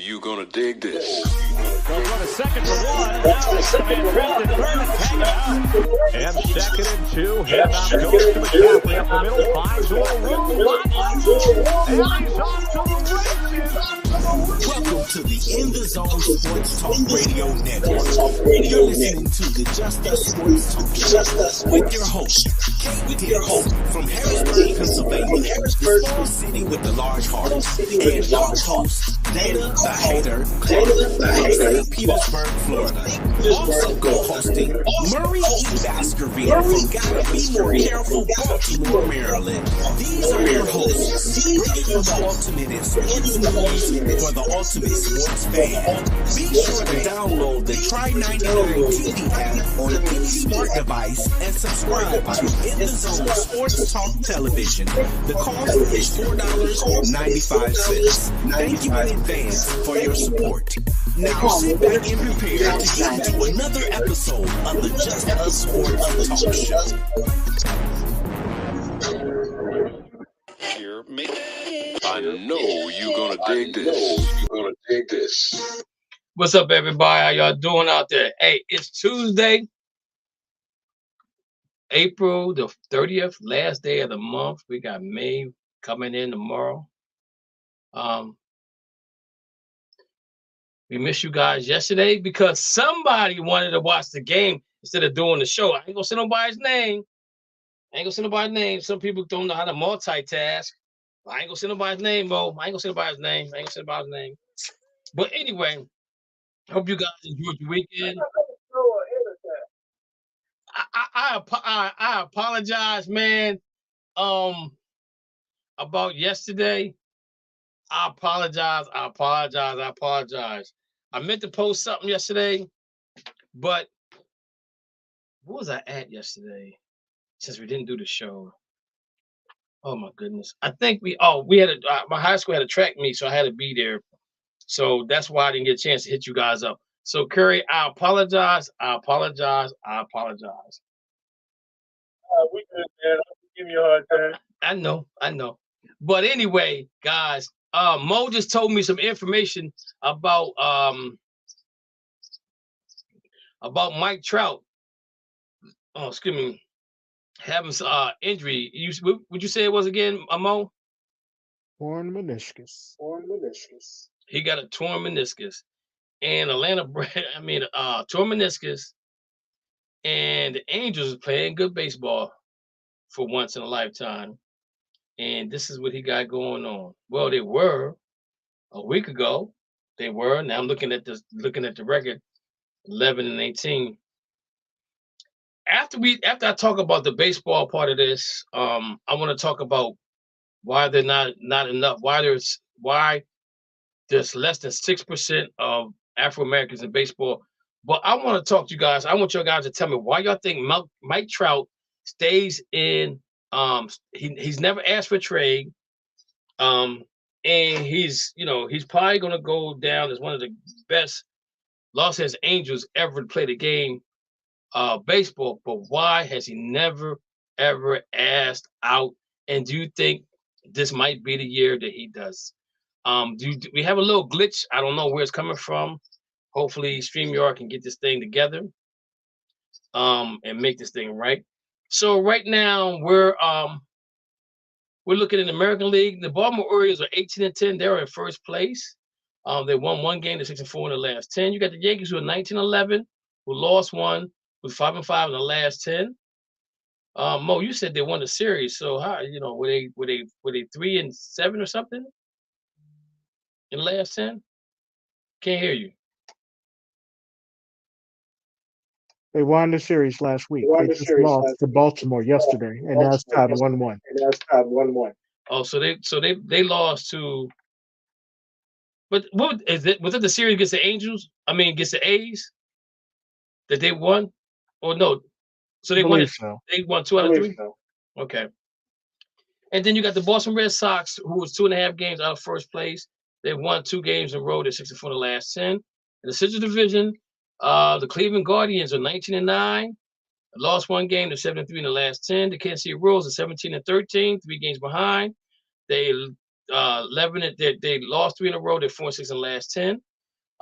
you gonna dig this. They'll go to second for one. And now it's Van Drenthe in third and taken out. And second and two. Handoff goes to McCaffrey up the middle. Finds more room. And he's off to the races. Welcome to the In the Zone Sports Talk Radio Network. You're listening to the Just Us Sports Talk Show with your host, from Harrisburg, Pennsylvania, the small city with the large heart, and your host, Dana the Hater, from St. Petersburg, Florida. Also co-hosting Murray E. Baskerville from Gotta Be More Careful, Baltimore, Maryland. These are your hosts, bringing you the ultimate in sports news for the ultimate sports fan. Be sure to download the Try 99 TV app on any smart device and subscribe to In the Zone Sports Talk Television. The cost is $4.95. Thank you in advance for your support. Now sit back and prepare to get into another episode of the Just Us Sports Talk Show. I know you're gonna dig this. You're gonna dig this. What's up, everybody? How y'all doing out there? Hey, it's Tuesday, April the 30th, last day of the month. We got May coming in tomorrow. We missed you guys yesterday because somebody wanted to watch the game instead of doing the show. I ain't gonna say nobody's name. Some people don't know how to multitask. I ain't gonna say nobody's name, Mo. I ain't gonna say nobody's name. But anyway, hope you guys enjoyed your weekend. I apologize, man. About yesterday. I apologize. I meant to post something yesterday, but what was I at yesterday? Since we didn't do the show. Oh my goodness. I think my high school had a track meet, so I had to be there. So that's why I didn't get a chance to hit you guys up. So Curry, I apologize. We good, man. I'm giving you a hard time. I know. But anyway, guys, Mo just told me some information about Mike Trout. Oh, excuse me, having some injury. Would you say it was again, Mo? Torn meniscus. He got a torn meniscus, and torn meniscus, and the Angels are playing good baseball for once in a lifetime. And this is what he got going on. Well, they were a week ago. Now I'm looking at the record, 11-18. After I talk about the baseball part of this, I want to talk about why they're not enough. Why there's less than 6% of Afro Americans in baseball. But I want to talk to you guys. I want you guys to tell me why y'all think Mike Trout stays in. He's never asked for a trade, and he's probably going to go down as one of the best Los Angeles Angels ever to play the game baseball. But why has he never ever asked out? And do you think this might be the year that he does? We have a little glitch? I don't know where it's coming from. Hopefully StreamYard can get this thing together and make this thing right. So right now we're looking in the American League. The Baltimore Orioles are 18-10. They're in first place. They won one game. They're 6-4 in the last 10. You got the Yankees who are 19-11, who lost one, who's 5-5 in the last 10. Mo, you said they won the series. So how were they 3-7 or something in the last 10? Can't hear you. They won the series last week. They just lost to Baltimore yesterday, and now it's tied 1-1. Oh, so they lost to. But what is it? Was it the series against the Angels? Against the A's that they won, or no? So they won. So. They won 2 out of 3. So. Okay. And then you got the Boston Red Sox, who was 2.5 games out of first place. They won 2 games in a row. They're 6-4 in the last 10. In the Central Division. The Cleveland Guardians are 19-9, lost 1 game. They're 7-3 in the last 10. The Kansas City Royals are 17-13, 3 games behind. 11. They lost 3 in a row. They're 4-6 in the last 10.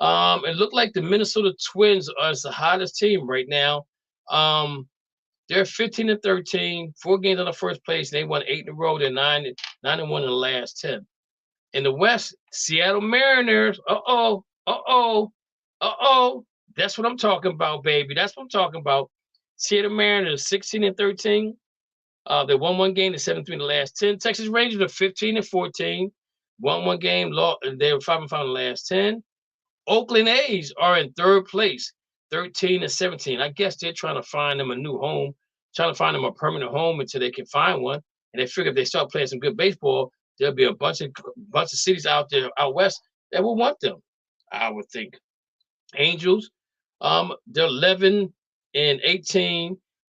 It looked like the Minnesota Twins are the hottest team right now. They're 15-13, 4 games on the first place. They won 8 in a row. They're 9-1 in the last 10. In the West, Seattle Mariners. That's what I'm talking about, baby. That's what I'm talking about. Seattle Mariners 16-13. They won 1 game. They're 7-3 in the last 10. Texas Rangers are 15-14. Won 1 game. They were 5-5 in the last 10. Oakland A's are in 3rd place, 13-17. I guess they're trying to find them a new home, trying to find them a permanent home until they can find one. And they figure if they start playing some good baseball, there'll be a bunch of cities out there out west that will want them, I would think. Angels, they're 11-18,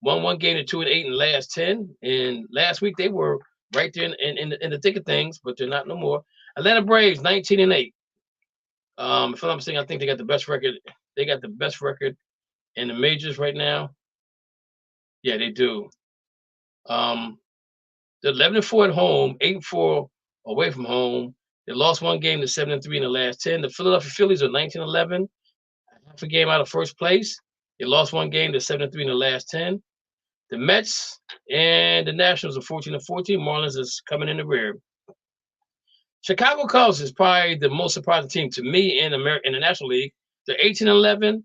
won 1 game, 2-8 in the last 10. And last week they were right there in the thick of things, but they're not no more. Atlanta Braves, 19-8. If I'm not mistaken, I think they got the best record. They got the best record in the majors right now. Yeah, they do. They're 11-4 at home, 8-4 away from home. They lost 1 game to 7-3 in the last 10. The Philadelphia Phillies are 19-11, half a game out of first place. They lost 1 game to 7-3 in the last 10. The Mets and the Nationals are 14-14. Marlins is coming in the rear. Chicago Cubs is probably the most surprising team to me in the National League. They're 18-11.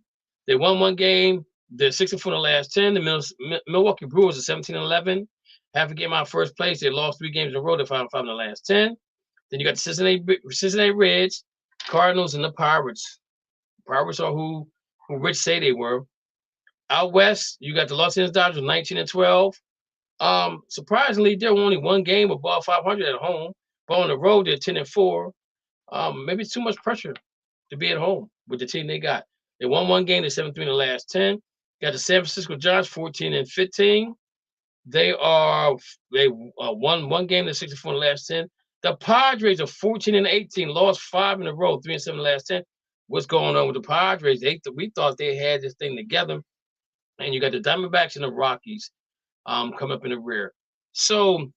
They won 1 game. They're 6-4 in the last 10. The Milwaukee Brewers are 17-11. Half a game out of first place. They lost 3 games in a row. They're 5-5 in the last 10. Then you got the Cincinnati Reds, Cardinals, and the Pirates. Pirates are who Rich say they were. Out west, you got the Los Angeles Dodgers 19-12. Surprisingly, they're only 1 game above 500 at home. But on the road, they're 10-4. Maybe it's too much pressure to be at home with the team they got. They won 1 game, they're 7-3 in the last 10. Got the San Francisco Giants 14-15. They won 1 game, they're 64 in the last 10. The Padres are 14-18, lost 5 in a row, 3-7 in the last 10. What's going on with the Padres? We thought they had this thing together. And you got the Diamondbacks and the Rockies coming up in the rear. So,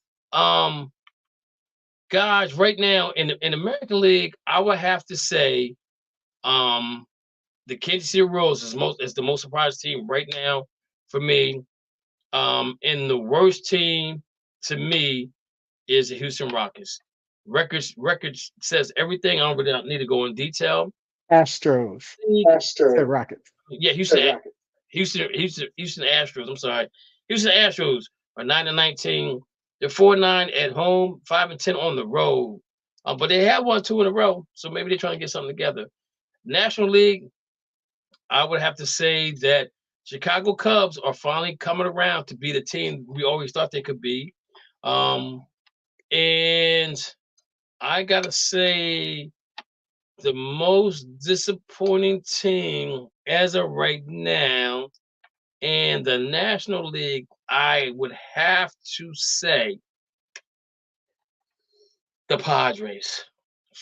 guys, right now in the American League, I would have to say the Kansas City Royals is the most surprised team right now for me. And the worst team to me is the Houston Rockets. Records says everything. I don't really need to go in detail. Astros. Rockets. Yeah, Houston Astros. I'm sorry. Houston Astros are 9-19. They're 4-9 at home, 5-10 on the road. But they have won 2 in a row, so maybe they're trying to get something together. National League, I would have to say that Chicago Cubs are finally coming around to be the team we always thought they could be. And I gotta say the most disappointing team as of right now in the National League, I would have to say the Padres,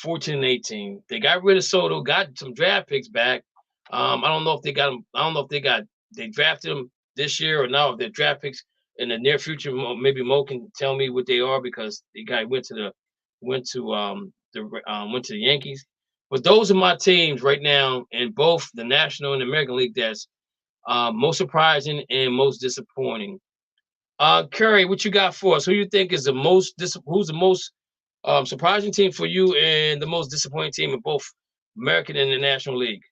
14-18. They got rid of Soto, got some draft picks back. I don't know if they got them. I don't know if they drafted them this year or no. If they're draft picks in the near future, maybe Mo can tell me what they are because the guy went to the Yankees. But those are my teams right now in both the National and the American League. That's most surprising and most disappointing. Curry, what you got for us? Who you think is who's the most surprising team for you and the most disappointing team in both American and the National League?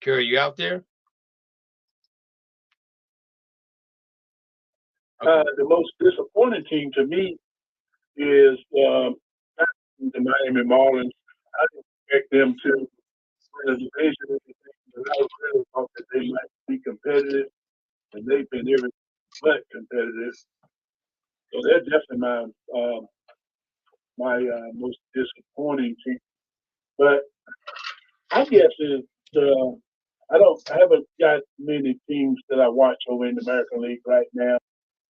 Curry, you out there? The most disappointing team to me is the Miami Marlins. I didn't expect them to win a division. I really thought that they might be competitive, and they've been everything but competitive. So they're definitely my most disappointing team. But I guess I haven't got many teams that I watch over in the American League right now.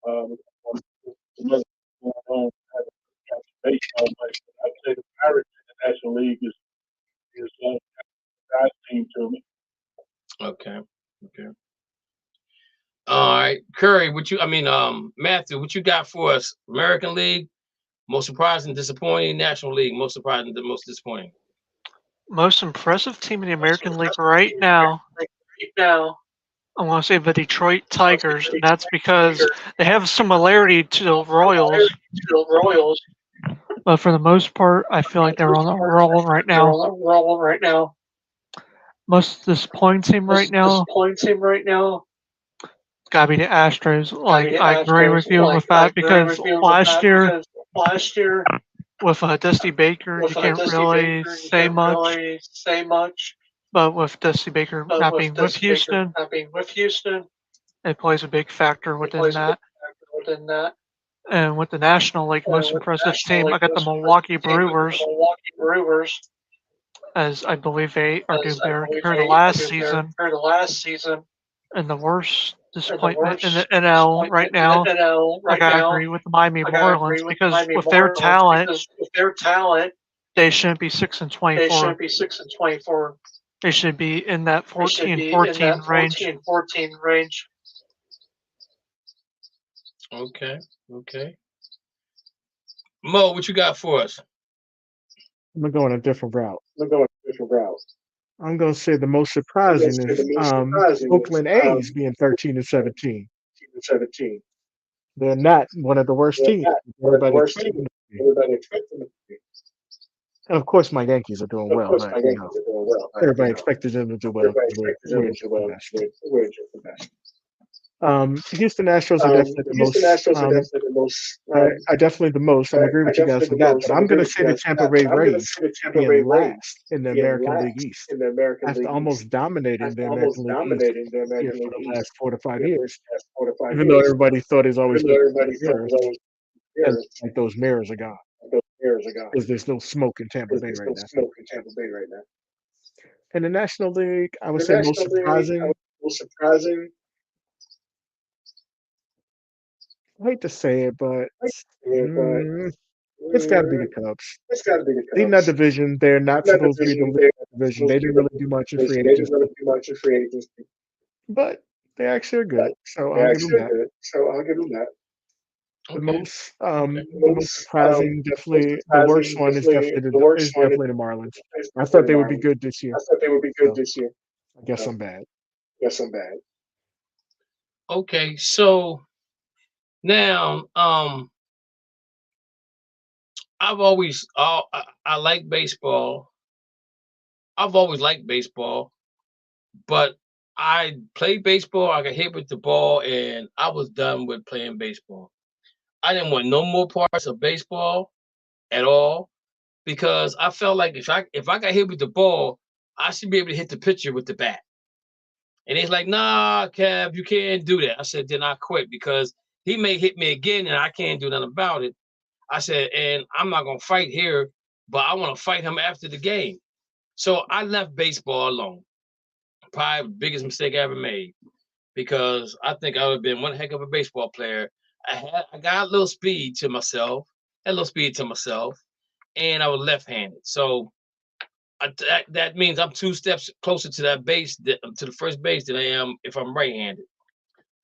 Going on, I haven't got baseball much. I'd say the Pirates in the National League is a nice team to me. Okay. All right, Curry, Matthew, what you got for us? American League, most surprising, disappointing. National League, most surprising, the most disappointing. Most impressive team in the American League right now, I want to say the Detroit Tigers, and that's because they have a similarity to the Royals. But for the most part, I feel like they're on a roll right now. Most disappointing team right now, gotta be the Astros. Like I agree with you with that because last year with Dusty Baker, you can't really say much. But with Dusty Baker not being with Houston, it plays a big factor within that. And with the National League, most impressive team, I got the Milwaukee Brewers, as I believe they are doing better compared to last season. And the worst disappointment in the NL right now, like I agree with the Miami Marlins because with their talent, they shouldn't be 6-24. They should be in that 14-14 range. Okay. Mo, what you got for us? I'm gonna go on a different route. I'm gonna say the most surprising is Oakland A's being 13-17. They're not one of the worst teams. Everybody expected them to be. And of course, my Yankees are doing well, but everybody expected them to do well. We're just the best. Houston Astros are definitely the most. I definitely the most. I agree with you guys on that, but I'm going to say the Tampa Bay Rays being last in the American League East after almost dominating the American League East here for the last 4 to 5 years. Even though everybody thought it's always like those mirrors are gone because there's no smoke in Tampa Bay right now. In the National League, I would say most surprising. I hate to say it, but it's got to be the Cubs. Leading that division, they're not supposed to be the leading division. They didn't really do much in free agency, but they actually are good. So I'll give them that. The most surprising, definitely the worst one is definitely the Marlins. I thought they would be good this year. I guess I'm bad. Okay, so now I've always I like baseball. I've always liked baseball, but I played baseball. I got hit with the ball, and I was done with playing baseball. I didn't want no more parts of baseball at all because I felt like if I got hit with the ball, I should be able to hit the pitcher with the bat. And he's like, "Nah, Kev, you can't do that." I said, "Then I quit because he may hit me again, and I can't do nothing about it." I said, "And I'm not gonna fight here, but I want to fight him after the game." So I left baseball alone. Probably the biggest mistake I ever made because I think I would have been one heck of a baseball player. I got a little speed to myself, and I was left-handed. So that means I'm 2 steps closer to that base, to the first base, than I am if I'm right-handed.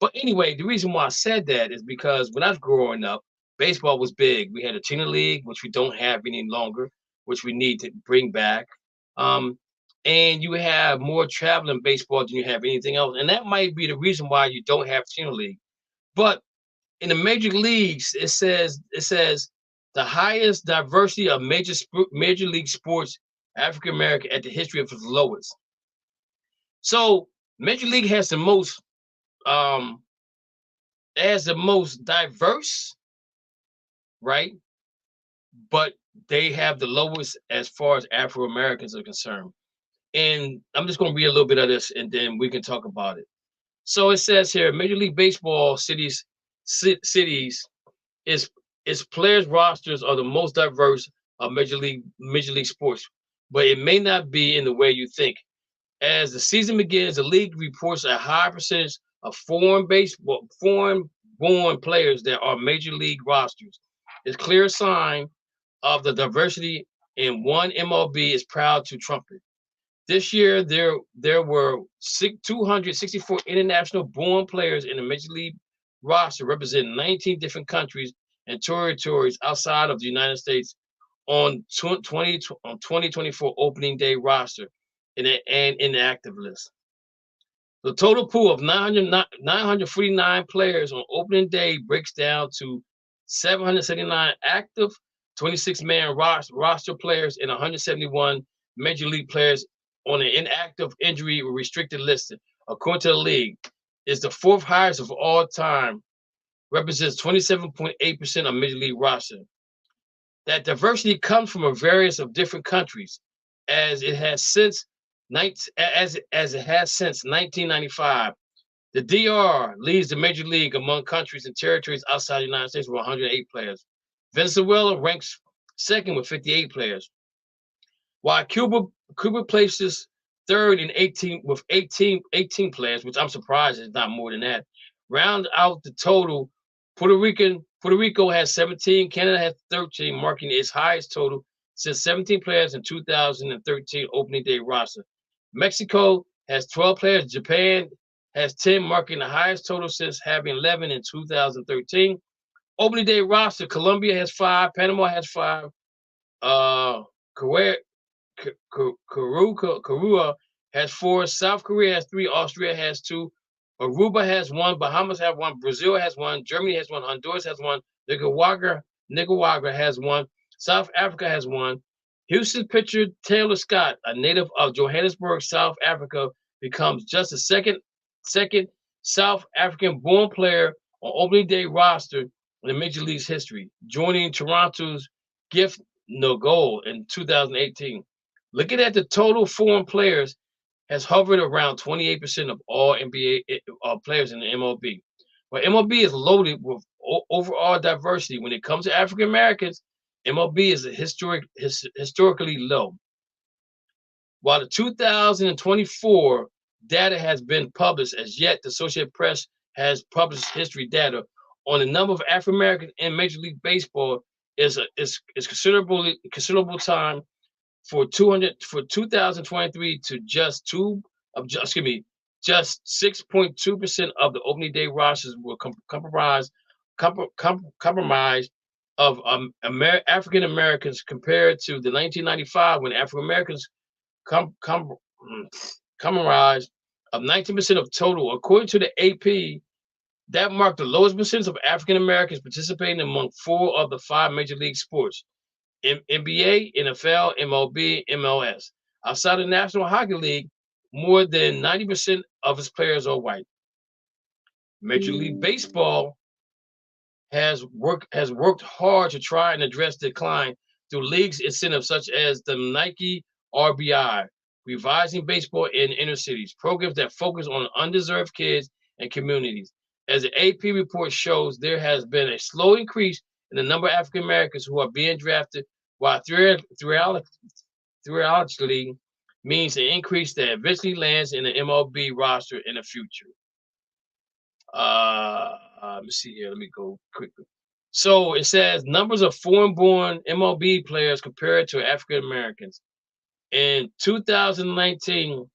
But anyway, the reason why I said that is because when I was growing up, baseball was big. We had a China League, which we don't have any longer, which we need to bring back. And you have more traveling baseball than you have anything else. And that might be the reason why you don't have China League. But in the major leagues, it says the highest diversity of major league sports, African American at the history of the lowest. So Major League has the most diverse, right? But they have the lowest as far as Afro Americans are concerned. And I'm just going to read a little bit of this, and then we can talk about it. So it says here, Major League Baseball cities its players rosters are the most diverse of major league sports, but it may not be in the way you think. As the season begins, the league reports a high percentage of foreign-born players that are major league rosters. It's a clear sign of the diversity, and one MLB is proud to trumpet. This year, there were 264 international born players in the Major League roster representing 19 different countries and territories outside of the United States on 2024 opening day roster and in the active list. The total pool of 949 players on opening day breaks down to 779 active 26-man roster players and 171 major league players on an inactive, injury, or restricted list. According to the league, is the fourth highest of all time, represents 27.8% of major league roster. That diversity comes from a various of different countries, as it has since 1995. The DR leads the major league among countries and territories outside the United States with 108 players. Venezuela ranks second with 58 players, while Cuba places third in 18 players, which I'm surprised is not more than that. Round out the total, Puerto Rico has 17, Canada has 13, marking its highest total since 17 players in 2013 opening day roster. Mexico has 12 players, Japan has 10, marking the highest total since having 11 in 2013. Opening day roster, Colombia has 5, Panama has 5, Korea has 4, South Korea has 3, Austria has 2, Aruba has 1, Bahamas have 1, Brazil has 1, Germany has 1, Honduras has 1, Nicaragua has 1, South Africa has 1. Houston pitcher Taylor Scott, a native of Johannesburg, South Africa, becomes just the second South African-born player on opening day roster in the Major League's history, joining Toronto's Gift Nogol in 2018. Looking at the total foreign players, has hovered around 28% of all NBA players in the MLB. But MLB is loaded with overall diversity. When it comes to African Americans, MLB is historically low. While the 2024 data has been published, as yet the Associated Press has published history data on the number of African Americans in Major League Baseball is considerable time for 2023 to just 6.2% of the opening day rosters were compromised of African Americans compared to the 1995 when African Americans comprised of 19% of total. According to the AP, that marked the lowest percentage of African Americans participating among 4 of the 5 major league sports: NBA, NFL, MLB, MLS. Outside the National Hockey League, more than 90% of its players are white. Major League Baseball has worked hard to try and address the decline through leagues incentives such as the Nike RBI, Revising Baseball in Inner Cities, programs that focus on undeserved kids and communities. As the AP report shows, there has been a slow increase in the number of African Americans who are being drafted, while theoretically means an increase that eventually lands in the MLB roster in the future. Let me see here. Let me go quickly. So it says numbers of foreign-born MLB players compared to African Americans. In 2019,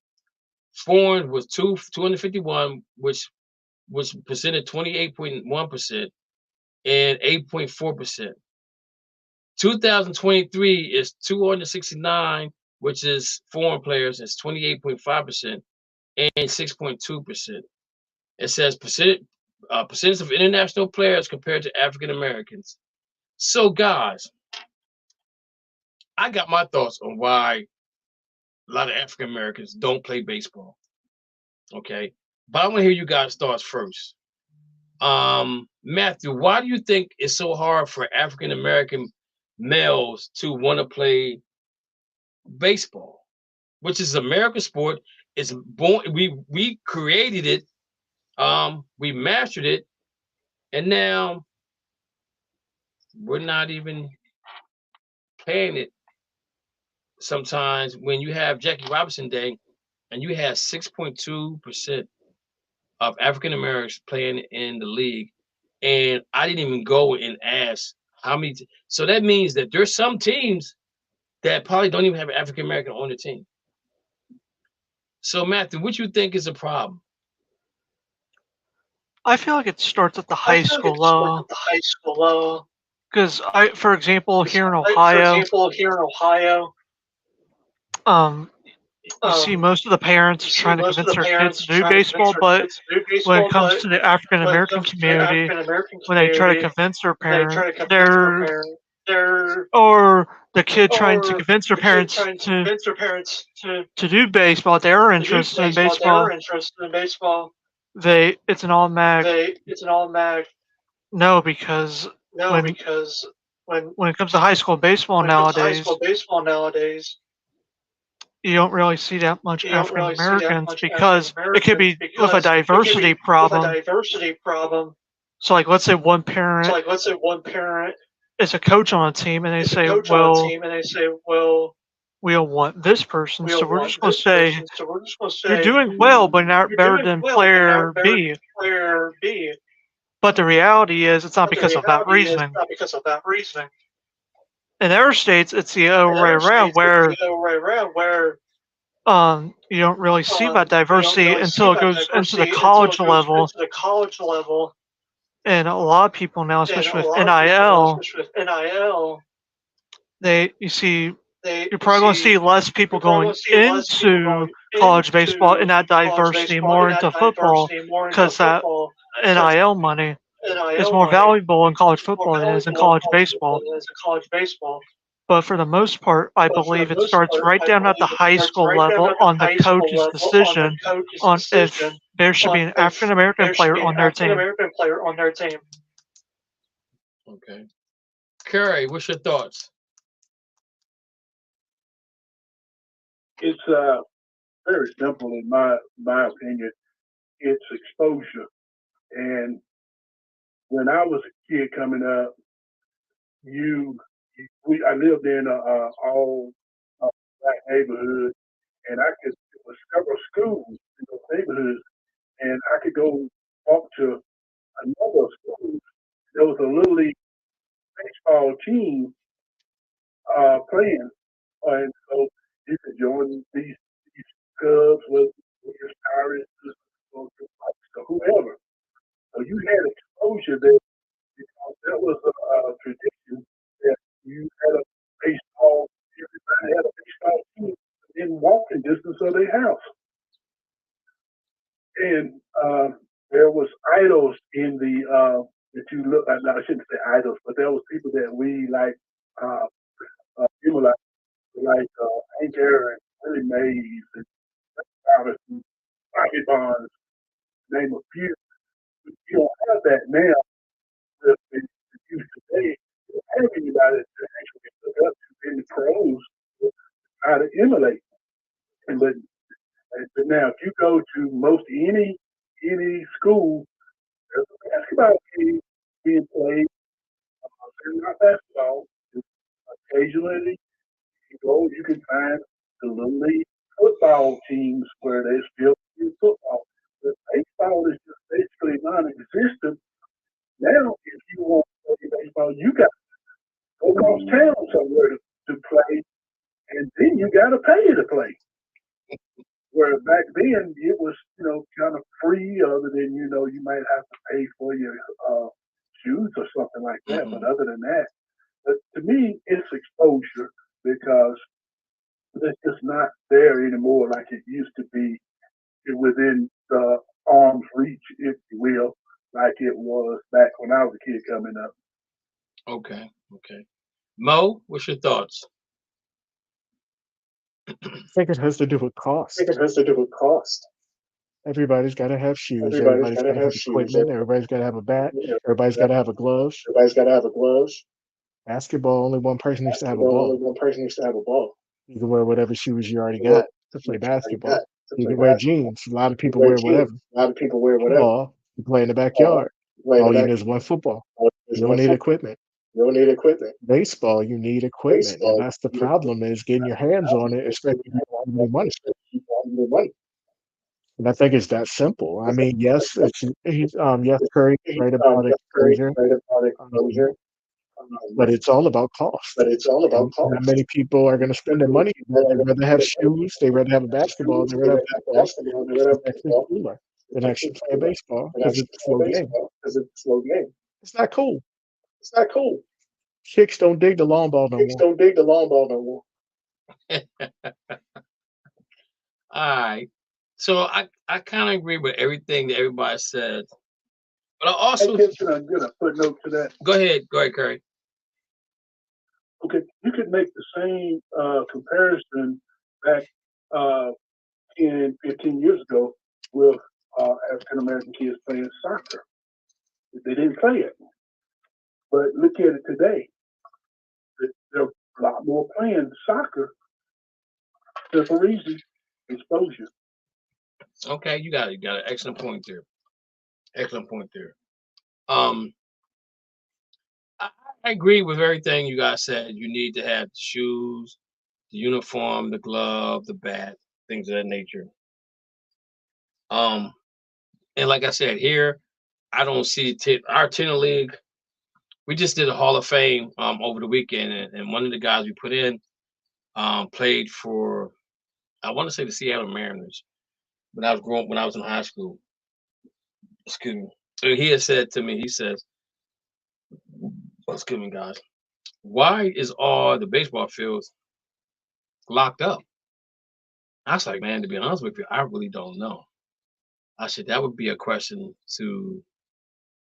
foreign was 251, which presented 28.1% and 8.4%. 2023 is 269, which is foreign players, is 28.5% and 6.2%. It says percentage of international players compared to African Americans. So, guys, I got my thoughts on why a lot of African Americans don't play baseball. Okay, but I want to hear you guys' thoughts first. Matthew, why do you think it's so hard for African American males to want to play baseball, which is American sport? It's born. We created it. We mastered it, and now we're not even playing it. Sometimes when you have Jackie Robinson Day, and you have 6.2% of African Americans playing in the league, and I didn't even go and ask how many. So that means that there's some teams that probably don't even have an African American on the team. So Matthew, what you think is a problem? I feel like it starts at the high school level. Because for example, here in Ohio, you see most of the parents trying to convince their kids to do baseball, but when it comes to the African American community, when they try to convince their parent, or the kid trying to convince their parents to do baseball, they're interested in baseball. It's an automatic no, because when it comes to high school baseball nowadays, you don't really see that much African Americans because it could be with a diversity problem. So, like, let's say one parent is a coach on a team, and they say, "Well, we don't want this person, so we're just going to say you're doing well, but not better than player B." But the reality is, it's not because of that reasoning. In other states, it's the other way around, where you don't really see that diversity until it goes into the college level. And a lot of people now, especially with NIL, you're probably going to see less people going into college baseball in that diversity, more into football, because that NIL money is more valuable in college football than it is in college baseball. But for the most part, I believe it starts right down at the high school level on the coach's decision on if there should be an African American player on their team. Okay. Curry, what's your thoughts? It's very simple in my opinion. It's exposure. And when I was a kid coming up, I lived in a all black neighborhood, and there was several schools in those neighborhoods, and I could go walk to another school. There was a little league baseball team playing, and so you could join these clubs with your Pirates or whoever. So you had exposure there because that was a tradition that you had a baseball. Everybody had a baseball team in walking distance of their house, and there was idols in the that you look at. I shouldn't say idols, but there was people that we like emulate, like Hank Aaron, Willie Mays, and Robinson, Bobby Bonds, name a few. You don't have that now with the youth today. You don't have anybody to actually look up to in the pros to try to emulate. But now, if you go to most any school, there's a basketball game being played. There's not basketball. Occasionally, you can find the little league football teams where they're still playing football. But baseball is just basically non-existent. Now, if you want to play baseball, you got to go across town somewhere to play, and then you got to pay to play. Where back then it was, kind of free, other than you might have to pay for your shoes or something like that. Mm-hmm. But other than that, but to me, it's exposure because it's just not there anymore like it used to be within the arm's reach, if you will, like it was back when I was a kid coming up. Okay. Mo, what's your thoughts? I think it has to do with cost. Everybody's got to have shoes. Everybody's got to have equipment. Everybody's got to have a bat. Everybody's got to have a glove. Basketball, only one person needs to have a ball. You can wear whatever shoes you already got to play basketball. You can wear jeans. A lot of people wear whatever. Football, you play in the backyard. All you need is one football. You don't need equipment. Baseball, you need equipment. And that's the problem, is getting your hands on it, especially if you don't have any money. And I think it's that simple. I mean, yes, Curry right about exposure. But it's all about cost. And not many people are going to spend their money. They'd rather have shoes. They'd rather have a basketball. They'd rather have football. It's actually cooler than actually play baseball because it's a slow game. It's not cool. Chicks don't dig the long ball no more. All right. So I kind of agree with everything that everybody said. But I also can I get a footnote to that? Go ahead, Curry. Okay, you could make the same comparison back 10, 15 years ago with African American kids playing soccer. They didn't play it. But look at it today. There are a lot more playing soccer. Simple reason, exposure. Okay, you got an excellent point there. I agree with everything you guys said. You need to have the shoes, the uniform, the glove, the bat, things of that nature. And like I said, here, I don't see our tenor league. We just did a Hall of Fame over the weekend, and one of the guys we put in played for, I want to say, the Seattle Mariners when I was in high school. Excuse me. And he had said to me, he says, excuse me, guys, why is all the baseball fields locked up? I was like, man, to be honest with you, I really don't know. I said that would be a question to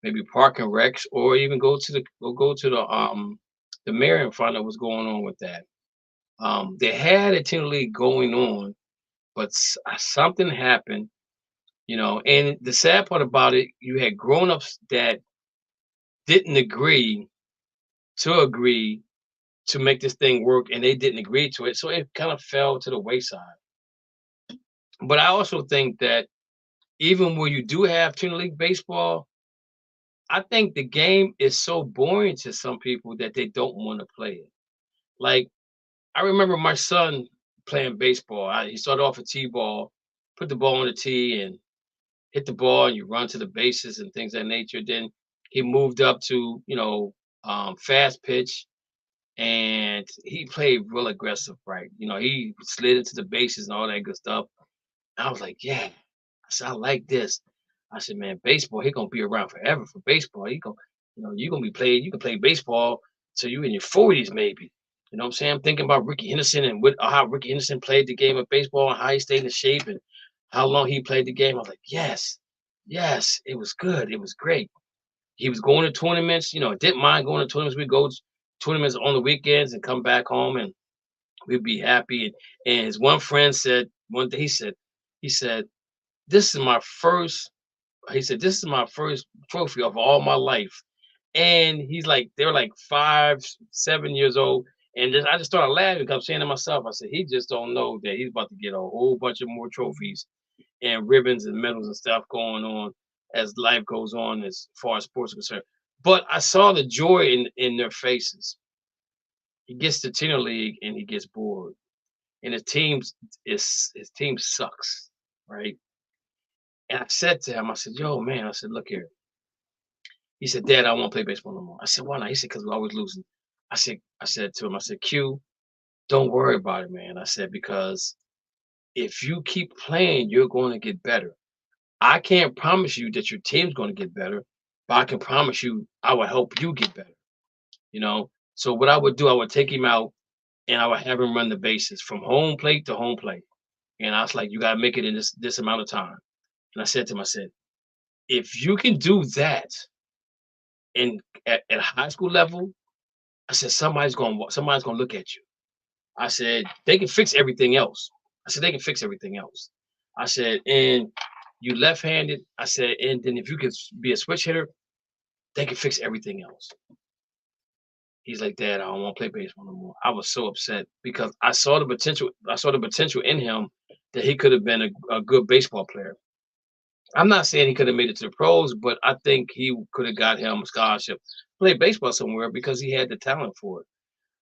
maybe Park and Recs, or even go to the mayor and find out what's going on with that. They had a tenor league going on, but something happened, and the sad part about it, you had grown-ups that didn't agree to make this thing work, and they didn't agree to it, so it kind of fell to the wayside. But I also think that even when you do have tenor league baseball, I think the game is so boring to some people that they don't want to play it. Like, I remember my son playing baseball. He started off a T-ball, put the ball on the tee and hit the ball, and you run to the bases and things of that nature. Then he moved up to, fast pitch, and he played real aggressive, right? He slid into the bases and all that good stuff. I was like, yeah. I said, I like this. I said, man, baseball, he gonna be around forever for baseball. You're gonna be playing, you can play baseball till you in your 40s, maybe. You know what I'm saying? I'm thinking about Ricky Henderson and how Ricky Henderson played the game of baseball and how he stayed in shape and how long he played the game. I was like, yes, it was good. It was great. He was going to tournaments, didn't mind going to tournaments. We'd go to tournaments on the weekends and come back home and we'd be happy. And his one friend said, one day he said, this is my first trophy of all my life. And they were like 5, 7 years old. And I just started laughing because I'm saying to myself, I said, he just don't know that he's about to get a whole bunch of more trophies and ribbons and medals and stuff going on as life goes on as far as sports are concerned. But I saw the joy in their faces. He gets to tenor league and he gets bored. And his team sucks, right? And I said to him, I said, yo, man, I said, look here. He said, Dad, I won't play baseball no more. I said, why not? He said, because we're always losing. I said to him, I said, Q, don't worry about it, man. I said, because if you keep playing, you're going to get better. I can't promise you that your team's going to get better, but I can promise you I will help you get better. So what I would do, I would take him out and I would have him run the bases from home plate to home plate. And I was like, you got to make it in this amount of time. And I said to him, I said, if you can do that at high school level, I said, somebody's gonna look at you. I said, they can fix everything else. I said, and you left-handed. I said, and then if you could be a switch hitter, they can fix everything else. He's like, Dad, I don't want to play baseball no more. I was so upset because I saw the potential in him that he could have been a good baseball player. I'm not saying he could have made it to the pros, but I think he could have got him a scholarship, play baseball somewhere because he had the talent for it.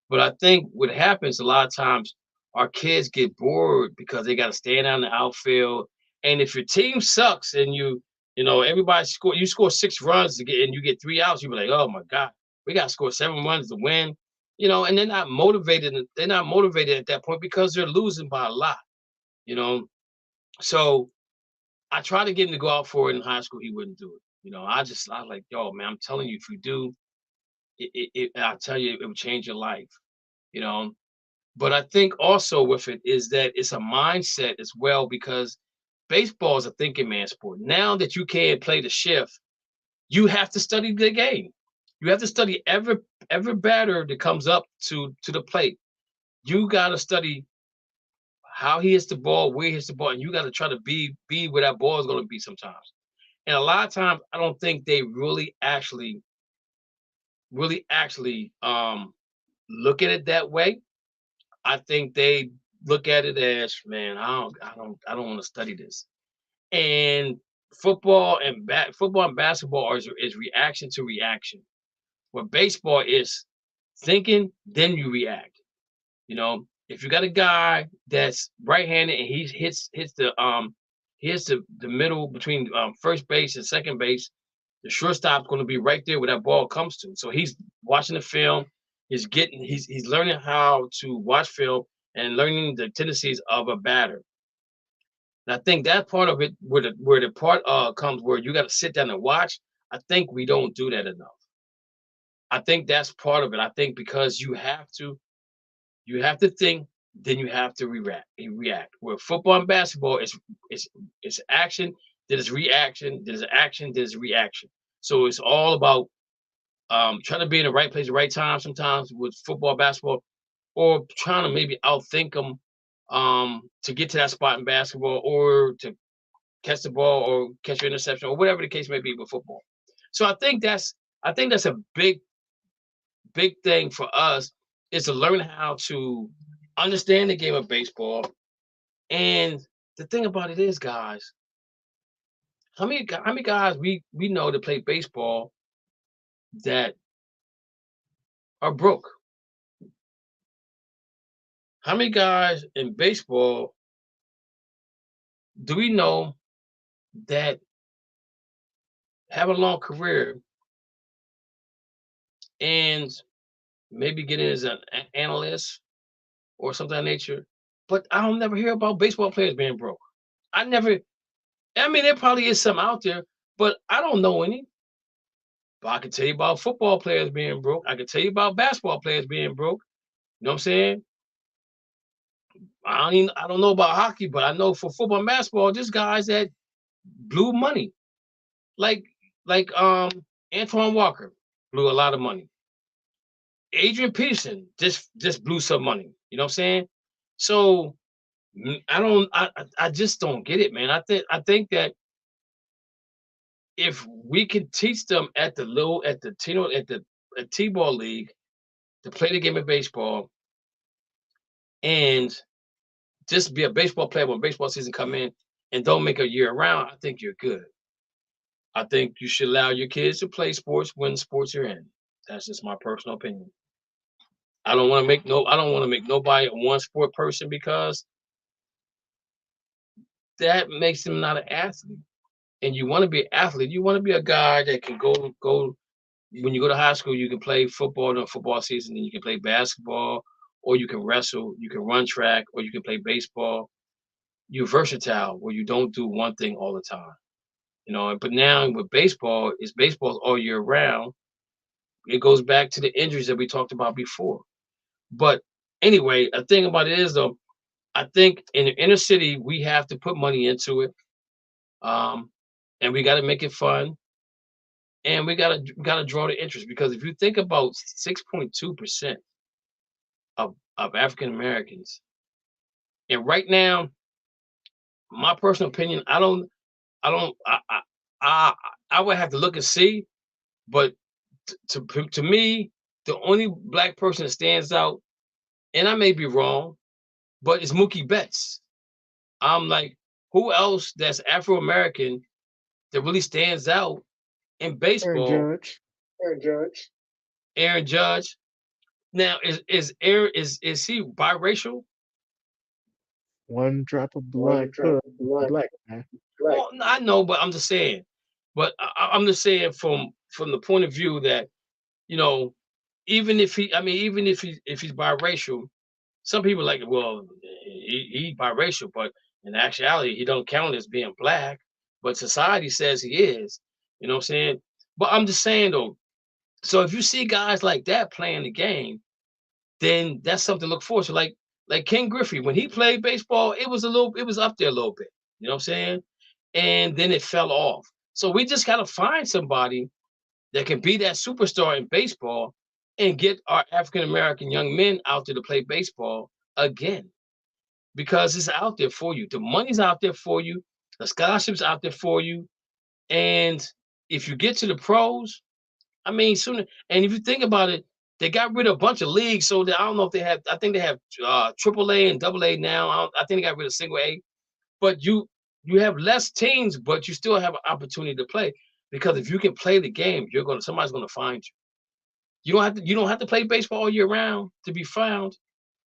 But I think what happens a lot of times, our kids get bored because they got to stand out in the outfield. And if your team sucks and everybody you score 6 runs and you get 3 outs, you be like, oh my God, We got to score 7 runs to win, you know, and they're not motivated. They're not motivated at that point because they're losing by a lot, you know. So I tried to get him to go out for it in high school. He wouldn't do it. You know, I was like, yo, man, I'm telling you, if you do, I'll tell you, it will change your life, you know. But I think also with it is that it's a mindset as well, because baseball is a thinking man sport. Now that you can't play the shift, you have to study the game. You have to study every batter that comes up to the plate. You got to study how he hits the ball, where he hits the ball, and you got to try to be where that ball is going to be sometimes. And a lot of times, I don't think they really actually look at it that way. I think they look at it as, man, I don't want to study this. And football and basketball is reaction to reaction. Where baseball is thinking, then you react. You know, if you got a guy that's right-handed and he hits the middle between first base and second base, the shortstop's going to be right there where that ball comes to. So he's watching the film, he's learning how to watch film and learning the tendencies of a batter. And I think that part of it, where the part comes where you got to sit down and watch, I think we don't do that enough. I think that's part of it. I think because you have to think, then you have to react. Where football and basketball is action, then it's reaction, then it's action, then it's reaction. So it's all about trying to be in the right place at the right time sometimes with football, basketball, or trying to maybe outthink them to get to that spot in basketball, or to catch the ball or catch your interception, or whatever the case may be with football. So I think that's a big thing for us, is to learn how to understand the game of baseball. And the thing about it is, guys, how many guys we know that play baseball that are broke? How many guys in baseball do we know that have a long career and maybe get in as an analyst or something of that nature, but I don't never hear about baseball players being broke? I mean, there probably is some out there, but I don't know any. But I can tell you about football players being broke. I can tell you about basketball players being broke. You know what I'm saying? I don't know about hockey, but I know for football and basketball, there's guys that blew money. Like Antoine Walker blew a lot of money. Adrian Peterson just blew some money. You know what I'm saying? So I just don't get it, man. I think that if we could teach them at the T-ball league to play the game of baseball and just be a baseball player when baseball season come in, and don't make a year round, I think you're good. I think you should allow your kids to play sports when sports are in. That's just my personal opinion. I don't want to make nobody a one sport person, because that makes them not an athlete. And you want to be an athlete. You want to be a guy that can go when you go to high school, you can play football during football season, and you can play basketball, or you can wrestle, you can run track, or you can play baseball. You're versatile, where you don't do one thing all the time. You know, but now with baseball, baseball all year round. It goes back to the injuries that we talked about before. But anyway, a thing about it is, though, I think in the inner city, we have to put money into it. And we got to make it fun. And we got to draw the interest, because if you think about 6.2% of African Americans, and right now, my personal opinion, I would have to look and see, but to me, the only black person that stands out, and I may be wrong, but it's Mookie Betts. I'm like, who else that's Afro American that really stands out in baseball? Aaron Judge. Now, is he biracial? One drop of blood, black man. Well, I know, but I'm just saying. But I'm just saying from the point of view that you know, even if he's biracial, some people like, well, he biracial, but in actuality, he don't count as being black, but society says he is. You know what I'm saying? But I'm just saying though, so if you see guys like that playing the game, then that's something to look forward to. Like Ken Griffey, when he played baseball, it was up there a little bit. You know what I'm saying? And then it fell off. So we just gotta find somebody that can be that superstar in baseball and get our African American young men out there to play baseball again. Because it's out there for you. The money's out there for you, the scholarships out there for you. And if you get to the pros, I mean, sooner. And if you think about it, they got rid of a bunch of leagues. So that I don't know if they have. I think they have AAA and AA now. I think they got rid of single A. But you have less teams, but you still have an opportunity to play. Because if you can play the game, somebody's gonna find you. You don't have to play baseball all year round to be found.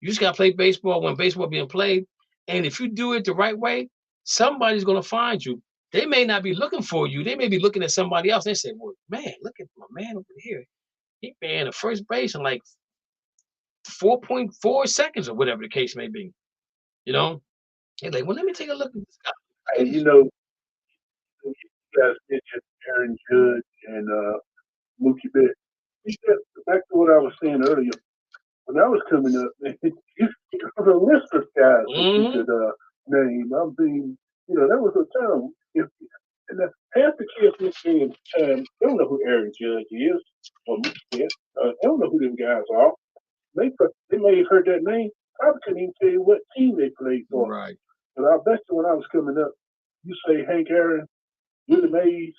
You just gotta play baseball when baseball being played. And if you do it the right way, somebody's gonna find you. They may not be looking for you. They may be looking at somebody else. They say, well, man, look at my man over here. He ran the first base in like 4.4 seconds or whatever the case may be. You know? They're like, well, let me take a look at this guy. And you guys mentioned Aaron Judge and Mookie Betts. Back to what I was saying earlier, when I was coming up, man, you was a list of guys that you could name. I mean, that was a time. And half the kids this day and time don't know who Aaron Judge is or Mookie Betts. They don't know who them guys are. They may have heard that name. Probably couldn't even tell you what team they played for. Right. But I bet you when I was coming up, you say Hank Aaron, Willie Mays,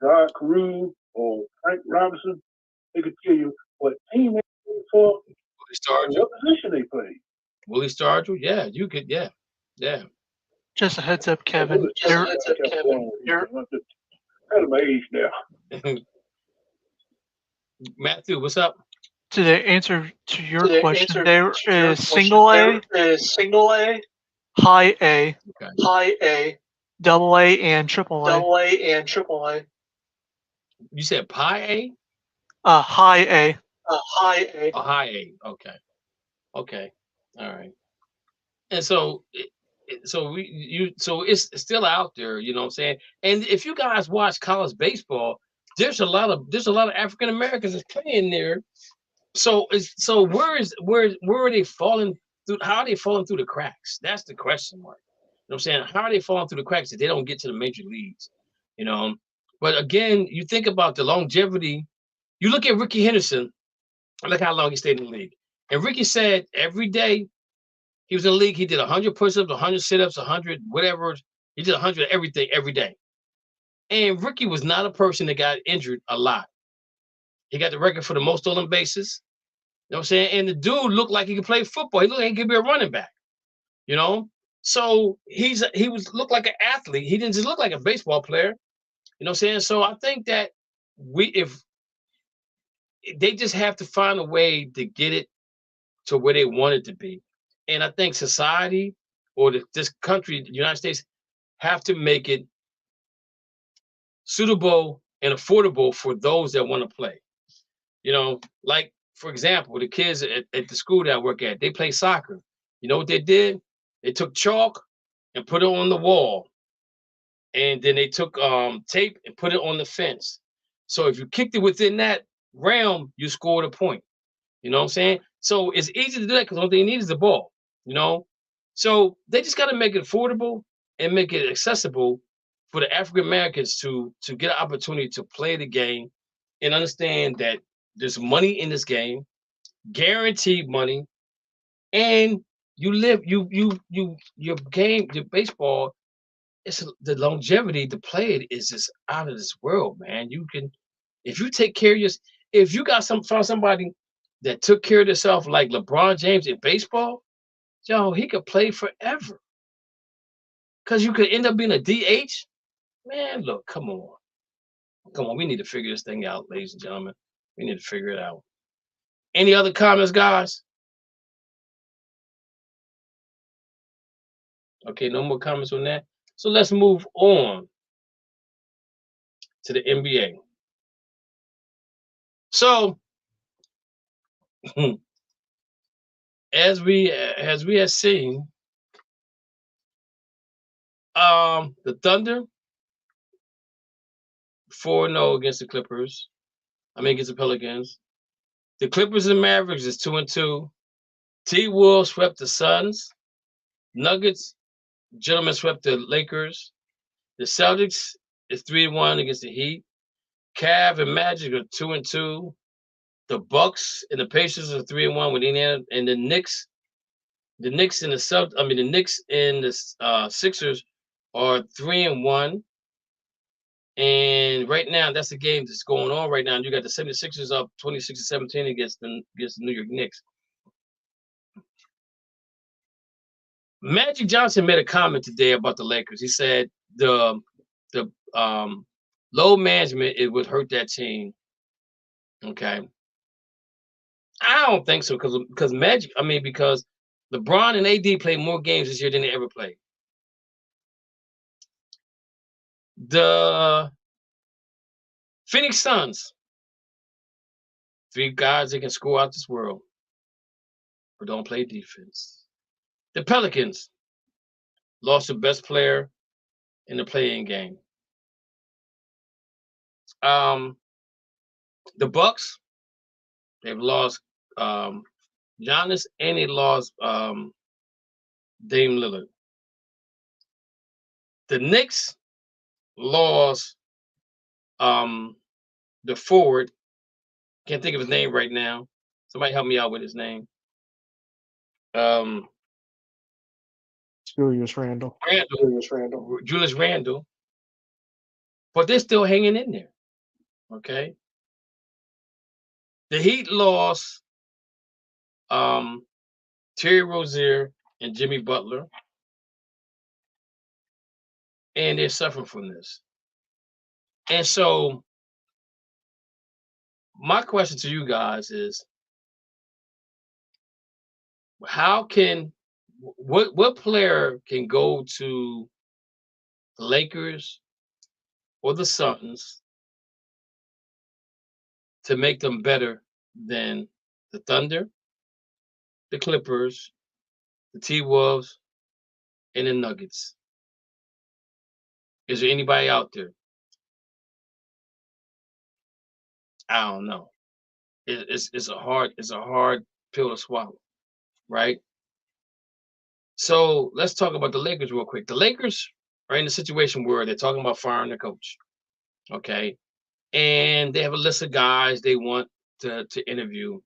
Rod Carew, or Frank Robinson, they could tell you what team they played for, and what position they played. Willie Stargell? Yeah, you could. Yeah. Just a heads up, Kevin. You're out of my age now. Matthew, what's up? To the answer to your question, there is single A, high A, double A, and triple A. You said pi A? High A. Oh, high A. Okay. All right. And so it's still out there, you know what I'm saying? And if you guys watch college baseball, there's a lot of African Americans that's playing there. So where are they falling through? How are they falling through the cracks? That's the question mark. You know what I'm saying? How are they falling through the cracks if they don't get to the major leagues? You know, but again, you think about the longevity. You look at Ricky Henderson, look how long he stayed in the league. And Ricky said every day he was in the league, he did 100 push-ups, 100 sit-ups, 100 whatever. He did 100 everything every day. And Ricky was not a person that got injured a lot. He got the record for the most stolen bases. You know what I'm saying? And the dude looked like he could play football. He looked like he could be a running back. You know? So he looked like an athlete. He didn't just look like a baseball player. You know what I'm saying? So I think that if they just have to find a way to get it to where they want it to be. And I think society or this country, the United States, have to make it suitable and affordable for those that want to play. You know, like, for example, the kids at the school that I work at, they play soccer. You know what they did? They took chalk and put it on the wall. And then they took tape and put it on the fence. So if you kicked it within that realm, you scored a point. You know what I'm saying? So it's easy to do that because all they need is the ball, you know? So they just got to make it affordable and make it accessible for the African Americans to get an opportunity to play the game and understand that there's money in this game, guaranteed money, and your game, your baseball, it's the longevity to play it is just out of this world, man. You can, if you take care of if you found somebody that took care of themselves like LeBron James in baseball, yo, he could play forever. Cause you could end up being a DH. Man, look, come on. We need to figure this thing out, ladies and gentlemen. We need to figure it out. Any other comments, guys? Okay, no more comments on that. So let's move on to the NBA. So as we have seen, the Thunder 4-0 against the Clippers. Against the Pelicans. The Clippers and Mavericks is 2-2. T-Wolves swept the Suns. Nuggets, gentlemen, swept the Lakers. The Celtics is 3-1 against the Heat. Cavs and Magic are 2-2. The Bucks and the Pacers are 3-1 with Indiana, and the Knicks and the Knicks and the Sixers are 3-1. And right now, that's the game that's going on right now. You got the 76ers up 26-17 against the New York Knicks. Magic Johnson made a comment today about the Lakers. He said the low management, it would hurt that team. Okay. I don't think so because Magic, because LeBron and AD played more games this year than they ever played. The Phoenix Suns, 3 guys that can score out this world, but don't play defense. The Pelicans lost the best player in the play-in game. The Bucks, they've lost Giannis and they lost Dame Lillard. The Knicks lost the forward. Can't think of his name right now. Somebody help me out with his name. Julius Randle. Julius Randle. But they're still hanging in there. Okay. The Heat lost Terry Rozier and Jimmy Butler. And they're suffering from this. And so my question to you guys is, what player can go to the Lakers or the Suns to make them better than the Thunder, the Clippers, the T-Wolves, and the Nuggets? Is there anybody out there? I don't know. It's a hard pill to swallow, right? So let's talk about the Lakers real quick. The Lakers are in a situation where they're talking about firing their coach, okay? And they have a list of guys they want to interview.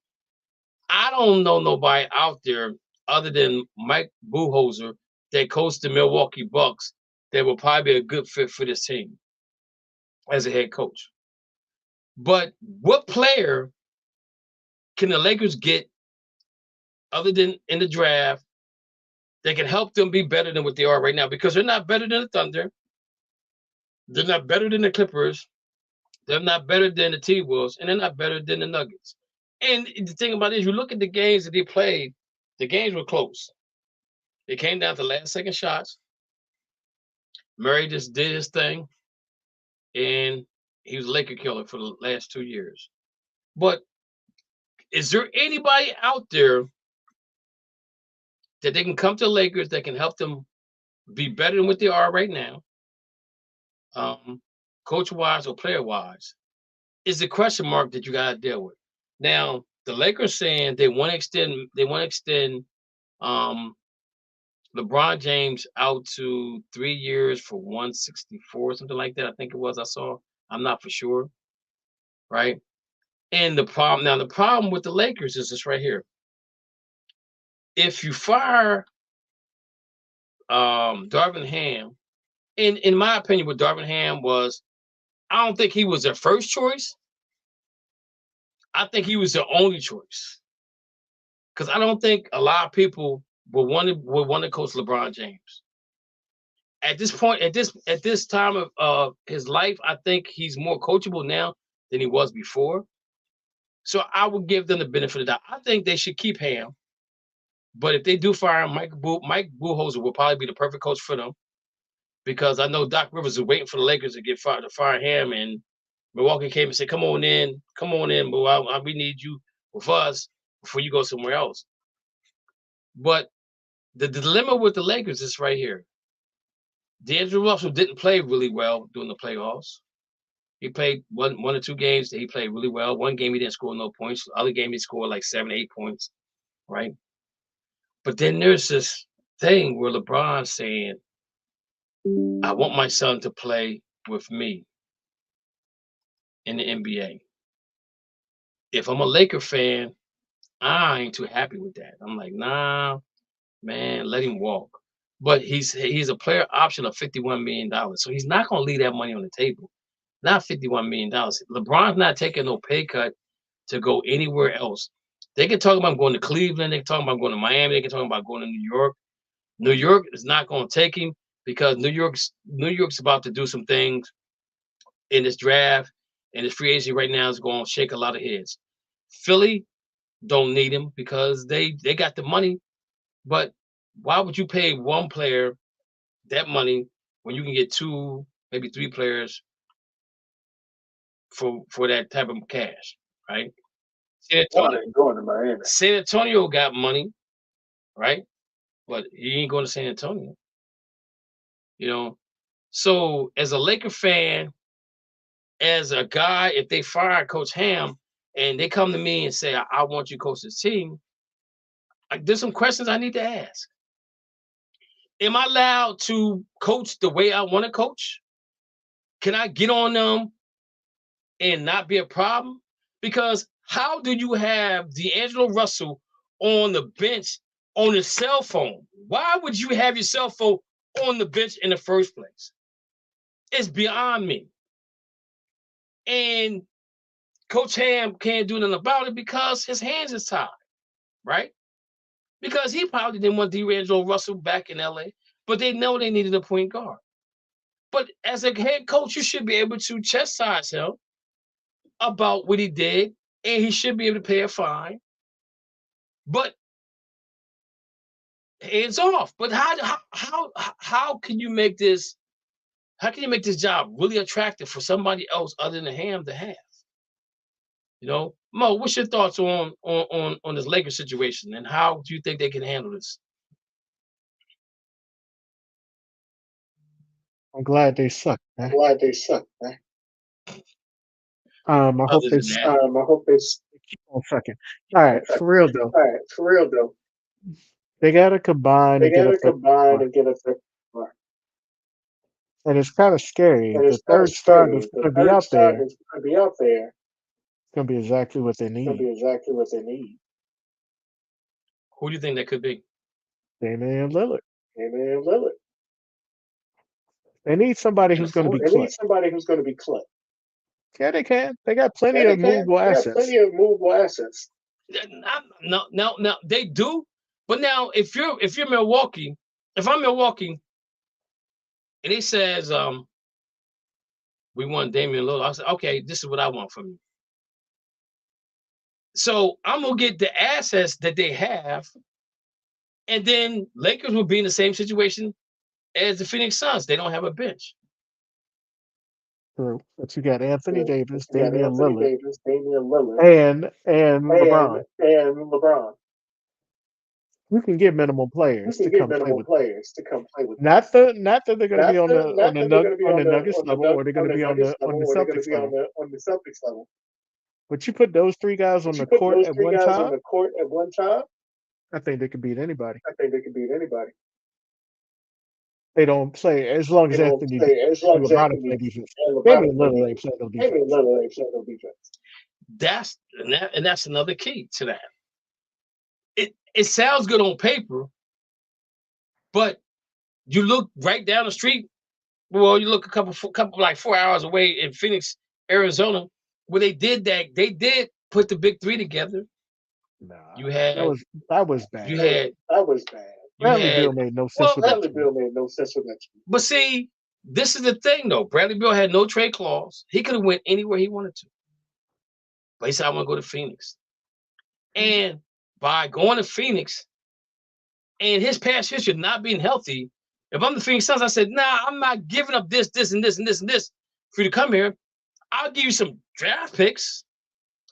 I don't know nobody out there other than Mike Budenholzer that coached the Milwaukee Bucks that will probably be a good fit for this team as a head coach. But what player can the Lakers get other than in the draft that can help them be better than what they are right now? Because they're not better than the Thunder. They're not better than the Clippers. They're not better than the T-Wolves. And they're not better than the Nuggets. And the thing about it is, you look at the games that they played, the games were close. It came down to last-second shots. Murray just did his thing. And he was a Laker killer for the last 2 years. But is there anybody out there that they can come to the Lakers that can help them be better than what they are right now, coach-wise or player-wise? Is the question mark that you got to deal with. Now, the Lakers saying they want to extend LeBron James out to 3 years for 164, something like that. I think it was. I saw. I'm not for sure. Right. And the problem with the Lakers is this right here. If you fire Darvin Ham, in my opinion, what Darvin Ham was, I don't think he was their first choice. I think he was the only choice. Because I don't think a lot of people would want to coach LeBron James. At this point, at this time of his life, I think he's more coachable now than he was before. So I would give them the benefit of that. I think they should keep Ham. But if they do fire him, Mike Budenholzer will probably be the perfect coach for them. Because I know Doc Rivers is waiting for the Lakers to get fired to fire him, and Milwaukee came and said, come on in, but we need you with us before you go somewhere else. But the dilemma with the Lakers is right here. D'Angelo Russell didn't play really well during the playoffs. He played one or two games that he played really well. One game he didn't score no points. The other game he scored like 7, 8 points, right? But then there's this thing where LeBron's saying, I want my son to play with me in the NBA. If I'm a Laker fan, I ain't too happy with that. I'm like, nah, man, let him walk. But he's a player option of $51 million. So he's not going to leave that money on the table. Not $51 million. LeBron's not taking no pay cut to go anywhere else. They can talk about going to Cleveland. They can talk about going to Miami. They can talk about going to New York. New York is not going to take him because New York's about to do some things in this draft, and his free agency right now is going to shake a lot of heads. Philly don't need him because they got the money, but why would you pay one player that money when you can get 2, maybe 3 players for that type of cash, right? San Antonio got money, right? But he ain't going to San Antonio. You know, so as a Laker fan, as a guy, if they fire Coach Ham and they come to me and say, I want you to coach this team, there's some questions I need to ask. Am I allowed to coach the way I want to coach? Can I get on them and not be a problem? Because how do you have D'Angelo Russell on the bench on his cell phone? Why would you have your cell phone on the bench in the first place? It's beyond me. And Coach Ham can't do nothing about it because his hands is tied, right? Because he probably didn't want D'Angelo Russell back in LA, but they know they needed a point guard. But as a head coach, you should be able to chastise him about what he did, and he should be able to pay a fine. But hands off. But how can you make this? How can you make this job really attractive for somebody else other than Ham to have? You know, Mo, what's your thoughts on this Lakers situation, and how do you think they can handle this? I'm glad they suck, man. I hope they keep on sucking. All right, for real though. They gotta combine and get a third star. And it's kind of scary. The third star that's gonna be out there is gonna be exactly what they need. Who do you think that could be? Damian Lillard. They need somebody who's going to be clutch. Yeah, they can. They got plenty of movable assets. No, they do. But now, if you're Milwaukee, if I'm Milwaukee, and he says, we want Damian Lillard, I said, okay, this is what I want from you. So I'm gonna get the assets that they have, and then Lakers will be in the same situation as the Phoenix Suns. They don't have a bench. True. But you got Anthony Davis, Damian Lillard, and LeBron. You can get minimum players to come play with. Not that they're going to be on the Nuggets level, or they're going to be on the Celtics level. But you put those 3 guys on the court at one time, I think they could beat anybody. They don't play as long as Anthony LeBron play defense. Damian Lillard ain't playing no defense. That's another key to that. It sounds good on paper, but you look right down the street. Well, you look a couple like 4 hours away in Phoenix, Arizona, where they did that. They did put the big 3 together. Nah, you had that was bad. Bradley Beal made no sense with that. But see, this is the thing, though. Bradley Beal had no trade clause. He could have went anywhere he wanted to. But he said, I want to go to Phoenix. And by going to Phoenix and his past history of not being healthy, if I'm the Phoenix Suns, I said, nah, I'm not giving up this, and this, and this, and this for you to come here. I'll give you some draft picks.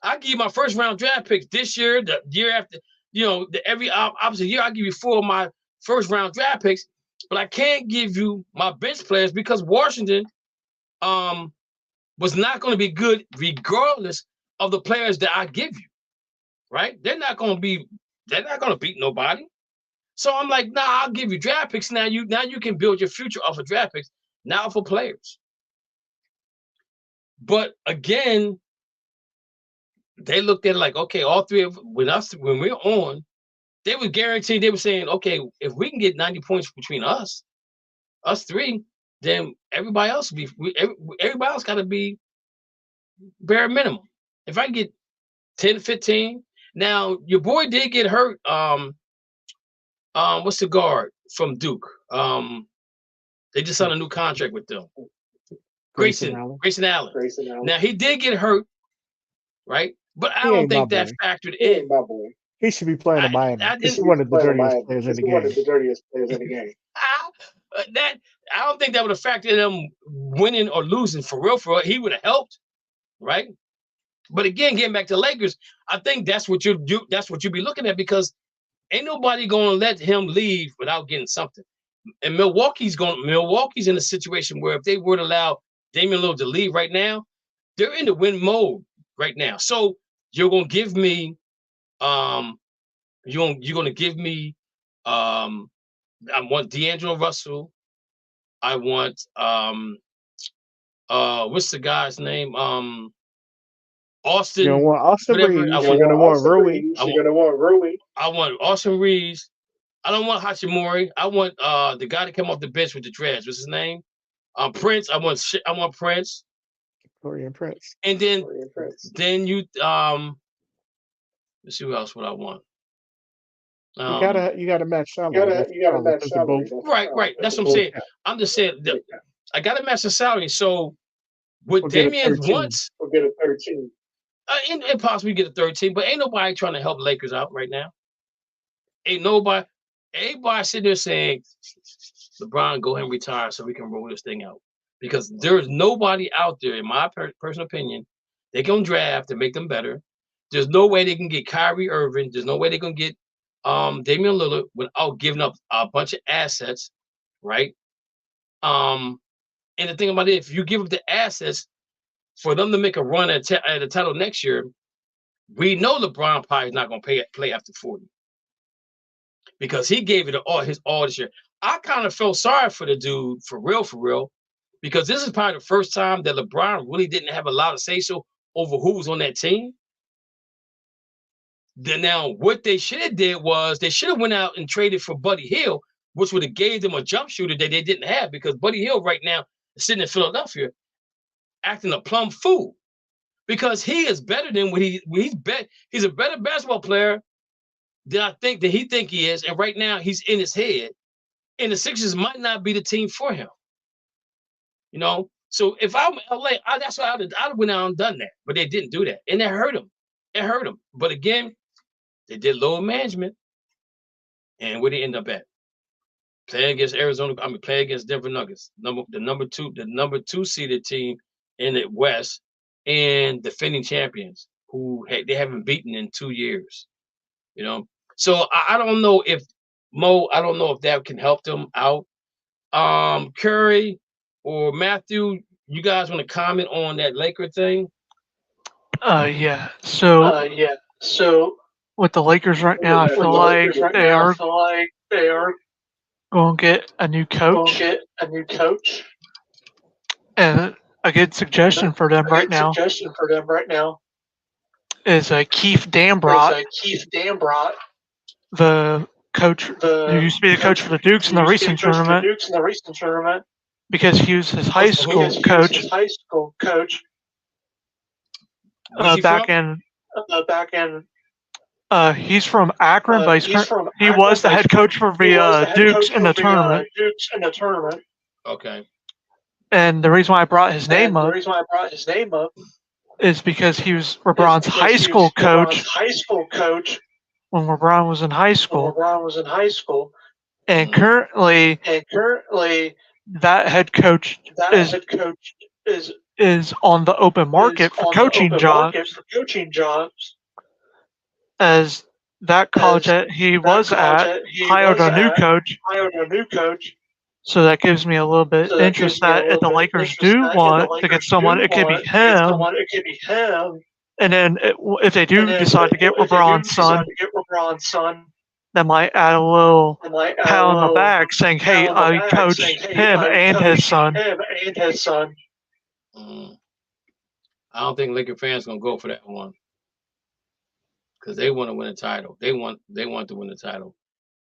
I'll give you my first round draft picks this year, the year after, every opposite year, I'll give you 4 of my first round draft picks, but I can't give you my bench players because Washington was not going to be good regardless of the players that I give you, right? They're not going to beat nobody. So I'm like, nah, I'll give you draft picks. Now you can build your future off of draft picks, not for players. But again, they looked at it like, okay, all three of when we're on, they were guaranteed. They were saying, okay, if we can get 90 points between us three, then everybody else got to be bare minimum. If I get 10, 15, now your boy did get hurt. What's the guard from Duke? They just signed a new contract with them. Grayson Allen. Now he did get hurt, right? But I don't think that factored in. He should be playing in Miami. He's one of the dirtiest players in the game. I don't think that would have factored in them winning or losing for real. He would have helped, right? But again, getting back to Lakers, I think that's what you do. That's what you be looking at because ain't nobody going to let him leave without getting something. And Milwaukee's in a situation where if they were to allow Damian Lillard to leave right now, they're in the win mode right now. So you're going to give me, I want D'Angelo Russell. I want what's the guy's name? Austin. You don't want Austin Reeves. You're gonna want Rui. I want Austin Reeves. I don't want Hachimura. I want the guy that came off the bench with the dreads. What's his name? Prince. I want Prince. Torian Prince. And then you let's see who else would I want. You gotta match salary. Right. That's what I'm saying. I'm just saying I gotta match the salary. So what Damian wants, we'll get a 13. And possibly get a 13, but ain't nobody trying to help Lakers out right now. Ain't nobody. Everybody sitting there saying, LeBron, go ahead and retire so we can roll this thing out. Because there's nobody out there, in my personal opinion, they can draft to make them better. There's no way they can get Kyrie Irving. There's no way they can get Damian Lillard without giving up a bunch of assets, right? And the thing about it, if you give up the assets for them to make a run at the title next year, we know LeBron probably is not going to play after 40 because he gave it all this year. I kind of felt sorry for the dude, for real, because this is probably the first time that LeBron really didn't have a lot of say-so over who was on that team. Then now, what they should have did was they should have went out and traded for Buddy Hield, which would have gave them a jump shooter that they didn't have because Buddy Hield right now is sitting in Philadelphia acting a plumb fool because he is better than what he's a better basketball player than I think that he is. And right now he's in his head and the Sixers might not be the team for him. So if I'm LA, that's why I'd have went out and done that, but they didn't do that. And it hurt him. But again, they did lower management. And where they end up at? Playing against playing against Denver Nuggets, the number two seeded team in the West and defending champions who they haven't beaten in 2 years. So I don't know if that can help them out. Curry or Matthew, you guys want to comment on that Laker thing? Yeah. So with the Lakers right now, I feel like they are going to get a new coach. And a good suggestion for them right now is Keith Dambrot, the coach who used to be the coach for the Dukes in the recent tournament, because he was his high school coach. He's from Akron, but he was the head coach for the Dukes in the tournament. Okay. And the reason why I brought his name up is because he was LeBron's high school coach when LeBron was in high school. And currently that head coach is is on the open market for coaching jobs, as that college that he was at hired a new coach. So that gives me a little bit interest that if the Lakers do want to get someone, it could be him. And then if they do decide to get LeBron's son, that might add a little pat on the back saying, hey, I coached him and his son. I don't think Laker fans gonna go for that one because they want to win a title. They want to win the title,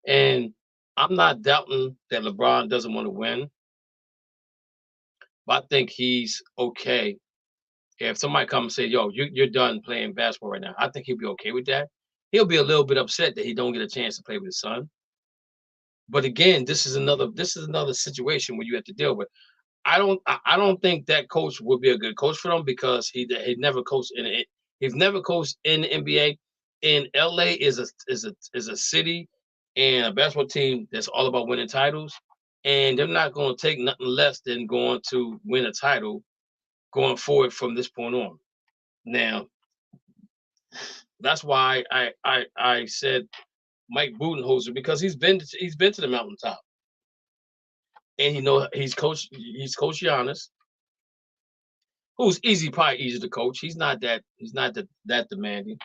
and I'm not doubting that LeBron doesn't want to win, but I think he's okay. If somebody comes and say, "Yo, you're done playing basketball right now," I think he'll be okay with that. He'll be a little bit upset that he don't get a chance to play with his son. But again, this is another situation where you have to deal with. I don't think that coach would be a good coach for them because he never coached he's never coached in the NBA. And LA is a city and a basketball team that's all about winning titles, and they're not going to take nothing less than going to win a title going forward from this point on. Now, that's why I said Mike Budenholzer, because he's been to the mountaintop. And he's coached Giannis, who's probably easy to coach. He's not that demanding,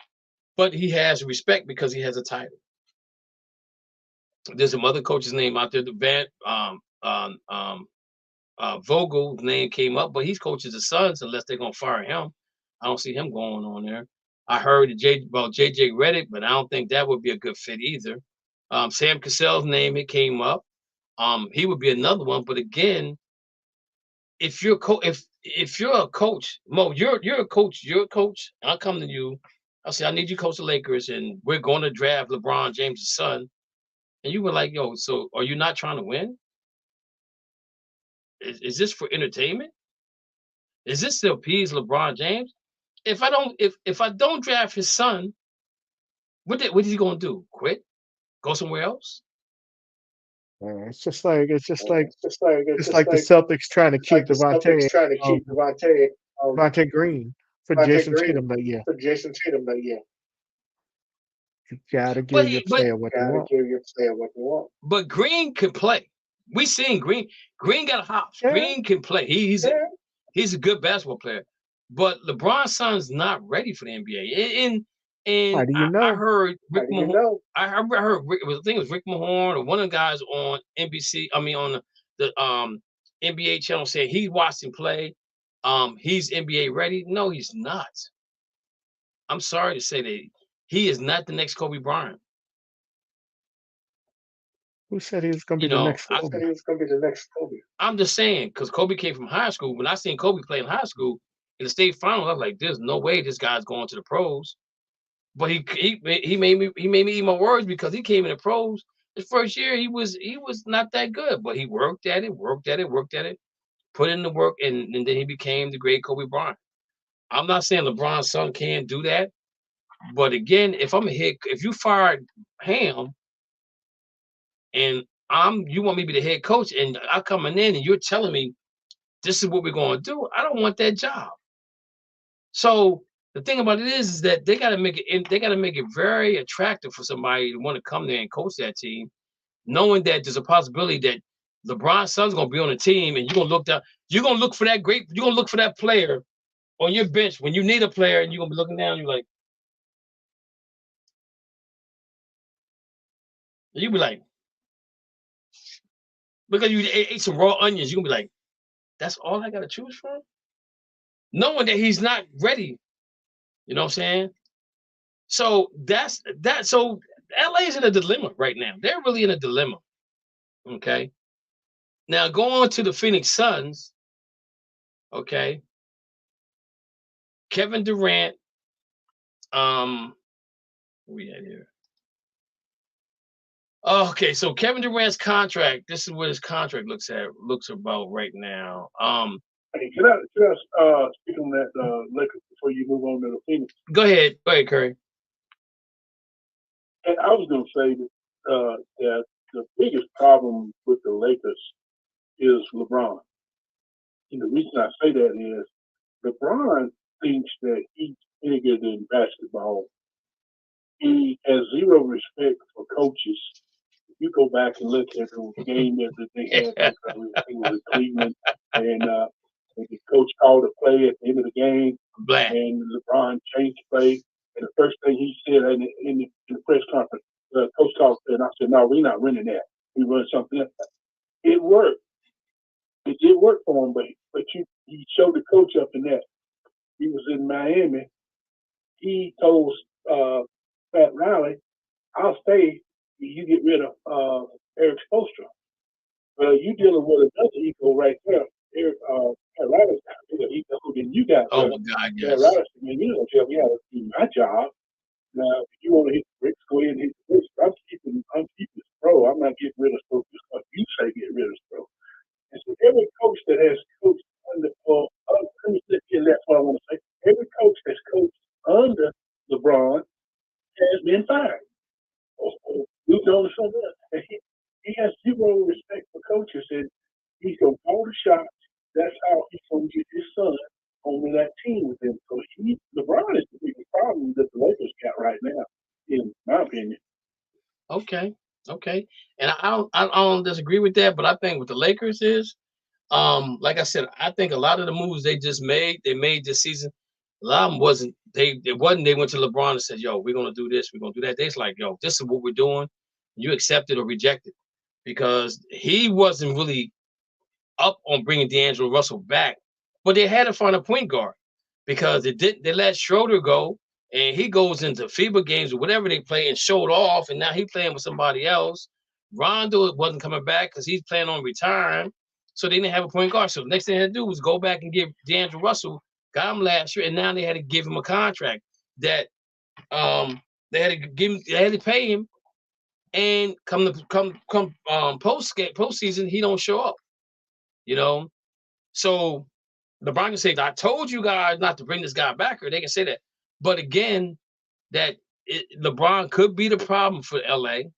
but he has respect because he has a title. There's some other coaches' name out there. The Vogel's name came up, but he's coaches the Suns unless they're gonna fire him. I don't see him going on there. I heard about JJ Redick, but I don't think that would be a good fit either. Sam Cassell's name, it came up. He would be another one, but again, if you're a coach, Mo, you're a coach. I'll come to you. I'll say, I need you to coach the Lakers, and we're going to draft LeBron James' son. And you were like, yo, so are you not trying to win? Is this for entertainment? Is this to appease LeBron James? If I don't draft his son, what is he gonna do? Quit? Go somewhere else? It's just like the Celtics trying to keep Devontae Green for Jason Tatum that year. You gotta give your player what they want. But Green can play. We seen Green. Green got hops. Yeah. Green can play. He's a good basketball player. But LeBron's son's not ready for the NBA. And how do you know? I heard Rick Mahorn. I heard I think it was Rick Mahorn or one of the guys on NBC. I mean on the NBA channel saying he watched him play. He's NBA ready. No, he's not. I'm sorry to say that he is not the next Kobe Bryant. Who said he was going to be the next Kobe? I'm just saying, because Kobe came from high school. When I seen Kobe play in high school in the state final, I was like, "There's no way this guy's going to the pros." But he made me eat my words because he came in the pros. His first year, he was not that good, but he worked at it, put in the work, and then he became the great Kobe Bryant. I'm not saying LeBron's son can't do that, but again, if you fired Ham, and you want me to be the head coach, and I'm coming in and you're telling me this is what we're going to do, I don't want that job. So the thing about it is that they got to make it very attractive for somebody to want to come there and coach that team, knowing that there's a possibility that LeBron's son's going to be on the team, and you're going to look for that player on your bench when you need a player, and you're going to be looking down, you'll be like, because you ate some raw onions, you're going to be like, that's all I got to choose from? Knowing that he's not ready. You know what I'm saying? So that's that. So LA's in a dilemma right now. They're really in a dilemma. Okay. Now go on to the Phoenix Suns. Okay. Kevin Durant. Where we at here? Okay, so Kevin Durant's contract. This is what his contract looks about right now. Hey, can I speak on that Lakers before you move on to the Phoenix? Go ahead, Curry. And I was going to say that the biggest problem with the Lakers is LeBron. And the reason I say that is LeBron thinks that he's bigger than basketball. He has zero respect for coaches. If you go back and look at the game that they had, it was in Cleveland, and the coach called a play at the end of the game, and LeBron changed the play. And the first thing he said in the press conference, coach called, and I said, "No, we're not running that. We run something else." It worked. It did work for him, but he showed the coach up in that. He was in Miami. He told Pat Riley, "I'll stay. You get rid of Eric Spoelstra." Well, you dealing with another ego right there. Pat Riley's got bigger ego than you got. Oh my God, yes. Pat Riley said, "Man, you don't tell me how to do my job. Now, if you want to hit the bricks, go ahead and hit the bricks. I'm keeping Sproul. I'm not getting rid of Sproul just because you say get rid of Sproul." And so every coach that has coached under, that's what I want to say. Every coach that's coached under LeBron has been fired. Or moved on to something else. And he has zero respect for coaches, and he's going to call the shots. That's how he's going to get his son on that team with him. So LeBron is the biggest problem that the Lakers got right now, in my opinion. Okay. And I don't disagree with that, but I think what the Lakers is, like I said, I think a lot of the moves they made this season, a lot of them wasn't they went to LeBron and said, "Yo, we're gonna do this, we're gonna do that." They's like, "Yo, this is what we're doing. You accept it or reject it," because he wasn't really up on bringing D'Angelo Russell back, but they had to find a point guard because they let Schroeder go, and he goes into FIBA games or whatever they play and showed off, and now he's playing with somebody else. Rondo wasn't coming back because he's planning on retiring, so they didn't have a point guard. So the next thing they had to do was go back and give D'Angelo Russell, got him last year, and now they had to give him a contract that they had to give him, they had to pay him, and come postseason, he don't show up. You know, so LeBron can say, "I told you guys not to bring this guy back," or they can say that. But again, LeBron could be the problem for LA,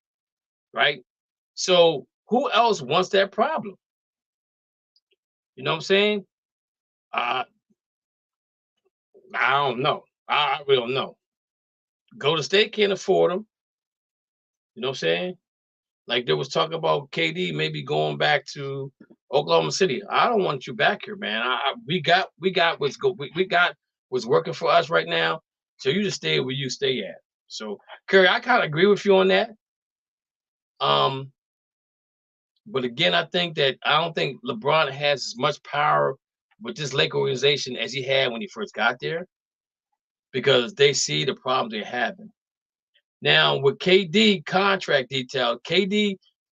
right? So who else wants that problem? You know what I'm saying? I don't know. I really don't know. Golden State can't afford him. You know what I'm saying? Like there was talk about KD maybe going back to Oklahoma City. I don't want you back here, man. We got what's working for us right now. So you just stay where you stay at. So Curry, I kind of agree with you on that. But again, I don't think LeBron has as much power with this Lake organization as he had when he first got there, because they see the problems they're having. Now, with KD contract detail,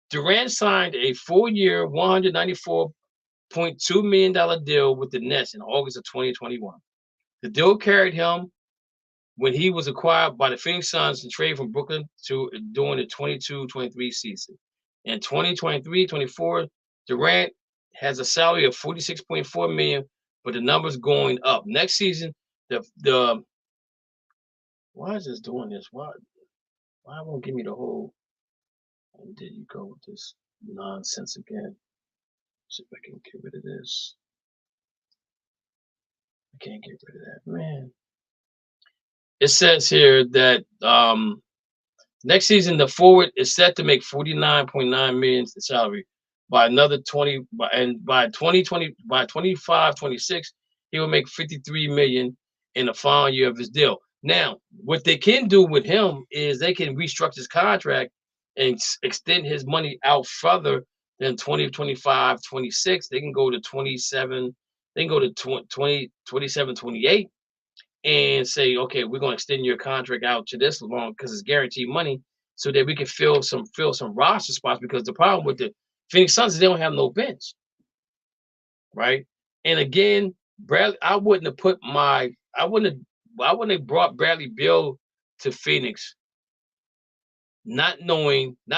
Durant signed a 4-year, $194.2 million deal with the Nets in August of 2021. The deal carried him when he was acquired by the Phoenix Suns and traded from Brooklyn during the 22-23 season. In 2023-24, Durant has a salary of $46.4 million, but the number's going up. Next season, why is this doing this? Why won't give me the whole? And there you go with this nonsense again. See if I can get rid of this. I can't get rid of that, man. It says here that next season the forward is set to make $49.9 million in salary. By another 20, and by 25-26, he will make $53 million in the final year of his deal. Now, what they can do with him is they can restructure his contract and extend his money out further than 2025, 26. They can go to 27. They can go to 27, 28, and say, okay, we're going to extend your contract out to this long because it's guaranteed money, so that we can fill some roster spots. Because the problem with the Phoenix Suns is they don't have no bench, right? And again, Bradley, I wouldn't have brought Bradley Beal to Phoenix, not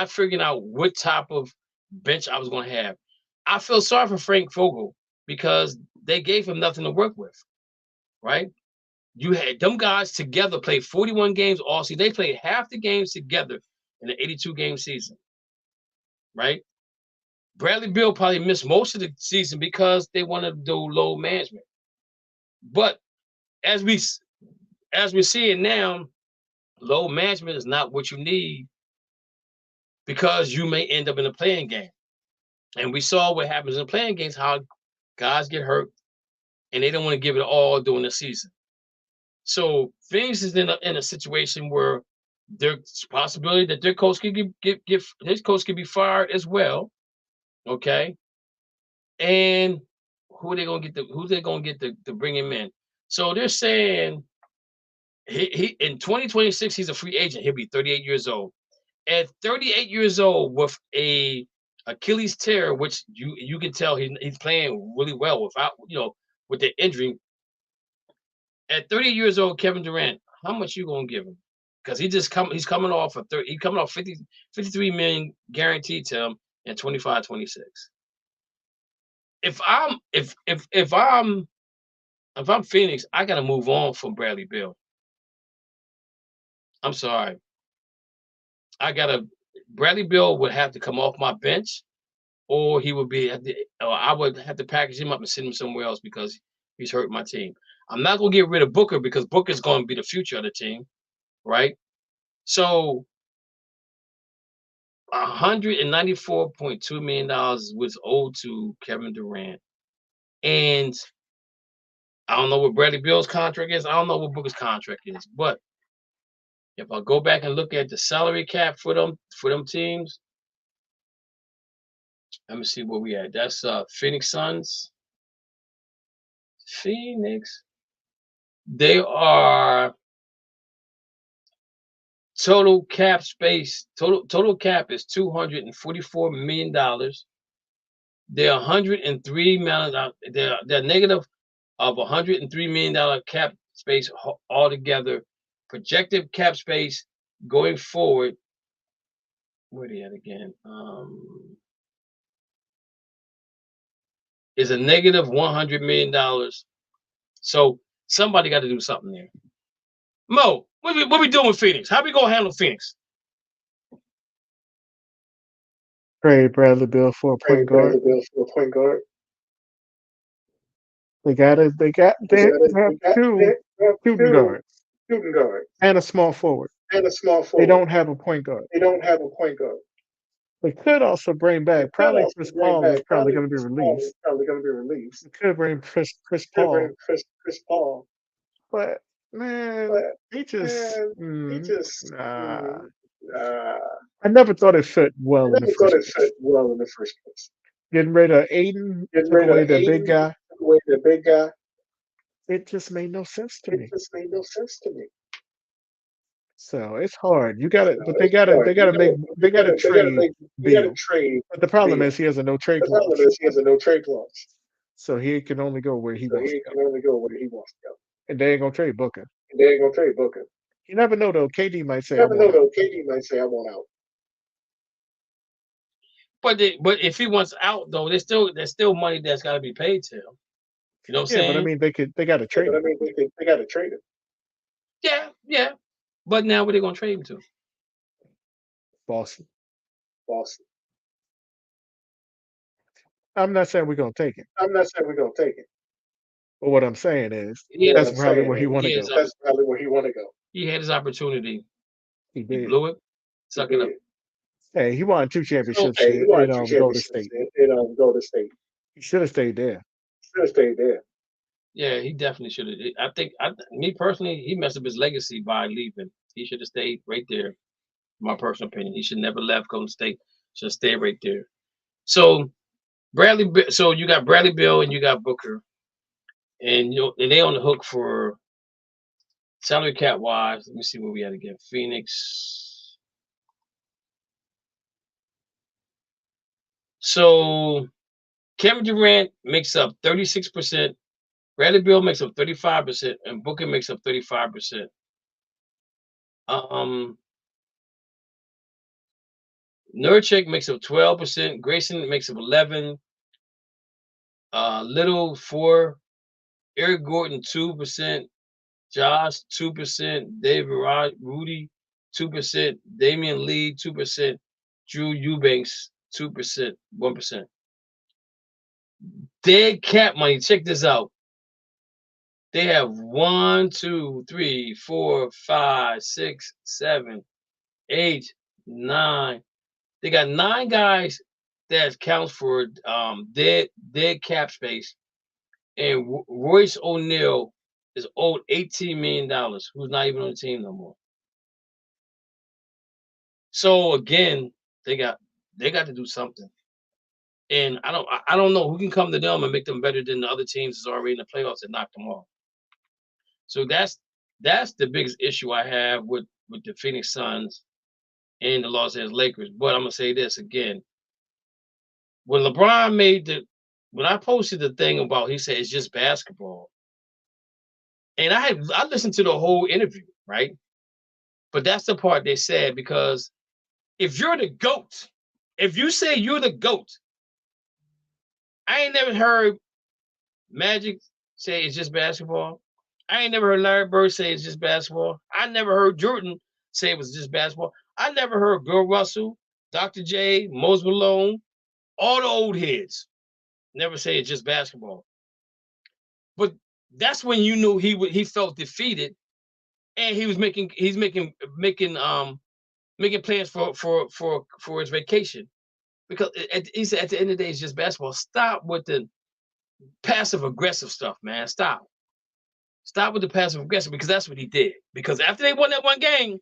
figuring out what type of bench I was going to have. I feel sorry for Frank Vogel because they gave him nothing to work with, right? You had them guys together play 41 games all season. They played half the games together in an 82-game season, right? Bradley Beal probably missed most of the season because they wanted to do load management. But as we're seeing now, load management is not what you need because you may end up in a playing game. And we saw what happens in playing games, how guys get hurt and they don't want to give it all during the season. So Phoenix is in a situation where there's a possibility that their coach could get his coach could be fired as well. Okay. And who's they gonna get to bring him in? So they're saying he in 2026, he's a free agent. He'll be 38 years old. At 38 years old with a Achilles tear, which you can tell he's playing really well without, with the injury. At 30 years old, Kevin Durant, how much you gonna give him? Because he's coming off 53 million guaranteed to him in 25-26. If I'm Phoenix, I gotta move on from Bradley Beal. I'm sorry. Bradley Beal would have to come off my bench, or he would be or I would have to package him up and send him somewhere else because he's hurt my team. I'm not gonna get rid of Booker because Booker's gonna be the future of the team, right? So $194.2 million was owed to Kevin Durant. And I don't know what Bradley Beal's contract is. I don't know what Booker's contract is. But if I go back and look at the salary cap for them teams, let me see where we at. That's Phoenix Suns. Phoenix. They are total cap space. Total cap is $244 million. They're $103 million. They're negative of $103 million cap space altogether. Projected cap space going forward. Where are they at again? Is a negative $100 million. So somebody got to do something there. Mo, what we doing with Phoenix? How we gonna handle Phoenix? Trade Bradley Beal for a point guard. They have two shooting guards and a small forward. They don't have a point guard. They could also bring back probably Chris Paul is probably going to be released. They could bring Chris Paul. But man, he just I never thought it fit well in the first place. Getting rid of Aiden, took away the big guy. It just made no sense to me. So it's hard. They gotta trade Beal. But the problem is he has a no trade clause. So he can only go where he wants to go. And they ain't gonna trade Booker. You never know though. KD might say I want out. But if he wants out though, there's still money that's got to be paid to him. You know what I'm saying? But I mean they got to trade him. Yeah. But now where they gonna trade him to? Boston. I'm not saying we're gonna take him. But what I'm saying is that's probably where he want to go. He had his opportunity. He did. He blew it. Suck it up. Hey, he won 2 championships in Golden State. He should have stayed there. Yeah, he definitely should have. I think, me personally, he messed up his legacy by leaving. He should have stayed right there. My personal opinion, he should never left Golden State. Should stay right there. So you got Bradley Beal and you got Booker, and and they on the hook for salary cap wise. Let me see where we at again. Phoenix. So Kevin Durant makes up 36%. Bradley Beal makes up 35%, and Booker makes up 35%. Nurkic makes up 12%. Grayson makes up 11%. Little 4%. Eric Gordon 2%. Josh 2%. David Rudy 2%. Damian Lee 2%. Drew Eubanks 2%. 1%. Dead cap money. Check this out. They have 1, 2, 3, 4, 5, 6, 7, 8, 9. They got 9 guys that counts for dead cap space, and Royce O'Neal is owed $18 million, who's not even on the team no more. So again, they got to do something. And I don't know who can come to them and make them better than the other teams that's already in the playoffs and knock them off. So that's the biggest issue I have with the Phoenix Suns and the Los Angeles Lakers. But I'm gonna say this again. When LeBron when I posted the thing about, he said it's just basketball. And I listened to the whole interview, right? But that's the part they said, because if you're the GOAT, if you say you're the GOAT, I ain't never heard Magic say it's just basketball. I ain't never heard Larry Bird say it's just basketball. I never heard Jordan say it was just basketball. I never heard Bill Russell, Dr. J, Mose Malone, all the old heads never say it's just basketball. But that's when you knew he felt defeated, and he was making plans for his vacation, because he said at the end of the day it's just basketball. Stop with the passive aggressive stuff, man. Stop with the passive aggressive, because that's what he did. Because after they won that one game,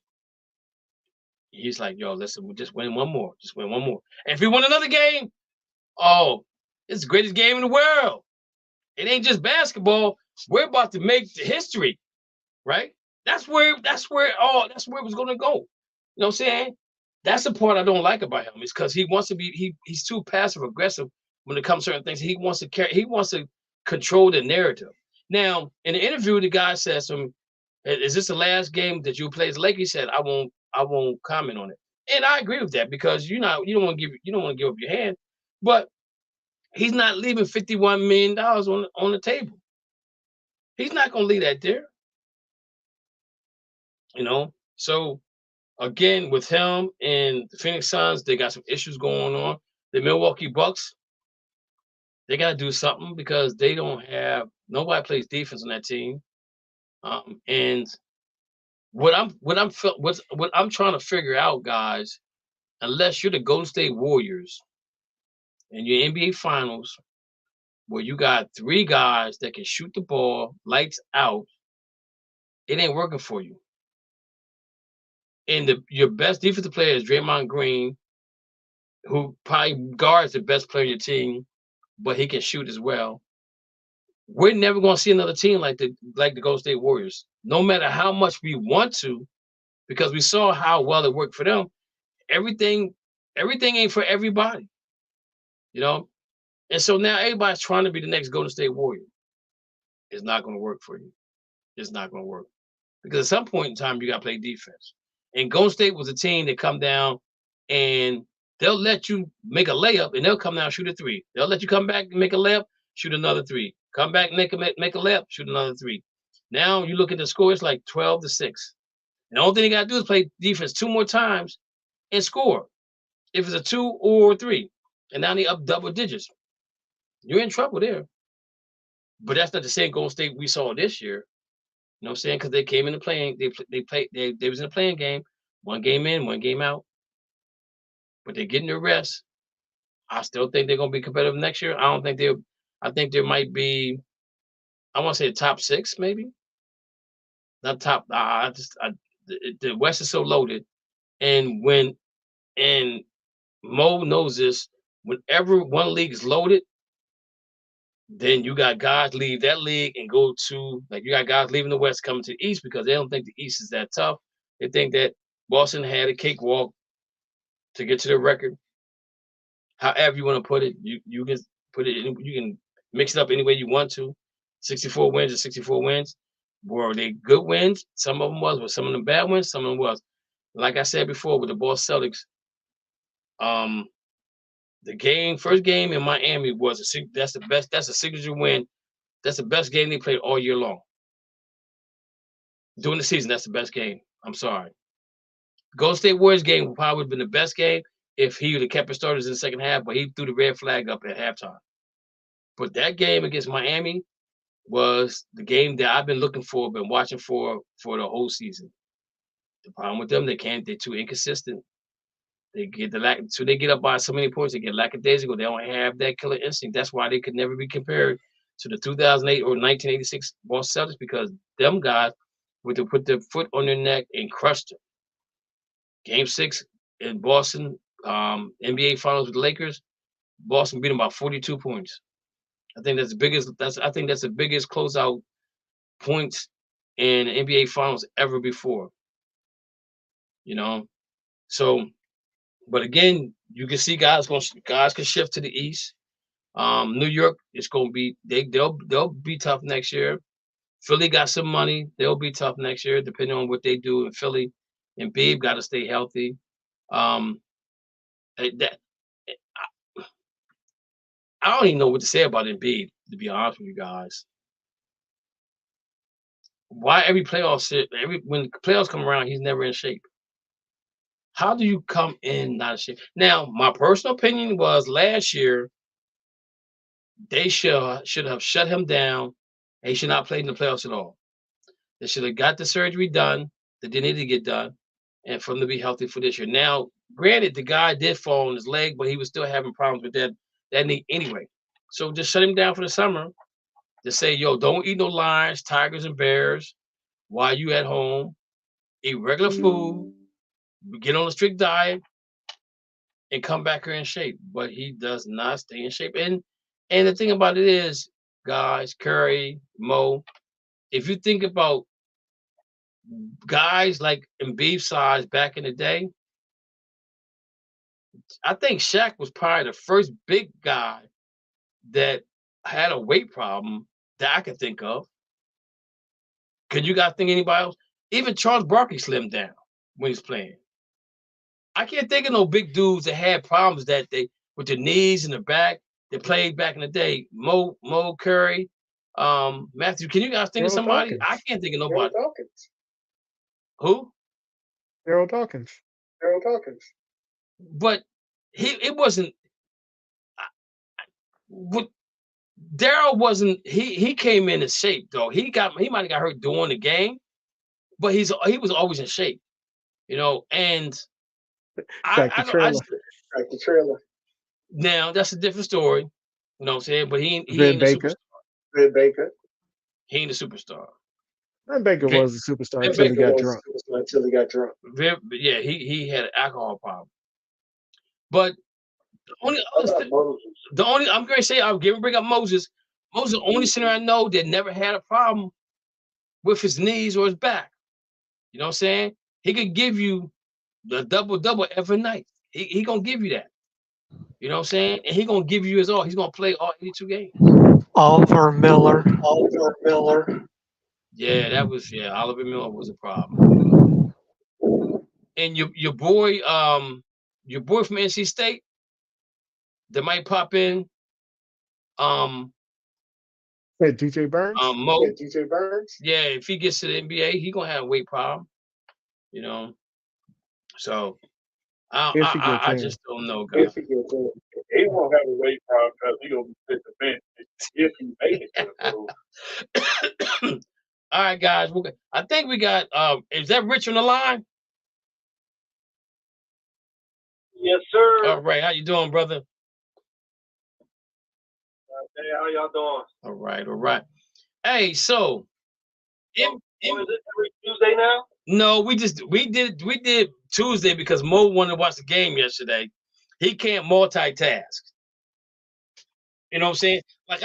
he's like, yo, listen, we'll just win one more. Just win one more. And if we win another game, oh, it's the greatest game in the world. It ain't just basketball. We're about to make the history, right? That's where it was gonna go. You know what I'm saying? That's the part I don't like about him, is because he wants to be he's too passive aggressive when it comes to certain things. He wants to control the narrative. Now, in the interview, the guy says to him, is this the last game that you play as Lakers? He said, I won't comment on it. And I agree with that, because you don't want to give up your hand, but he's not leaving $51 million on the table. He's not gonna leave that there. You know, so again, with him and the Phoenix Suns, they got some issues going on. The Milwaukee Bucks, they got to do something, because they don't have nobody plays defense on that team. And what I'm trying to figure out, guys, unless you're the Golden State Warriors and your NBA Finals, where you got 3 guys that can shoot the ball lights out, it ain't working for you. And your best defensive player is Draymond Green, who probably guards the best player on your team, but he can shoot as well. We're never going to see another team like the Golden State Warriors, no matter how much we want to, because we saw how well it worked for them. Everything ain't for everybody, you know? And so now everybody's trying to be the next Golden State Warrior. It's not going to work for you. It's not going to work, because at some point in time, you got to play defense. And Golden State was a team that come down and they'll let you make a layup, and they'll come down and shoot a 3. They'll let you come back and make a layup, shoot another 3. Come back, make a layup, shoot another 3. Now you look at the score, it's like 12-6. And the only thing they got to do is play defense 2 more times and score. If it's a 2 or 3, and now they up double digits, you're in trouble there. But that's not the same Golden State we saw this year. You know what I'm saying? Because they came in the playing, they was in a playing game, 1 game in, 1 game out. But they're getting their rest. I still think they're gonna be competitive next year. I think there might be, I want to say top 6, maybe. Not top. The West is so loaded, and Mo knows this. Whenever one league is loaded, then you got guys leave that league and go to, like, you got guys leaving the West coming to the East, because they don't think the East is that tough. They think that Boston had a cakewalk to get to the record. However you want to put it, you can put it in, you can mix it up any way you want to. 64 wins or 64 wins. Were they good wins? Some of them was. Were some of them bad wins? Some of them was. Like I said before, with the Boston Celtics, the first game in Miami was that's a signature win. That's the best game they played all year long. During the season, that's the best game. I'm sorry. Golden State Warriors game would probably have been the best game if he would have kept his starters in the second half, but he threw the red flag up at halftime. But that game against Miami, was the game that I've been looking for, been watching for the whole season. The problem with them, they're too inconsistent. They get they get up by so many points, they get lackadaisical. They don't have that killer instinct. That's why they could never be compared to the 2008 or 1986 Boston Celtics, because them guys would put their foot on their neck and crushed them. Game 6 in Boston, NBA Finals with the Lakers, Boston beat them by 42 points. I think that's the biggest. I think that's the biggest closeout points in the NBA Finals ever before. You know, so. But again, you can see guys can shift to the East. New York is going to be they'll be tough next year. Philly got some money; they'll be tough next year, depending on what they do in Philly. And EMBIID got to stay healthy. I don't even know what to say about EMBIID, to be honest with you guys. Why when playoffs come around, he's never in shape? How do you come in not in shape? Now, my personal opinion was last year they should have shut him down. And he should not play in the playoffs at all. They should have got the surgery done that they needed to get done, and for him to be healthy for this year. Now, granted, the guy did fall on his leg, but he was still having problems with that knee anyway. So just shut him down for the summer. Just say, yo, don't eat no lions, tigers, and bears while you at home. Eat regular food. Get on a strict diet and come back here in shape. But he does not stay in shape. And the thing about it is, guys, Curry, Mo, if you think about guys like EMBIID size back in the day, I think Shaq was probably the first big guy that had a weight problem that I could think of. Could you guys think anybody else? Even Charles Barkley slimmed down when he's playing. I can't think of no big dudes that had problems that they with their knees and their back that played back in the day. Mo Curry, Matthew. Can you guys think of somebody? Dawkins. I can't think of nobody. Who? Daryl Dawkins. But it wasn't. Daryl wasn't. He came in shape though. He might have got hurt during the game, but he was always in shape, you know. And the trailer. Now that's a different story, you know what I'm saying? But he ain't a superstar. Vin Baker. He ain't a superstar. Vin Baker was a superstar until he got drunk. Yeah, he had an alcohol problem. But I'm going to say, I'll bring up Moses. Moses is the only center I know that never had a problem with his knees or his back. You know what I'm saying? He could give you the double every night. He gonna give you that. You know what I'm saying? And he gonna give you his all. He's gonna play all 82 games. Oliver Miller. Yeah, Oliver Miller was a problem. And your boy from NC State that might pop in. DJ Burns. DJ Burns. Yeah, if he gets to the NBA, he gonna have a weight problem. You know. So I just don't know, guys. He won't have a weight problem because he gonna sit the bench if he make it. All right, guys. I think we got. Is that Rich on the line? Yes, sir. All right. How you doing, brother? Hey, how y'all doing? All right. Hey, so. Is it every Tuesday now? No, we did Tuesday because Mo wanted to watch the game yesterday. He can't multitask. You know what I'm saying? Like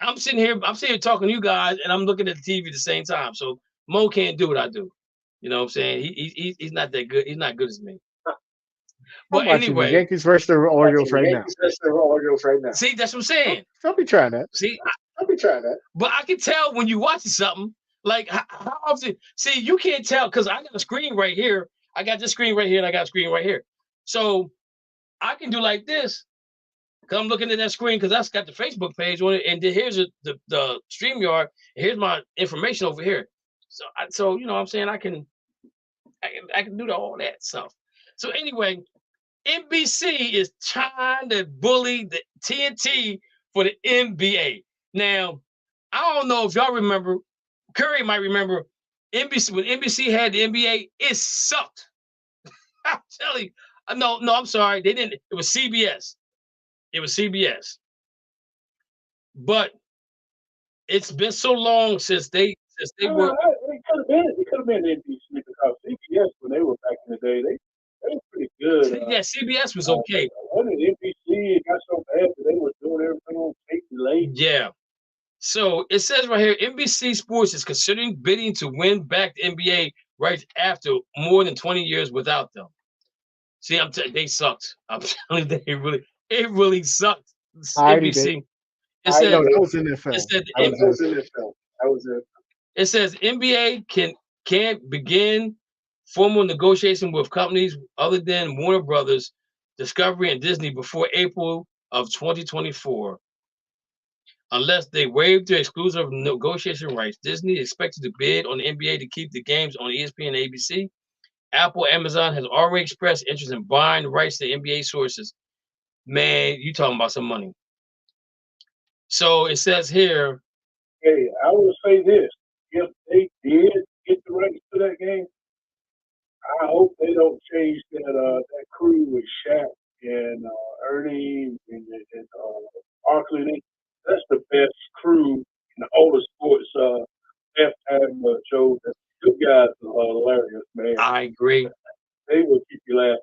I'm sitting here talking to you guys, and I'm looking at the TV at the same time. So Mo can't do what I do. You know what I'm saying? He's not that good. He's not good as me. But anyway, the Yankees versus the Orioles right now. See, that's what I'm saying. Don't be trying that. See, but I can tell when you're watching something. Like how often? See, you can't tell because I got a screen right here. I got this screen right here, and I got a screen right here. So I can do like this because I'm looking at that screen because that's got the Facebook page on it, and then here's the StreamYard. And here's my information over here. So you know what I'm saying I can do all that stuff. So anyway, NBC is trying to bully the TNT for the NBA. Now, I don't know if y'all remember. Curry might remember NBC when NBC had the NBA. It sucked. I'm telling you. No, I'm sorry. They didn't. It was CBS. It was CBS. But it's been so long since they were. It could have been NBC because CBS when they were back in the day, they were pretty good. Yeah, CBS was okay. When did NBC got so bad that they were doing everything on tape delay? Yeah. So it says right here, NBC Sports is considering bidding to win back the NBA rights after more than 20 years without them. See, they sucked. I'm telling you, it really sucked. NBC. It said, I was in that film. It says NBA can't begin formal negotiation with companies other than Warner Brothers, Discovery, and Disney before April of 2024. Unless they waive their exclusive negotiation rights. Disney is expected to bid on the NBA to keep the games on ESPN and ABC. Apple, Amazon has already expressed interest in buying the rights to NBA sources. Man, you talking about some money. So it says here. Hey, I will say this. If they did get the rights to that game, I hope they don't change that crew with Shaq and Ernie and Barkley. That's the best crew in all the sports halftime shows. Good guys are hilarious, man. I agree. They will keep you laughing,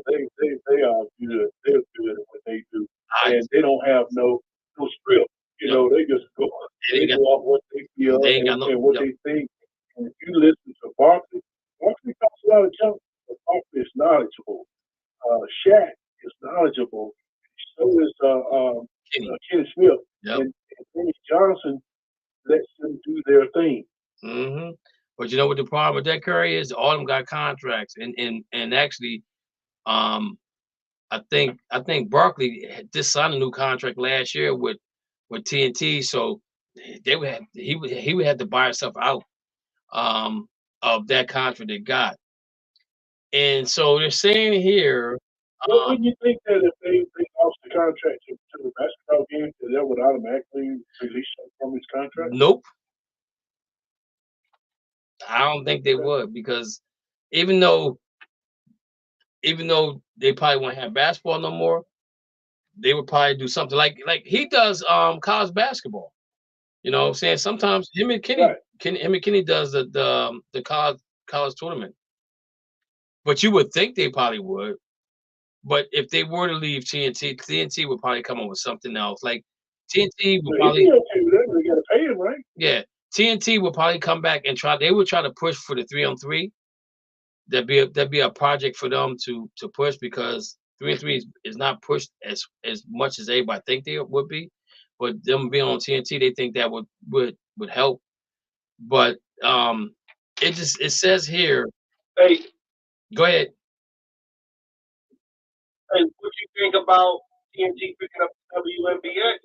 man. They are good. They're good at what they do, and they don't have no script. You know, they just go off what they feel and what they think. And if you listen to Barkley talks a lot of junk, but Barkley is knowledgeable. Shaq is knowledgeable. So is Kenny Smith. Yep. And Kenny Johnson lets them do their thing. Mm-hmm. But you know what the problem with that, Curry, is? All of them got contracts, and actually, I think Barkley just signed a new contract last year with TNT, so he would have to buy himself out of that contract they got. And so they're saying here. Well, wouldn't you think that if they lost the contract to the basketball game, that would automatically release him from his contract? Nope. I don't think they would, because even though they probably won't have basketball no more, they would probably do something like he does college basketball. You know what I'm saying? Sometimes him and Kenny does the college tournament. But you would think they probably would. But if they were to leave TNT would probably come up with something else. Like TNT would probably they gotta pay him, right? Yeah. TNT would probably come back and they would try to push for the 3-on-3. That'd be a project for them to push, because 3-on-3 is not pushed as much as everybody think they would be. But them being on TNT, they think that would help. But it says here. Hey, go ahead. Hey, what you think about TNT picking up WNBA?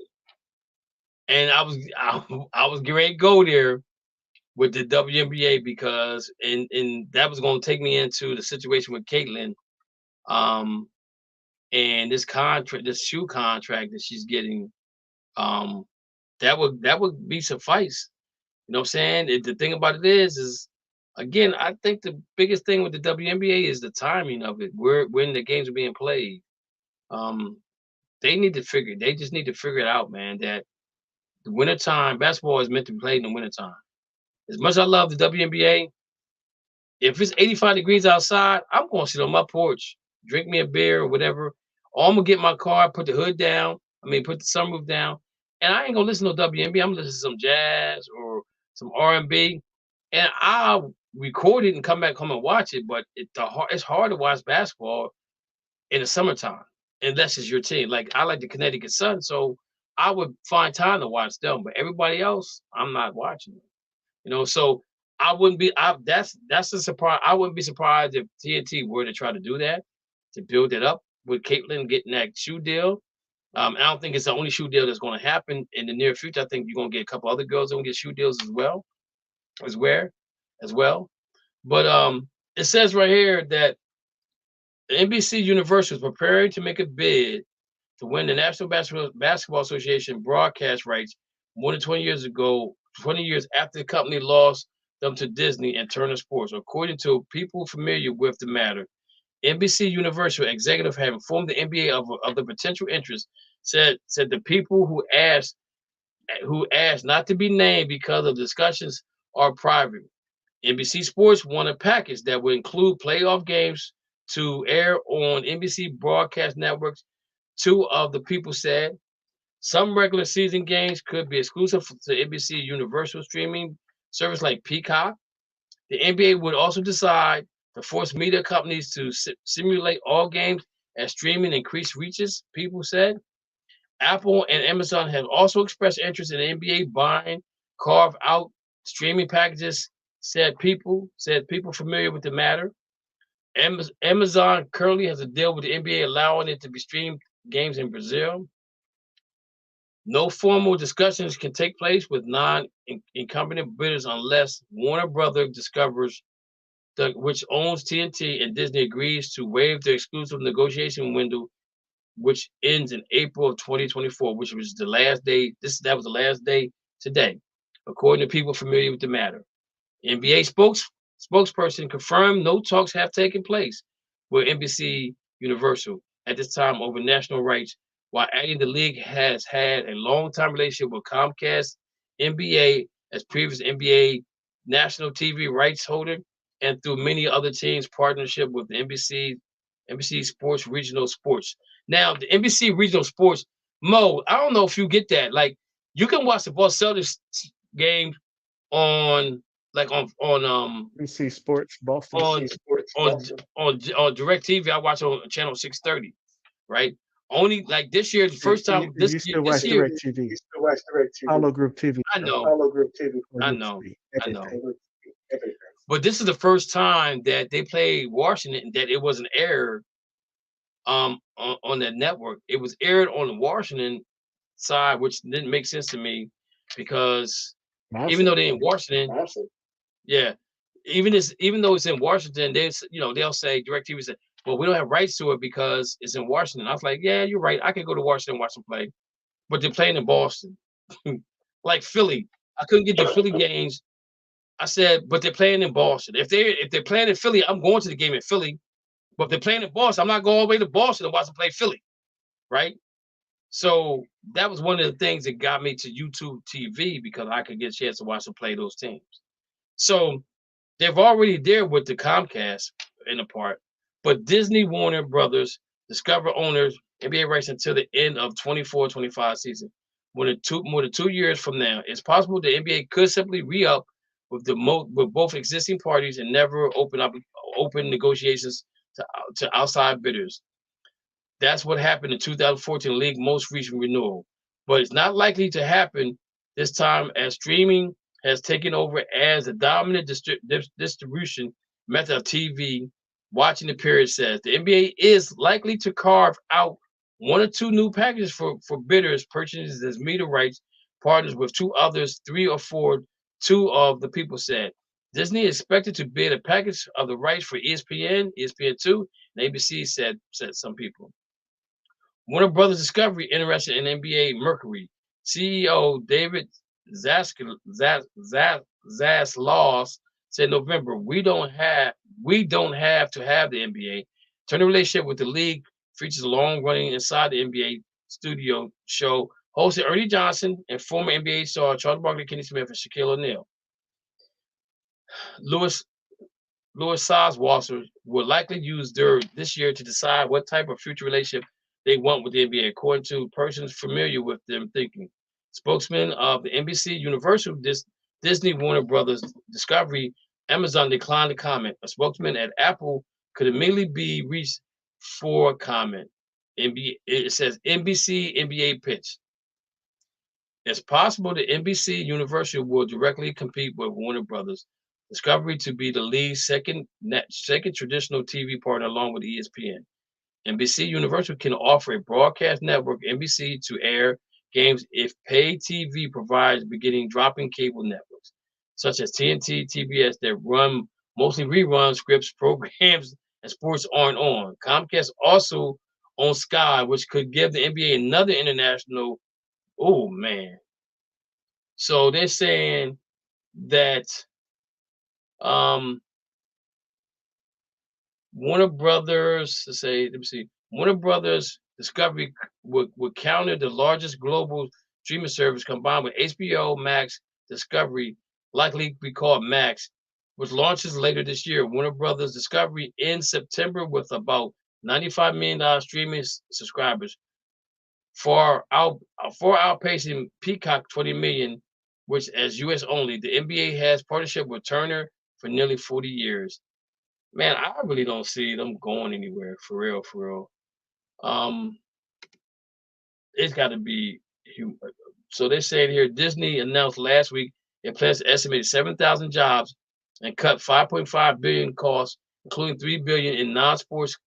And I was getting ready to go there with the WNBA, because and that was going to take me into the situation with Caitlin, and this shoe contract that she's getting, that would be suffice. You know what I'm saying? The thing about it is again, I think the biggest thing with the WNBA is the timing of it, when the games are being played. They just need to figure it out, man, that the wintertime basketball is meant to be played in the wintertime. As much as I love the WNBA, if it's 85 degrees outside, I'm going to sit on my porch, drink me a beer or whatever. Or I'm going to get my car, put the hood down, put the sunroof down, and I ain't going to listen to WNBA. I'm going to listen to some jazz or some R&B, and I'll record it and come back home and watch it. But it's hard to watch basketball in the summertime unless it's your team. Like, I like the Connecticut Sun, so I would find time to watch them. But everybody else, I'm not watching it. You know, so I wouldn't be. That's a surprise. I wouldn't be surprised if TNT were to try to do that, to build it up with Caitlin getting that shoe deal. I don't think it's the only shoe deal that's going to happen in the near future. I think you're going to get a couple other girls that will get shoe deals as well. But it says right here that the NBC Universal is preparing to make a bid to win the National Basketball Association broadcast rights more than 20 years ago, 20 years after the company lost them to Disney and Turner Sports. According to people familiar with the matter, NBC Universal executive have informed the NBA of the potential interest. Said the people who asked not to be named because of discussions are private. NBC Sports won a package that would include playoff games to air on NBC broadcast networks. Two of the people said some regular season games could be exclusive to NBC Universal streaming service like Peacock. The NBA would also decide to force media companies to simulate all games as streaming increased reaches, people said. Apple and Amazon have also expressed interest in the NBA buying carve out streaming packages, said people familiar with the matter. Amazon currently has a deal with the NBA allowing it to be streamed games in Brazil. No formal discussions can take place with non-incumbent bidders unless Warner Brothers Discoveries, which owns TNT, and Disney agrees to waive the exclusive negotiation window, which ends in April of 2024, which was the last day. That was the last day today, according to people familiar with the matter. NBA spokesperson confirmed no talks have taken place with NBC Universal at this time over national rights, while adding the league has had a long-time relationship with Comcast NBA as previous NBA national TV rights holder, and through many other teams' partnership with the NBC Sports Regional Sports. Now, the NBC Regional Sports, Mo, I don't know if you get that. Like, you can watch the Boston Celtics game on NBC Sports Boston. on DirecTV. I watch on channel 630, right? Only like this year, the first time You still watch DirecTV. Hollow Group TV. I know. I know. But this is the first time that they played Washington that it wasn't aired on that network. It was aired on the Washington side, which didn't make sense to me because even though they're in Washington, yeah, even though it's in Washington, they'll say DirecTV said, well, we don't have rights to it because it's in Washington. I was like, yeah, you're right. I could go to Washington and watch them play, but they're playing in Boston, like Philly. I couldn't get the Philly games. I said, but they're playing in Boston. If they're playing in Philly, I'm going to the game in Philly. But if they're playing in Boston, I'm not going all the way to Boston to watch them play Philly, right? So that was one of the things that got me to YouTube TV because I could get a chance to watch them play those teams. So they've already there with the Comcast in a part, but Disney, Warner Brothers, Discover owners, NBA rights until the end of 24-25 season. More than 2 years from now, it's possible the NBA could simply re-up with both existing parties and never open negotiations to outside bidders. That's what happened in 2014 league most recent renewal, but it's not likely to happen this time as streaming has taken over as the dominant distribution method of TV watching. The period says the NBA is likely to carve out 1 or 2 new packages for bidders purchases as media rights partners with 2 others, 3 or 4. 2 of the people said Disney is expected to bid a package of the rights for ESPN, ESPN2, and ABC. Said some people. Warner Brothers Discovery interested in NBA Mercury. CEO David Zaslav said November, we don't have to have the NBA. Turn the relationship with the league features long running inside the NBA studio show hosted Ernie Johnson and former NBA star Charles Barkley, Kenny Smith, and Shaquille O'Neal. Louis Soswasser will likely use this year to decide what type of future relationship they want with the NBA, according to persons familiar with them thinking. Spokesman of the NBC Universal, Disney, Warner Brothers, Discovery, Amazon declined to comment. A spokesman at Apple could immediately be reached for comment. It says NBC NBA pitch. It's possible that NBC Universal will directly compete with Warner Brothers Discovery to be the league's second traditional TV partner along with ESPN. NBC Universal can offer a broadcast network, NBC, to air games if paid TV provides beginning dropping cable networks, such as TNT, TBS, that run mostly rerun scripts, programs, and sports aren't on. Comcast also owns Sky, which could give the NBA another international. Oh, man. So they're saying that Warner Brothers, let me see, Warner Brothers Discovery would counter the largest global streaming service combined with HBO Max Discovery, likely be called Max, which launches later this year. Warner Brothers Discovery in September with about $95 million streaming subscribers, far outpacing Peacock 20 million, which as US only. The NBA has partnership with Turner for nearly 40 years. Man, I really don't see them going anywhere for real, for real. It's got to be huge. So they said here, Disney announced last week it plans to estimate 7,000 jobs and cut 5.5 billion costs, including 3 billion in non-sports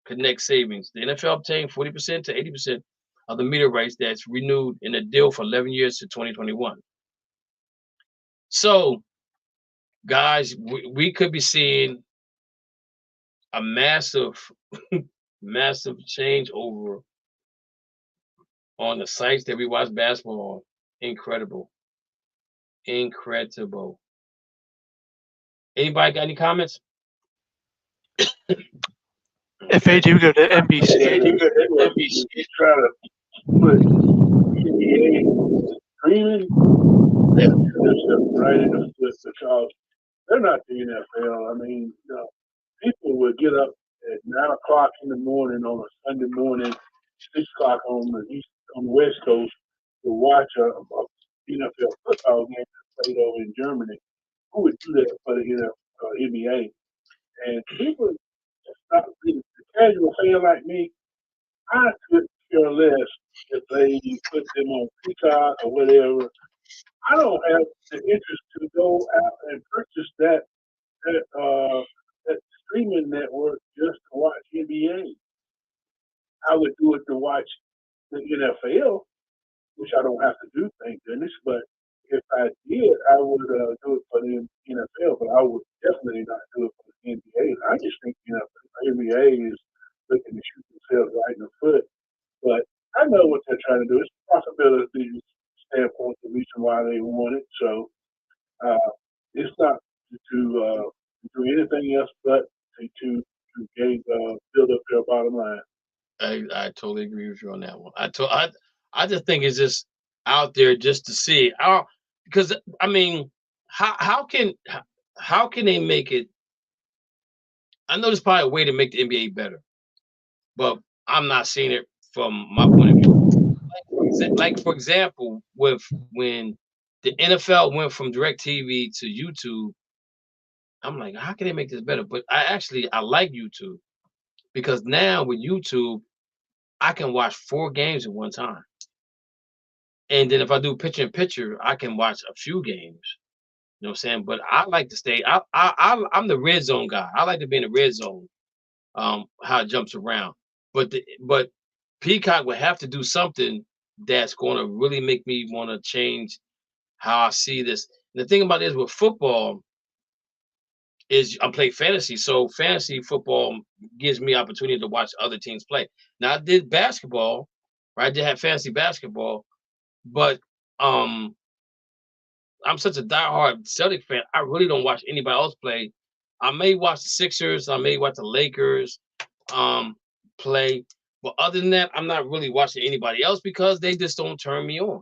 connect savings. The NFL obtained 40% to 80% of the media rights that's renewed in a deal for 11 years to 2021. So, guys, we could be seeing a massive, massive change over on the sites that we watch basketball. Incredible. Incredible. Anybody got any comments? If they do go to NBC, try to put NBA streaming, right in the foot because they're not the NFL. I mean, people would get up at 9 o'clock in the morning on a Sunday morning, 6 o'clock on the West Coast to watch a NFL football game that's played over in Germany. Who would do that for the NBA? And people, the casual fan like me, I could care less if they put them on Peacock or whatever. I don't have the interest to go out and purchase that streaming network just to watch NBA. I would do it to watch the NFL, which I don't have to do, thank goodness. But if I did, I would do it for the NFL, but I would definitely not do it for the NBA. I just think the NBA is looking to shoot themselves right in the foot. But I know what they're trying to do. It's a possibility standpoint, the reason why they want it. So it's not to do anything else but to build up their bottom line. I totally agree with you on that one. I just think it's just out there just to see because I mean, how can they make it? I know there's probably a way to make the NBA better, but I'm not seeing it from my point of view. Like for example, when the NFL went from DirecTV to YouTube, I'm like, how can they make this better? But I like YouTube because now with YouTube, I can watch 4 games at one time. And then if I do picture in picture, I can watch a few games. You know what I'm saying? But I like to stay. I'm the red zone guy. I like to be in the red zone. How it jumps around. But Peacock would have to do something that's going to really make me want to change how I see this. And the thing about it is with football is I play fantasy, so fantasy football gives me opportunity to watch other teams play. Now I did basketball, right? I did have fantasy basketball, but I'm such a diehard Celtic fan. I really don't watch anybody else play. I may watch the Sixers, I may watch the Lakers play, but other than that, I'm not really watching anybody else because they just don't turn me on. You know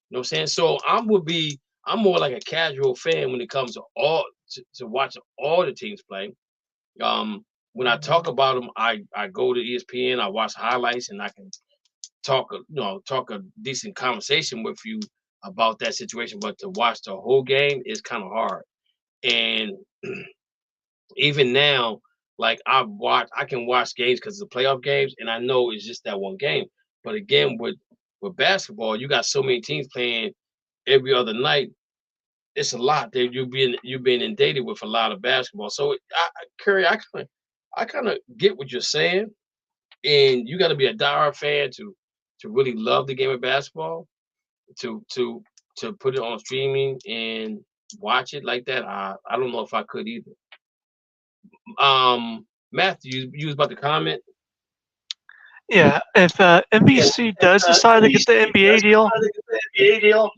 what I'm saying? So I'm more like a casual fan when it comes to watching all the teams play. When I talk about them, I go to ESPN, I watch highlights, and I can talk a decent conversation with you about that situation. But to watch the whole game is kind of hard. And even now, like I can watch games because it's the playoff games, and I know it's just that one game. But again, with basketball, you got so many teams playing every other night. It's a lot that you've been inundated with a lot of basketball. So Curry, I kind of get what you're saying, and you got to be a diehard fan to really love the game of basketball, to put it on streaming and watch it like that. I don't know if I could either. Matthew, you was about to comment. Yeah, if NBC does decide to get the NBA deal,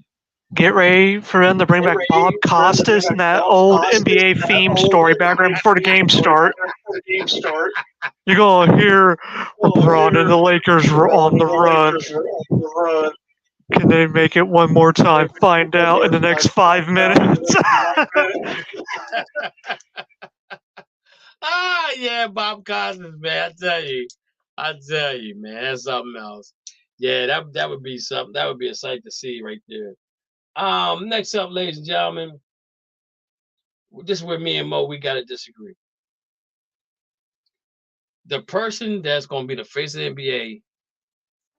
get ready for them to bring back Bob Costas and that old NBA theme story background before the game start. You're gonna hear LeBron and the Lakers were on the run. Can they make it one more time? Find out in the next 5 minutes. Yeah, Bob Costas, man. I tell you, man, that's something else. Yeah, that would be something. That would be a sight to see right there. Next up, ladies and gentlemen, this is where me and Mo we gotta disagree. The person that's gonna be the face of the NBA.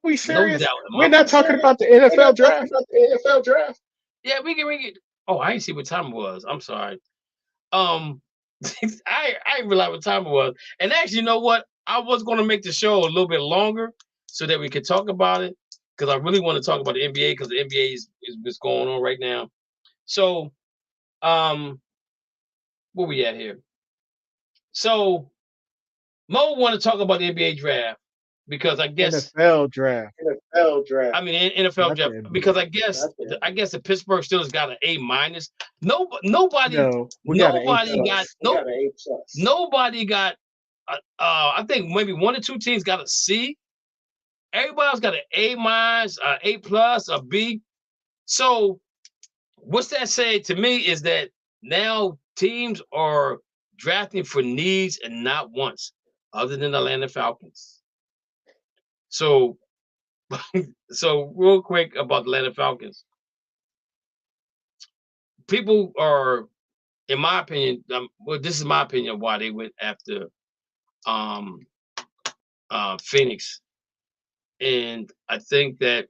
We serious? No doubt. We're not talking about the NFL draft. Yeah, we can. Oh, I didn't see what time it was. I'm sorry. I didn't realize what time it was. And actually, you know what? I was going to make the show a little bit longer so that we could talk about it because I really want to talk about the NBA because the NBA is what's going on right now. So, where we at here? So, Mo want to talk about the NBA draft because I guess NFL draft. I mean NFL draft because I guess the Pittsburgh Steelers got an A-. Nobody got I think maybe one or two teams got a C. Everybody else got an A-, A+, a B. So what's that say to me is that now teams are drafting for needs and not wants, other than the Atlanta Falcons. So real quick about the Atlanta Falcons. People are, in my opinion, well, this is my opinion of why they went after PENIX. And I think that,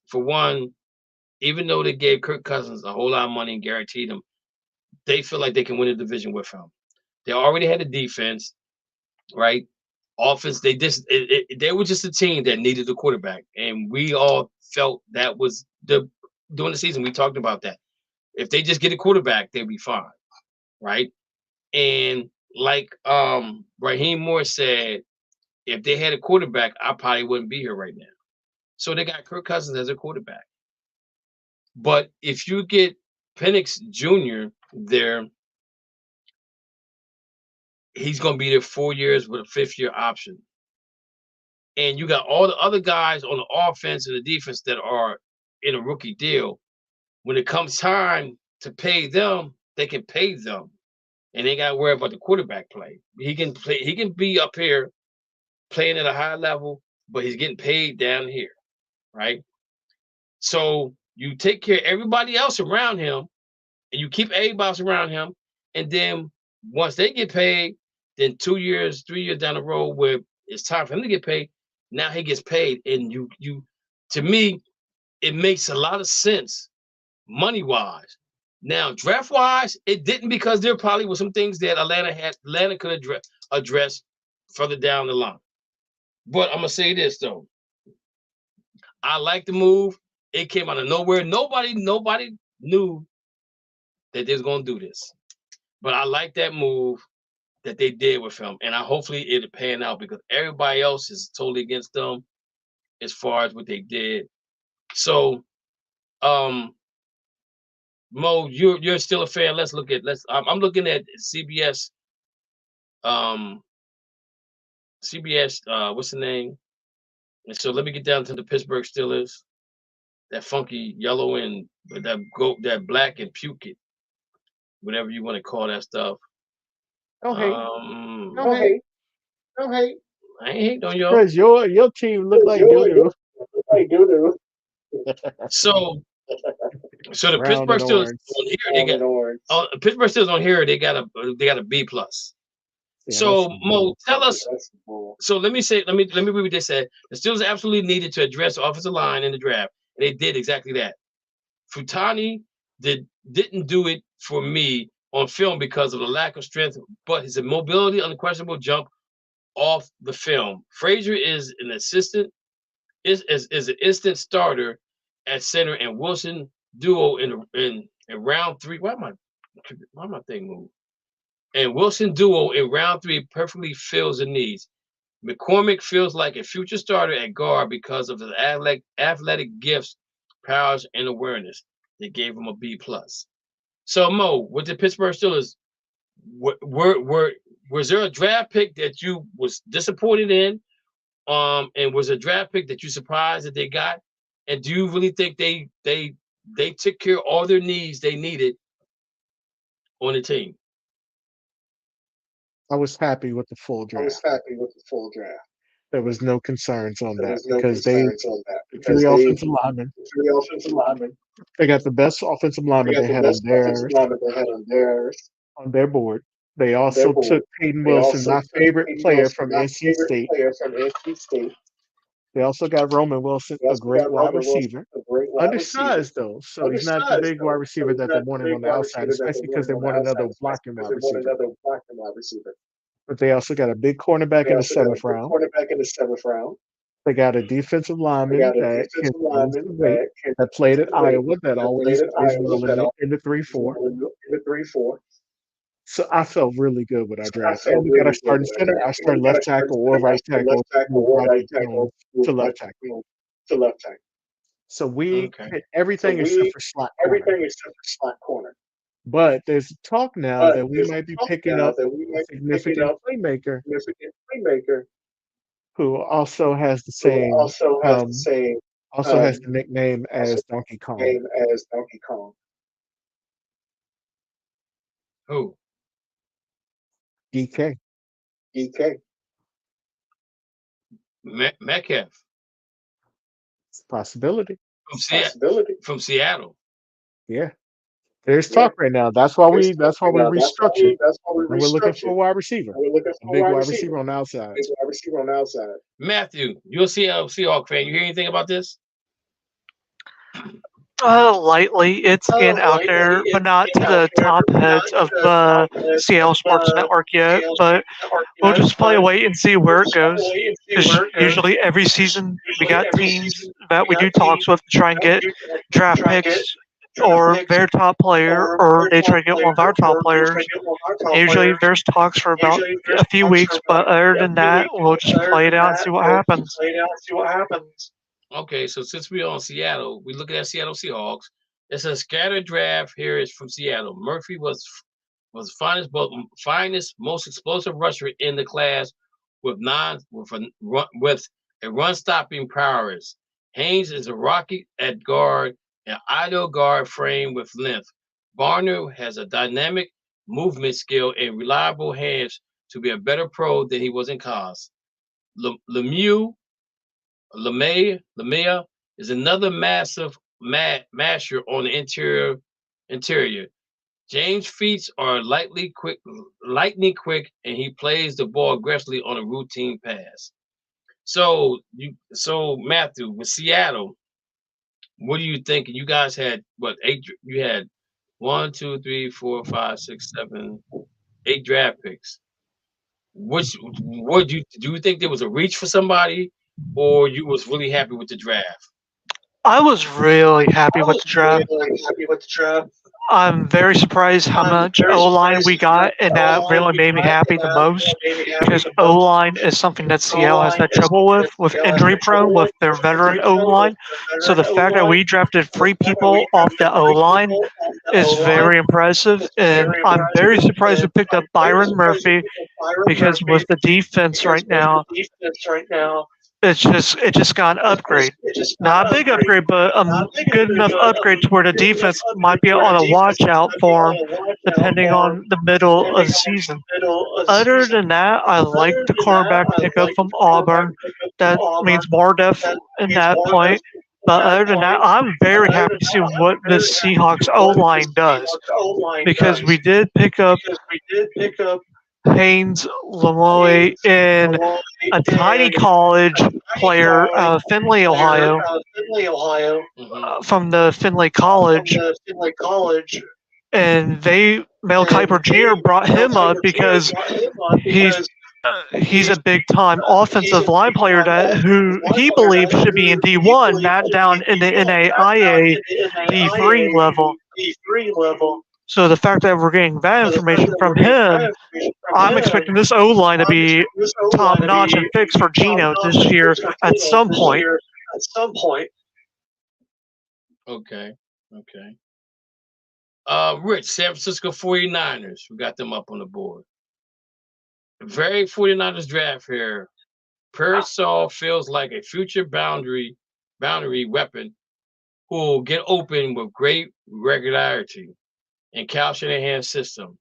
for one, even though they gave Kirk Cousins a whole lot of money and guaranteed him, they feel like they can win a division with him. They already had a defense, right? Offense, they were just a team that needed a quarterback. And we all felt that was during the season, we talked about that. If they just get a quarterback, they'll be fine, right? And like Raheem Moore said, if they had a quarterback, I probably wouldn't be here right now. So they got Kirk Cousins as a quarterback. But if you get Penix Jr. there, he's going to be there 4 years with a 5th-year option. And you got all the other guys on the offense and the defense that are in a rookie deal. When it comes time to pay them, they can pay them. And they got to worry about the quarterback play. He can be up here playing at a high level, but he's getting paid down here, right? So you take care of everybody else around him, and you keep everybody else around him, and then once they get paid, then 2 years, 3 years down the road where it's time for him to get paid, now he gets paid. And you to me, it makes a lot of sense money-wise. Now, draft-wise, it didn't, because there probably were some things that Atlanta could address further down the line. But I'm gonna say this though. I like the move. It came out of nowhere. Nobody knew that they was gonna do this. But I like that move that they did with him. And hopefully it'll pan out, because everybody else is totally against them as far as what they did. So Mo, you're still a fan. I'm looking at CBS. What's the name? And so let me get down to the Pittsburgh Steelers. That funky yellow and that black and puke it, whatever you want to call that stuff. Don't hate. I ain't hating on y'all. Because your team look like doo-doo. So the Pittsburgh Steelers on here, Pittsburgh Steelers on here, they got a B+. Yeah, so Mo, tell us. So let me read what they said. The Steelers absolutely needed to address the offensive line in the draft. And they did exactly that. Futani didn't do it for me on film because of the lack of strength, but his mobility, unquestionable jump off the film. Frazier is an instant starter at center, and Wilson duo in round 3. Why my thing move? And Wilson duo in round 3 perfectly fills the needs. McCormick feels like a future starter at guard because of his athletic gifts, powers, and awareness. They gave him a B+. So Mo, with the Pittsburgh Steelers, was there a draft pick that you was disappointed in? And was a draft pick that you surprised that they got? And do you really think they took care of all their needs they needed on the team? I was happy with the full draft. There was no concerns on that because they three offensive linemen. They got the best offensive lineman they had on their board. They also took Peyton Wilson, my favorite player from NC State. They also got Roman Wilson, a great wide receiver. Undersized though, so he's not the big wide receiver that they wanted on the outside, especially because they want another blocking wide receiver. But they also got a big cornerback in the 7th round. They got a defensive lineman that can lose the weight, that played at Iowa, that always plays well in the 3-4. So I felt really good with our draft. And we got a starting center, our starting left tackle or right tackle to left tackle. So we hit everything except for slot corner. But there's talk now that we might be picking up a significant playmaker who also has the same also has the nickname as Donkey Kong. Who? DK. Metcalf. Possibility. From Seattle. Yeah. There's talk right now. That's why we restructured. And we're looking for a wide receiver. A big wide receiver on the outside. Matthew, you're a Seahawks fan. You hear anything about this? Lightly, it's getting out there, but not to the top heads of the Seattle Sports Network yet. But we'll just play wait and see where it goes. Because usually every season we got teams that we do talks with to try and get draft picks or their top player, or they try to get one of our top players. Usually there's talks for about a few weeks, but other than that, we'll just play it out and see what happens. Okay, so since we're on Seattle, we're looking at Seattle Seahawks. It's a scattered draft. Here is from Seattle. Murphy was finest, most explosive rusher in the class with a run-stopping prowess. Haynes is a rocket at guard, an ideal guard frame with length. Barner has a dynamic movement skill and reliable hands to be a better pro than he was in college. Lamea is another massive masher on the interior. James' feet are lightning quick, and he plays the ball aggressively on a routine pass. So Matthew, with Seattle, what do you think? You guys had eight? You had 1, 2, 3, 4, 5, 6, 7, 8 draft picks. Do you think there was a reach for somebody, or you was really happy with the draft? I was really happy with the draft. I'm very surprised how much O-line we got, and that really made me happy the most, because O-line is something that Seattle has had trouble with injury prone, with their veteran O-line. So the fact that we drafted 3 people off the O-line is very impressive, and I'm very surprised we picked up Byron Murphy, because with the defense right now, it just got an upgrade. Not a big upgrade, but a good enough upgrade to where the defense might be on a watch out for him, depending on the middle of the season. Other than that, I like the cornerback pickup from Auburn. That means more depth in that point. But other than that, I'm very happy to see what this Seahawks O-line does, because we did pick up Haynes Lamoille in a tiny college player out of Findlay, Ohio, from the Findlay College, and Mel Kiper Jr. brought him up because he's a big time offensive line player who he believes should be in D1, not down in the NAIA D3 level. So the fact that we're getting that information from him, I'm expecting this O-line to be top-notch and fixed for Geno this year at some point. Okay. Rich, San Francisco 49ers. We got them up on the board. Very 49ers draft here. Pearsall feels like a future boundary weapon who will get open with great regularity and Cal Shanahan's system.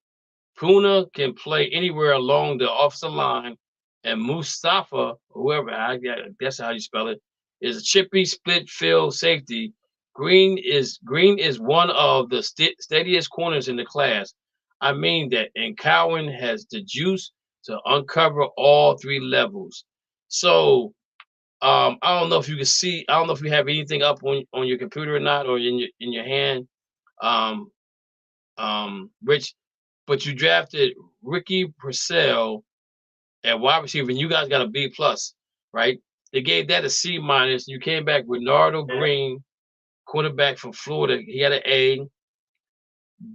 Puna can play anywhere along the offensive line, and Mustafa, whoever I guess how you spell it, is a chippy split field safety. Green is one of the steadiest corners in the class. I mean that, and Cowan has the juice to uncover all three levels. So I don't know if you can see. I don't know if you have anything up on your computer or not, or in your hand, um, Rich. But you drafted Ricky Purcell at wide receiver, and you guys got a B plus, right? They gave that a C minus. You came back with Nardo Green, quarterback from Florida. He had an A.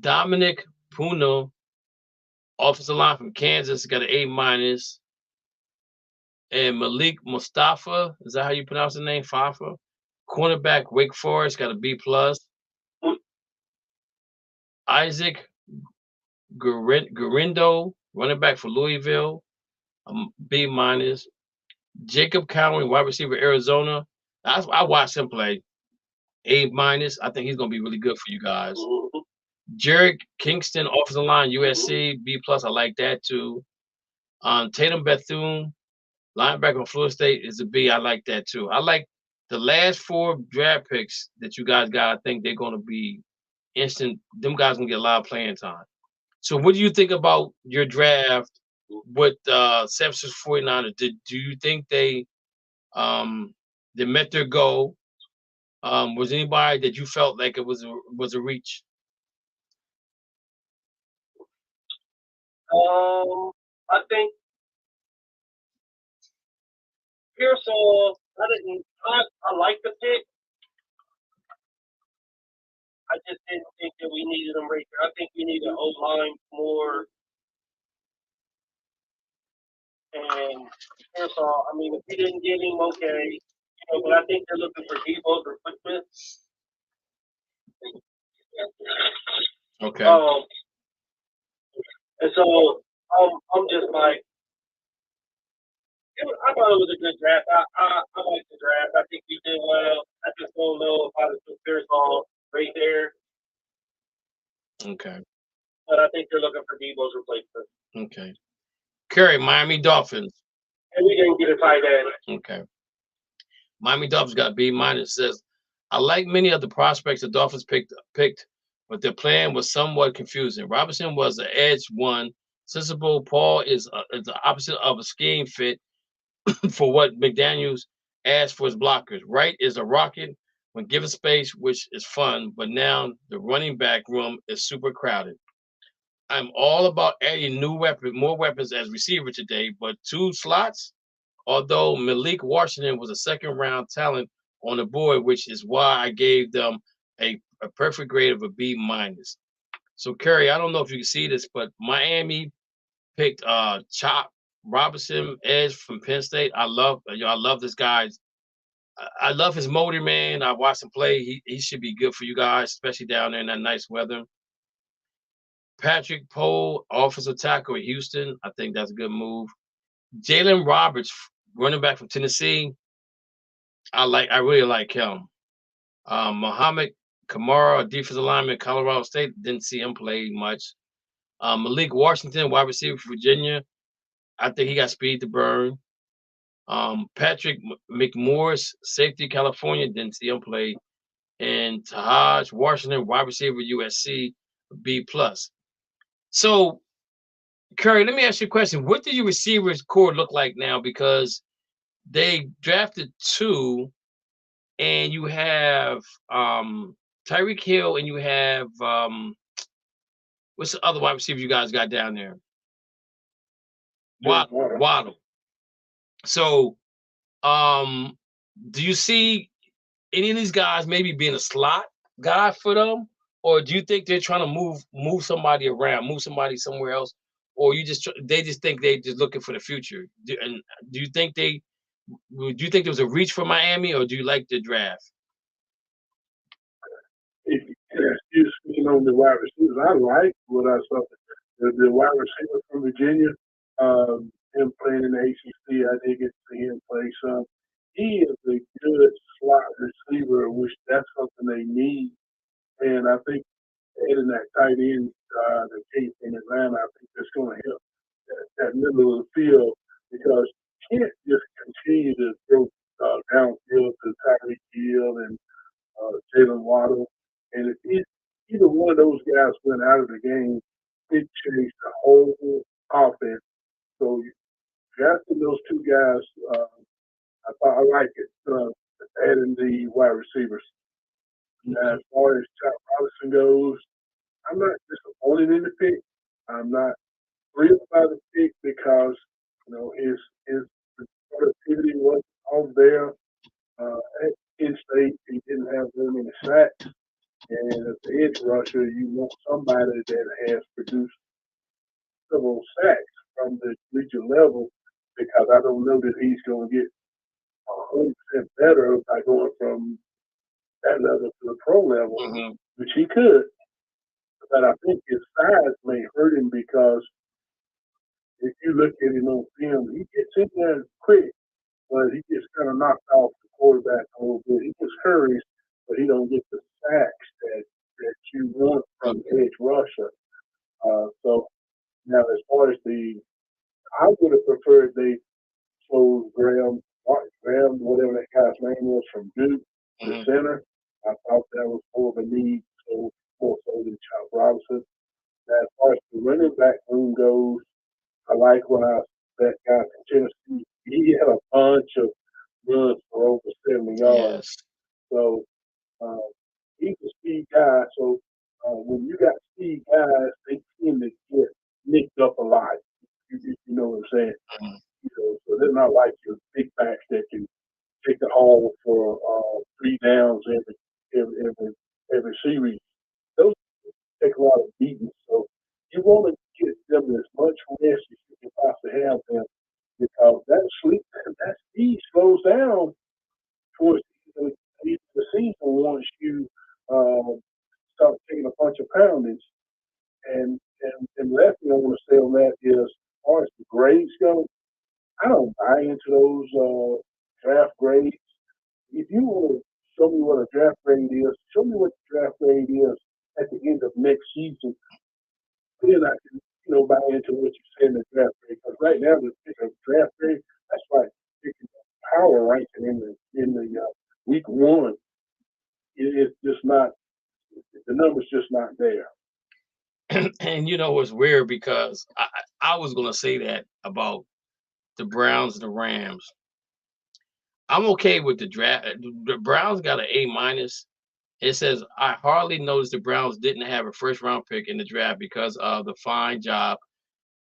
Dominic Puna, offensive line from Kansas, got an A minus. And Malik Mustafa, is that how you pronounce the name? Fafa, cornerback, Wake Forest, got a B plus. Isaac Garindo, running back for Louisville, B minus. Jacob Cowan, wide receiver, Arizona. I watched him play, A minus. I think he's gonna be really good for you guys. Jared Kingston, offensive line, USC, B plus. I like that too. Tatum Bethune, linebacker from Florida State, is a B. I like that too. I like the last 4 draft picks that you guys got. I think they're gonna be instant. Them guys gonna get a lot of playing time. So what do you think about your draft with San Francisco 49ers? Do you think they met their goal? Was anybody that you felt like it was a reach? I think Pearsall. I like the pick. I just didn't think that we needed him right there. I think we need an O-line more. And Pearsall, I mean, if we didn't get him, okay. But I think they're looking for Debo's replacement. Okay. And so I'm just like, I thought it was a good draft. I like the draft. I think we did well. I just don't know if I would put Pearsall right there. Okay. But I think they're looking for Debo's replacement. Okay. Curry, Miami Dolphins. And we didn't get a tight end. Okay. Miami Dolphins got B minus. Says, I like many of the prospects the Dolphins picked, but their plan was somewhat confusing. Robinson was the edge one. Sensible Paul is the opposite of a scheme fit for what McDaniels asked for his blockers. Wright is a rocket when given space, which is fun, but now the running back room is super crowded. I'm all about adding more weapons as receiver today, but 2 slots, although Malik Washington was a second-round talent on the board, which is why I gave them a perfect grade of a B minus. So, Kerry, I don't know if you can see this, but Miami picked Chop Robinson, edge from Penn State. I love this guy. I love his motor, man. I watched him play. He should be good for you guys, especially down there in that nice weather. Patrick Poe, offensive tackle at Houston. I think that's a good move. Jalen Roberts, running back from Tennessee. I really like him. Muhammad Kamara, defensive lineman, Colorado State. Didn't see him play much. Malik Washington, wide receiver for Virginia. I think he got speed to burn. Patrick McMorris, safety, California. Didn't see him play. And Tahaj Washington, wide receiver, USC, B plus. So, Curry, let me ask you a question. What do your receivers core look like now? Because they drafted 2, and you have Tyreek Hill, and you have what's the other wide receiver you guys got down there? Waddle. So, do you see any of these guys maybe being a slot guy for them, or do you think they're trying to move somebody around, move somebody somewhere else, or they just think they're just looking for the future? And do you think there was a reach for Miami, or do you like the draft? Excuse me, speaking on the wide receivers, I like what I saw. The wide receiver from Virginia, him playing in the ACC, I did get to see him play some. He is a good slot receiver, which that's something they need. And I think adding that tight end that came from Atlanta, I think that's going to help that middle of the field because you can't just continue to throw downfield to Tyreek Hill and Jalen Waddle. And if either one of those guys went out of the game, it changed the whole offense. So drafting those two guys, I like it, adding the wide receivers. Now, as far as Chop Robinson goes, I'm not disappointed in the pick. I'm not thrilled by the pick because, his productivity wasn't all there. At Penn State, he didn't have very many sacks. And as the edge rusher, you want somebody that has produced several sacks from the collegiate level because I don't know that he's going to get 100% better by going from that level to the pro level, which he could. But I think his size may hurt him because if you look at him on film, he gets in there quick, but he gets kind of knocked off the quarterback a little bit. He just hurries, but he don't get the sacks that you want from edge rusher. So now as far as I would have preferred they chose Graham, whatever that guy's name was from Duke, the center. I thought that was more of a need, so more so than Chop Robinson. Now, as far as the running back room goes, I like that guy from Tennessee. He had a bunch of runs for over 70 yards. So he's a speed guy. So when you got speed guys, they tend to get nicked up a lot. You know what I'm saying? So they're not like your big backs that can take the haul for 3 downs every series. Those take a lot of beating. So you want to get them as much rest as you can possibly have them because that speed slows down towards the season once you start taking a bunch of poundage. And the last thing I want to say on that is, as far as the grades go, I don't buy into those draft grades. If you want to show me what a draft grade is, show me what the draft grade is at the end of next season. Then I can, buy into what you say in the draft grade. Because right now, the draft grade, that's like picking power ranking in the week one. It's just not. The number's just not there. And it's weird because I was gonna say that about the Browns and the Rams. I'm okay with the draft. The Browns got an A-. It says, I hardly noticed the Browns didn't have a first-round pick in the draft because of the fine job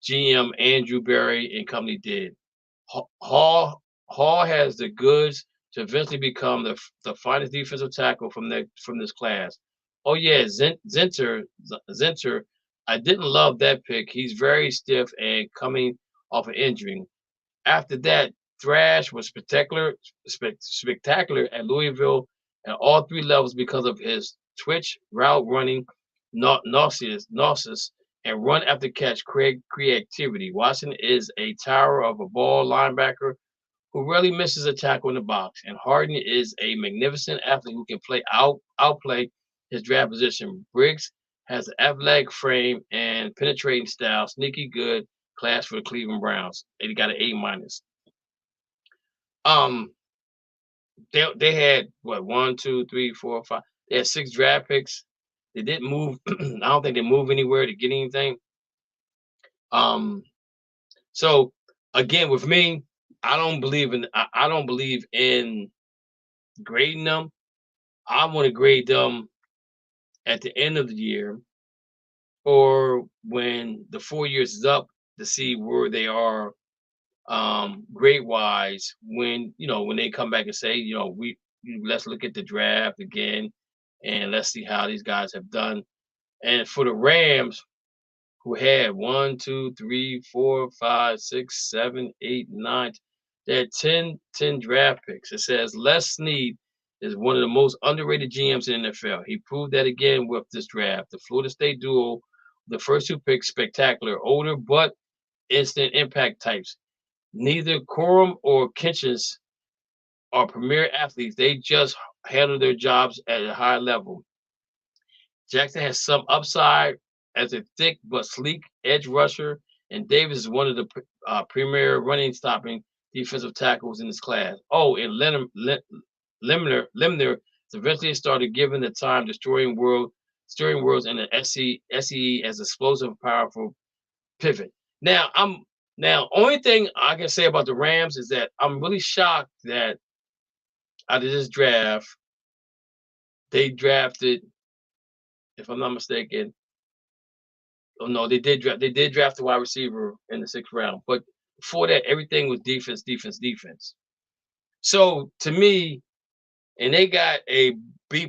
GM Andrew Berry and company did. Hall has the goods to eventually become the finest defensive tackle from this class. Oh yeah, Zinter. I didn't love that pick. He's very stiff and coming off an injury. After that, Thrash was spectacular at Louisville at all 3 levels because of his twitch, route running, nauseous, and run after catch creativity. Watson is a tower of a ball linebacker who rarely misses a tackle in the box, and Harden is a magnificent athlete who can outplay his draft position. Briggs has an athletic frame and penetrating style, sneaky good class for the Cleveland Browns. They got an A-. They had what 1, 2, 3, 4, 5. They had 6 draft picks. They didn't move. I don't think they moved anywhere to get anything. So again, with me, I don't believe in grading them. I want to grade them at the end of the year or when the 4 years is up to see where they are grade wise when they come back and say let's look at the draft again and let's see how these guys have done. And for the Rams, who had 1, 2, 3, 4, 5, 6, 7, 8, 9, they had 10 draft picks. It says Les Snead is one of the most underrated GMs in the NFL. He proved that again with this draft. The Florida State duo, the first 2 picks, spectacular, older but instant impact types. Neither Corum or Kitchens are premier athletes. They just handle their jobs at a high level. Jackson has some upside as a thick but sleek edge rusher, and Davis is one of the premier running stopping defensive tackles in this class. Oh, and Limner eventually started giving the time destroying worlds in the SEE as explosive, powerful pivot. Now, only thing I can say about the Rams is that I'm really shocked that out of this draft, they drafted, if I'm not mistaken, oh no, they did draft a wide receiver in the 6th round. But before that, everything was defense. So to me, and they got a B+.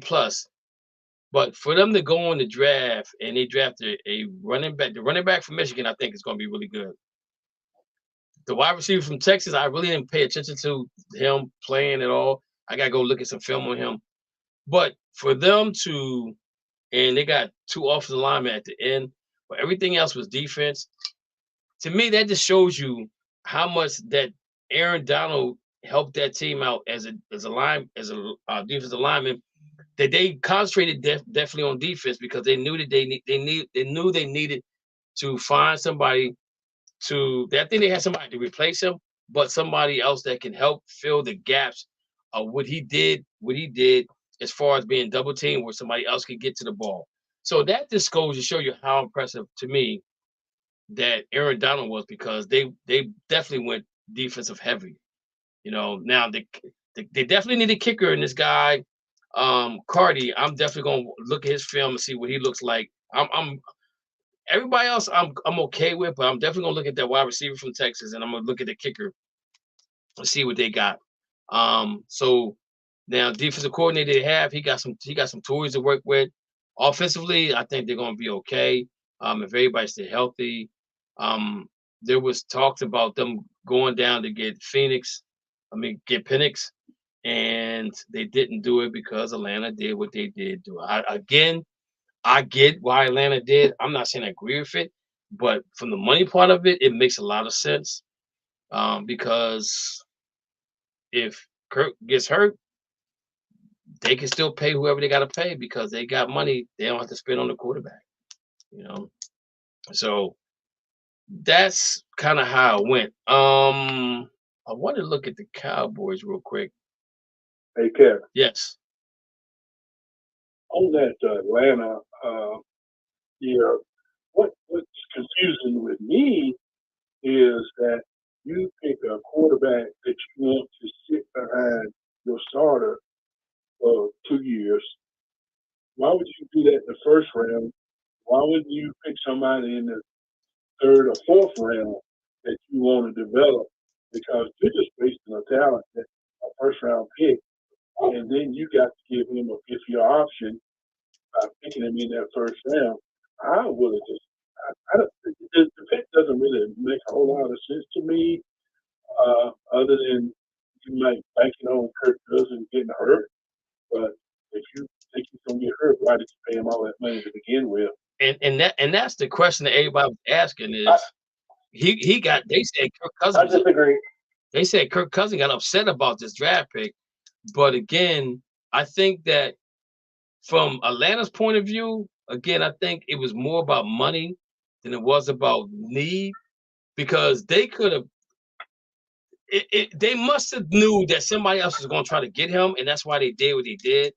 But for them to go on the draft and they drafted a running back, the running back from Michigan, I think is going to be really good. The wide receiver from Texas, I really didn't pay attention to him playing at all. I got to go look at some film on him. But for them to, and they got 2 offensive linemen at the end, but everything else was defense. To me, that just shows you how much that Aaron Donald helped that team out as a defensive lineman. That they concentrated definitely on defense because they knew that they needed to find somebody to. I think they had somebody to replace him, but somebody else that can help fill the gaps of what he did as far as being double teamed, where somebody else could get to the ball. So that just goes to show you how impressive to me that Aaron Donald was, because they definitely went defensive heavy. Now they definitely need a kicker in this guy. Cardi, I'm definitely gonna look at his film and see what he looks like. I'm everybody else I'm okay with, but I'm definitely gonna look at that wide receiver from Texas, and I'm gonna look at the kicker and see what they got. So now defensive coordinator they have, he got some tools to work with. Offensively, I think they're gonna be okay. If everybody stay healthy. There was talks about them going down to get PENIX. And they didn't do it because Atlanta did what they did do. I get why Atlanta did. I'm not saying I agree with it, but from the money part of it, it makes a lot of sense. Because if Kirk gets hurt, they can still pay whoever they got to pay because they got money they don't have to spend on the quarterback. So that's kind of how it went. I want to look at the Cowboys real quick. Hey, Kevin. Yes. On that Atlanta year, what's confusing with me is that you pick a quarterback that you want to sit behind your starter for 2 years. Why would you do that in the 1st round? Why wouldn't you pick somebody in the 3rd or 4th round that you want to develop? Because you're just wasting a talent, a 1st round pick. And then you got to give him a 5th-year option by picking him in that 1st round. I would have just, the pick doesn't really make a whole lot of sense to me, other than you might bank it on Kirk Cousins getting hurt. But if you think he's going to get hurt, why did you pay him all that money to begin with? And that's the question that everybody was asking is, they said Kirk Cousins. I disagree. They said Kirk Cousins got upset about this draft pick. But again, I think that from Atlanta's point of view, again, I think it was more about money than it was about need, because they could have. They must have knew that somebody else was going to try to get him, and that's why they did what they did.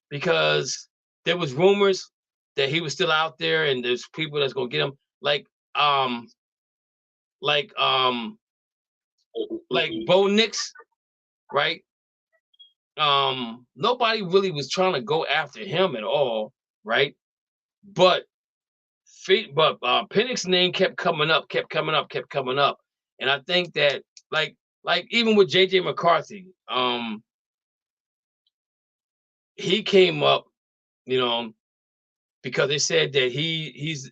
Because there was rumors that he was still out there, and there's people that's going to get him, like Bo Nix, right? Nobody really was trying to go after him at all, right? But PENIX's name kept coming up, and I think that like even with JJ McCarthy, he came up, because they said that he's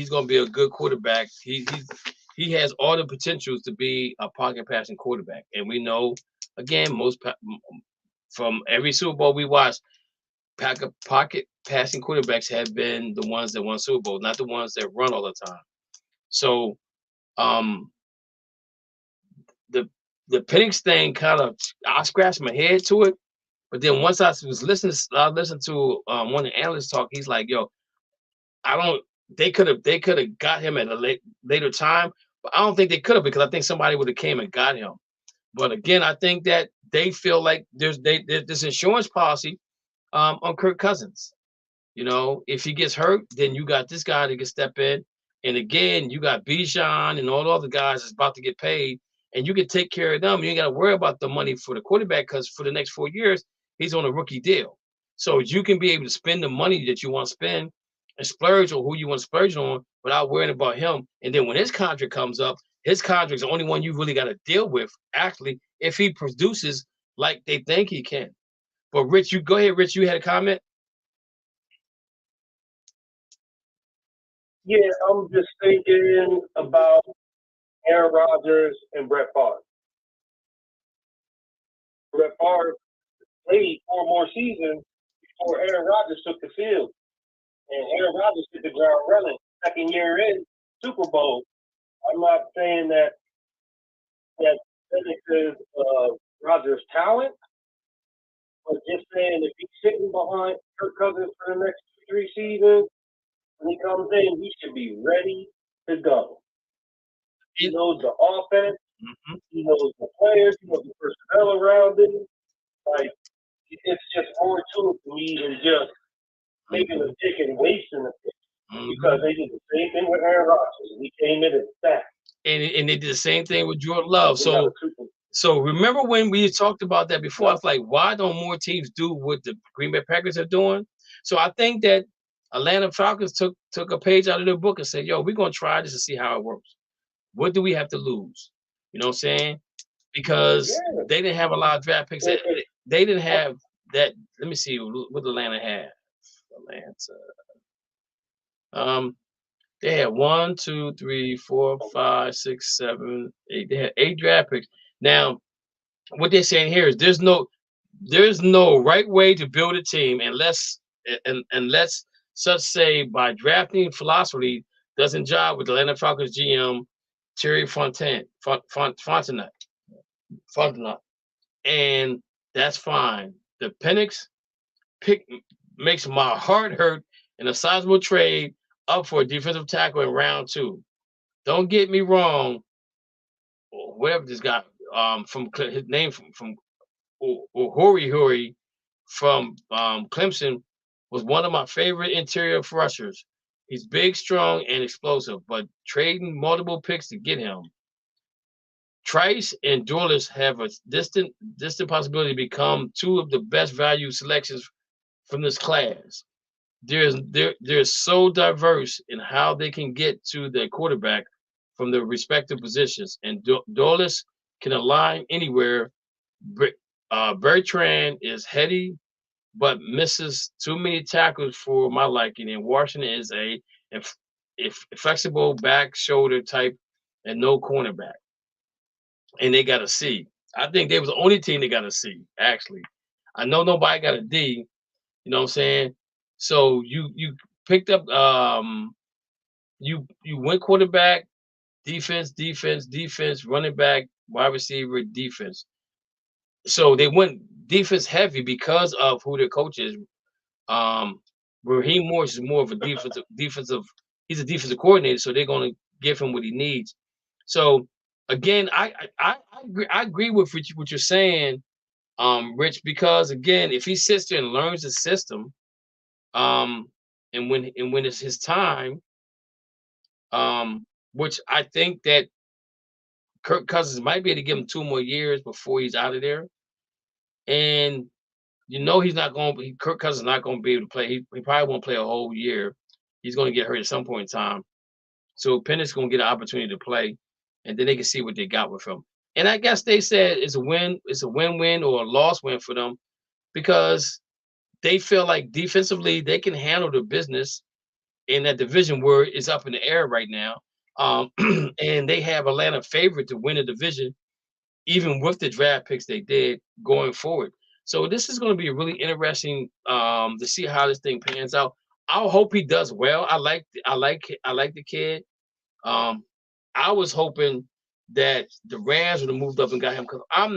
going to be a good quarterback. He has all the potentials to be a pocket passing quarterback, and we know again from every Super Bowl we watched, pocket passing quarterbacks have been the ones that won Super Bowl, not the ones that run all the time. So the PENIX thing kind of, I scratched my head to it, but then once I was listening to one of the analysts talk, he's like, "Yo, they could have got him at a later time, but I don't think they could have, because I think somebody would have came and got him." But again, I think that they feel like there's this insurance policy on Kirk Cousins. You know, if he gets hurt, then you got this guy that can step in. And again, you got Bijan and all the other guys that's about to get paid, and you can take care of them. You ain't got to worry about the money for the quarterback, because for the next 4 years, he's on a rookie deal. So you can be able to spend the money that you want to spend and splurge on who you want to splurge on without worrying about him. And then when his contract comes up, his contract's the only one you really got to deal with, actually, if he produces like they think he can. But Rich, you go ahead, Rich, you had a comment? Yeah, I'm just thinking about Aaron Rodgers and Brett Favre. Brett Favre played 4 more seasons before Aaron Rodgers took the field. And Aaron Rodgers hit the ground running. Second year in, Super Bowl. I'm not saying that PENIX is Rodgers' talent, but just saying if he's sitting behind Kirk Cousins for the next 2-3 seasons, when he comes in, he should be ready to go. He knows the offense. Mm-hmm. He knows the players. He knows the personnel around him. Like, it's just more to it for me than just making a pick and wasting a pick. Mm-hmm. Because they did the same thing with Aaron Rodgers. He came in and stacked. And they did the same thing with Jordan Love. So remember when we talked about that before? I was like, why don't more teams do what the Green Bay Packers are doing? So I think that Atlanta Falcons took a page out of their book and said, "Yo, we're gonna try this to see how it works. What do we have to lose?" You know what I'm saying? Because they didn't have a lot of draft picks. They didn't have that. Let me see what Atlanta had. They had 1, 2, 3, 4, 5, 6, 7, 8. They had 8 draft picks. Now, what they're saying here is there's no right way to build a team unless such say by drafting philosophy doesn't jive with the Atlanta Falcons GM Terry Fontenot. And that's fine. The PENIX pick makes my heart hurt in a sizable trade up for a defensive tackle in round 2. Don't get me wrong. Whatever this guy from his name from Hori from Clemson was one of my favorite interior rushers. He's big, strong, and explosive, but trading multiple picks to get him. Trice and Dorless have a distant possibility to become 2 of the best value selections from this class. They're so diverse in how they can get to their quarterback from their respective positions, and Dorless can align anywhere. Bertrand is heady, but misses too many tackles for my liking, and Washington is a flexible back shoulder type and no cornerback. And they got a C. I think they was the only team that got a C, actually. I know nobody got a D, you know what I'm saying? So you picked up you went quarterback, defense, running back, wide receiver, defense. So they went defense heavy because of who their coach is. Raheem Morris is more of a defensive. He's a defensive coordinator, so they're going to give him what he needs. So again, I agree with what you're saying, Rich, because again, if he sits there and learns the system, and when it's his time, which I think that Kirk Cousins might be able to give him 2 more years before he's out of there. And he's not going to. Kirk Cousins is not going to be able to play. He probably won't play a whole year. He's going to get hurt at some point in time. So PENIX is going to get an opportunity to play, and then they can see what they got with him. And I guess they said it's a win-win or a loss win for them, because they feel like defensively they can handle the business in that division where it's up in the air right now. And they have Atlanta favorite to win the division, even with the draft picks they did going forward. So this is going to be really interesting to see how this thing pans out. I hope he does well. I like the kid. I was hoping that the Rams would have moved up and got him, because I'm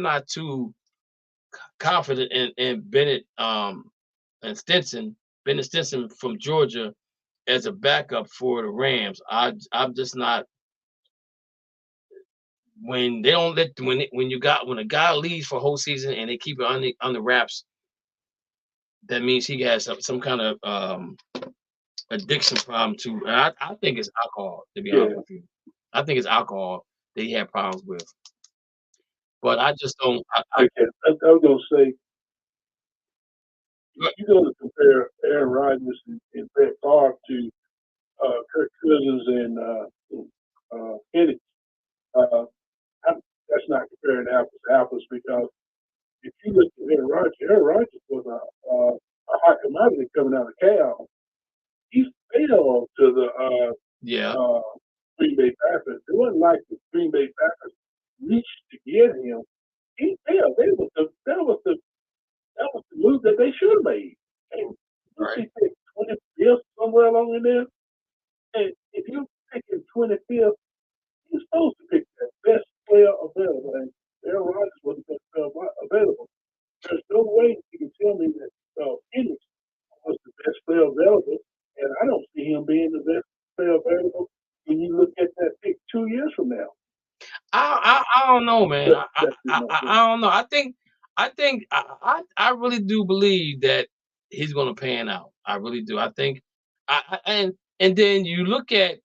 not too confident in Bennett and Bennett Stinson from Georgia as a backup for the Rams. I'm just not. When they don't let when a guy leaves for a whole season and they keep it on the wraps, that means he has some kind of addiction problem too. And I think it's alcohol, to be honest with you. I think it's alcohol that he had problems with. But I just don't. I was gonna say, you're gonna compare Aaron Rodgers and Brett Favre to Kirk Cousins and PENIX. That's not comparing apples to apples, because if you look at Aaron Rodgers was a hot commodity coming out of Cal. He fell to the Green Bay Packers. It wasn't like the Green Bay Packers reached to get him. He fell. That was the move that they should have made. And he picked 25th somewhere along in there. And if you're picking 25th, you're supposed to pick the best player available. And Aaron Rodgers was the best player available. There's no way you can tell me that PENIX was the best player available, and I don't see him being the best player available when you look at that pick 2 years from now. I don't know, man. I don't know. I really do believe that he's going to pan out. I really do. I think, and then you look at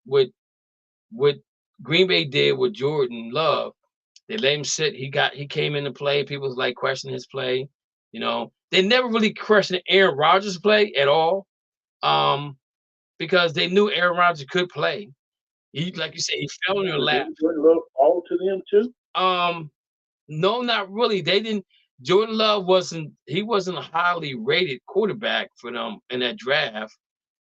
what Green Bay did with Jordan Love. They let him sit. He came into play. People was like questioning his play. You know, they never really questioned Aaron Rodgers' play at all, because they knew Aaron Rodgers could play. He, like you said, he fell in your lap. Jordan Love all to them too? No, not really. They didn't. Jordan Love wasn't a highly rated quarterback for them in that draft.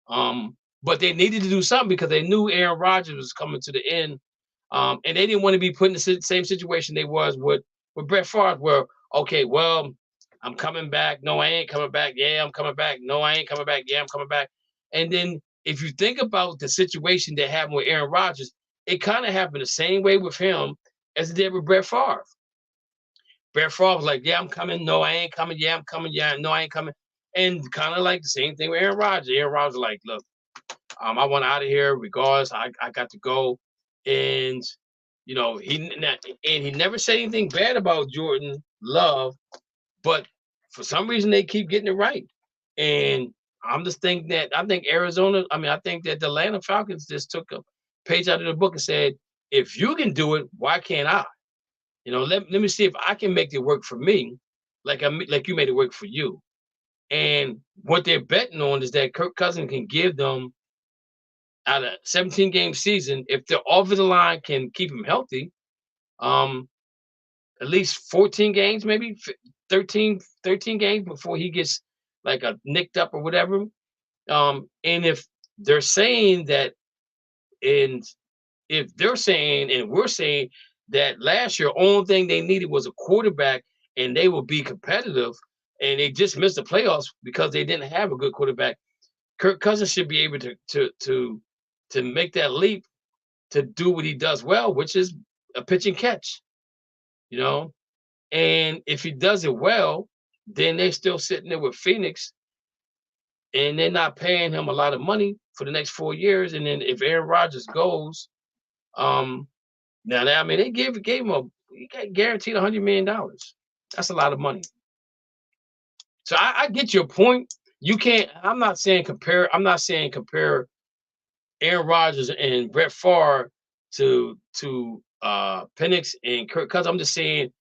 But they needed to do something because they knew Aaron Rodgers was coming to the end. And they didn't want to be put in the same situation they was with Brett Favre, where, okay, well, I'm coming back. No, I ain't coming back. Yeah, I'm coming back. No, I ain't coming back. Yeah, I'm coming back. And then if you think about the situation that happened with Aaron Rodgers, it kind of happened the same way with him as it did with Brett Favre. Brett Favre was like, yeah, I'm coming. No, I ain't coming. Yeah, I'm coming. Yeah, no, I ain't coming. And kind of like the same thing with Aaron Rodgers. Aaron Rodgers was like, look, I want out of here regardless. I got to go. And, you know, he never said anything bad about Jordan Love, but for some reason they keep getting it right. And I'm just thinking that I think that the Atlanta Falcons just took a page out of the book and said, if you can do it, why can't I? You know, let me see if I can make it work for me, like you made it work for you. And what they're betting on is that Kirk Cousins can give them, out of 17-game season, if the offensive line can keep him healthy, at least 14 games, maybe 13 games before he gets like a nicked up or whatever. And if they're saying that, and if they're saying, and we're saying that last year, only thing they needed was a quarterback and they will be competitive, and they just missed the playoffs because they didn't have a good quarterback. Kirk Cousins should be able to make that leap to do what he does well, which is a pitch and catch, you know? And if he does it well, then they're still sitting there with PENIX, and they're not paying him a lot of money for the next 4 years. And then if Aaron Rodgers goes, they gave him he got guaranteed $100 million. That's a lot of money. So I get your point. You can't. I'm not saying compare Aaron Rodgers and Brett Favre to PENIX and Kirk Cousins. I'm just saying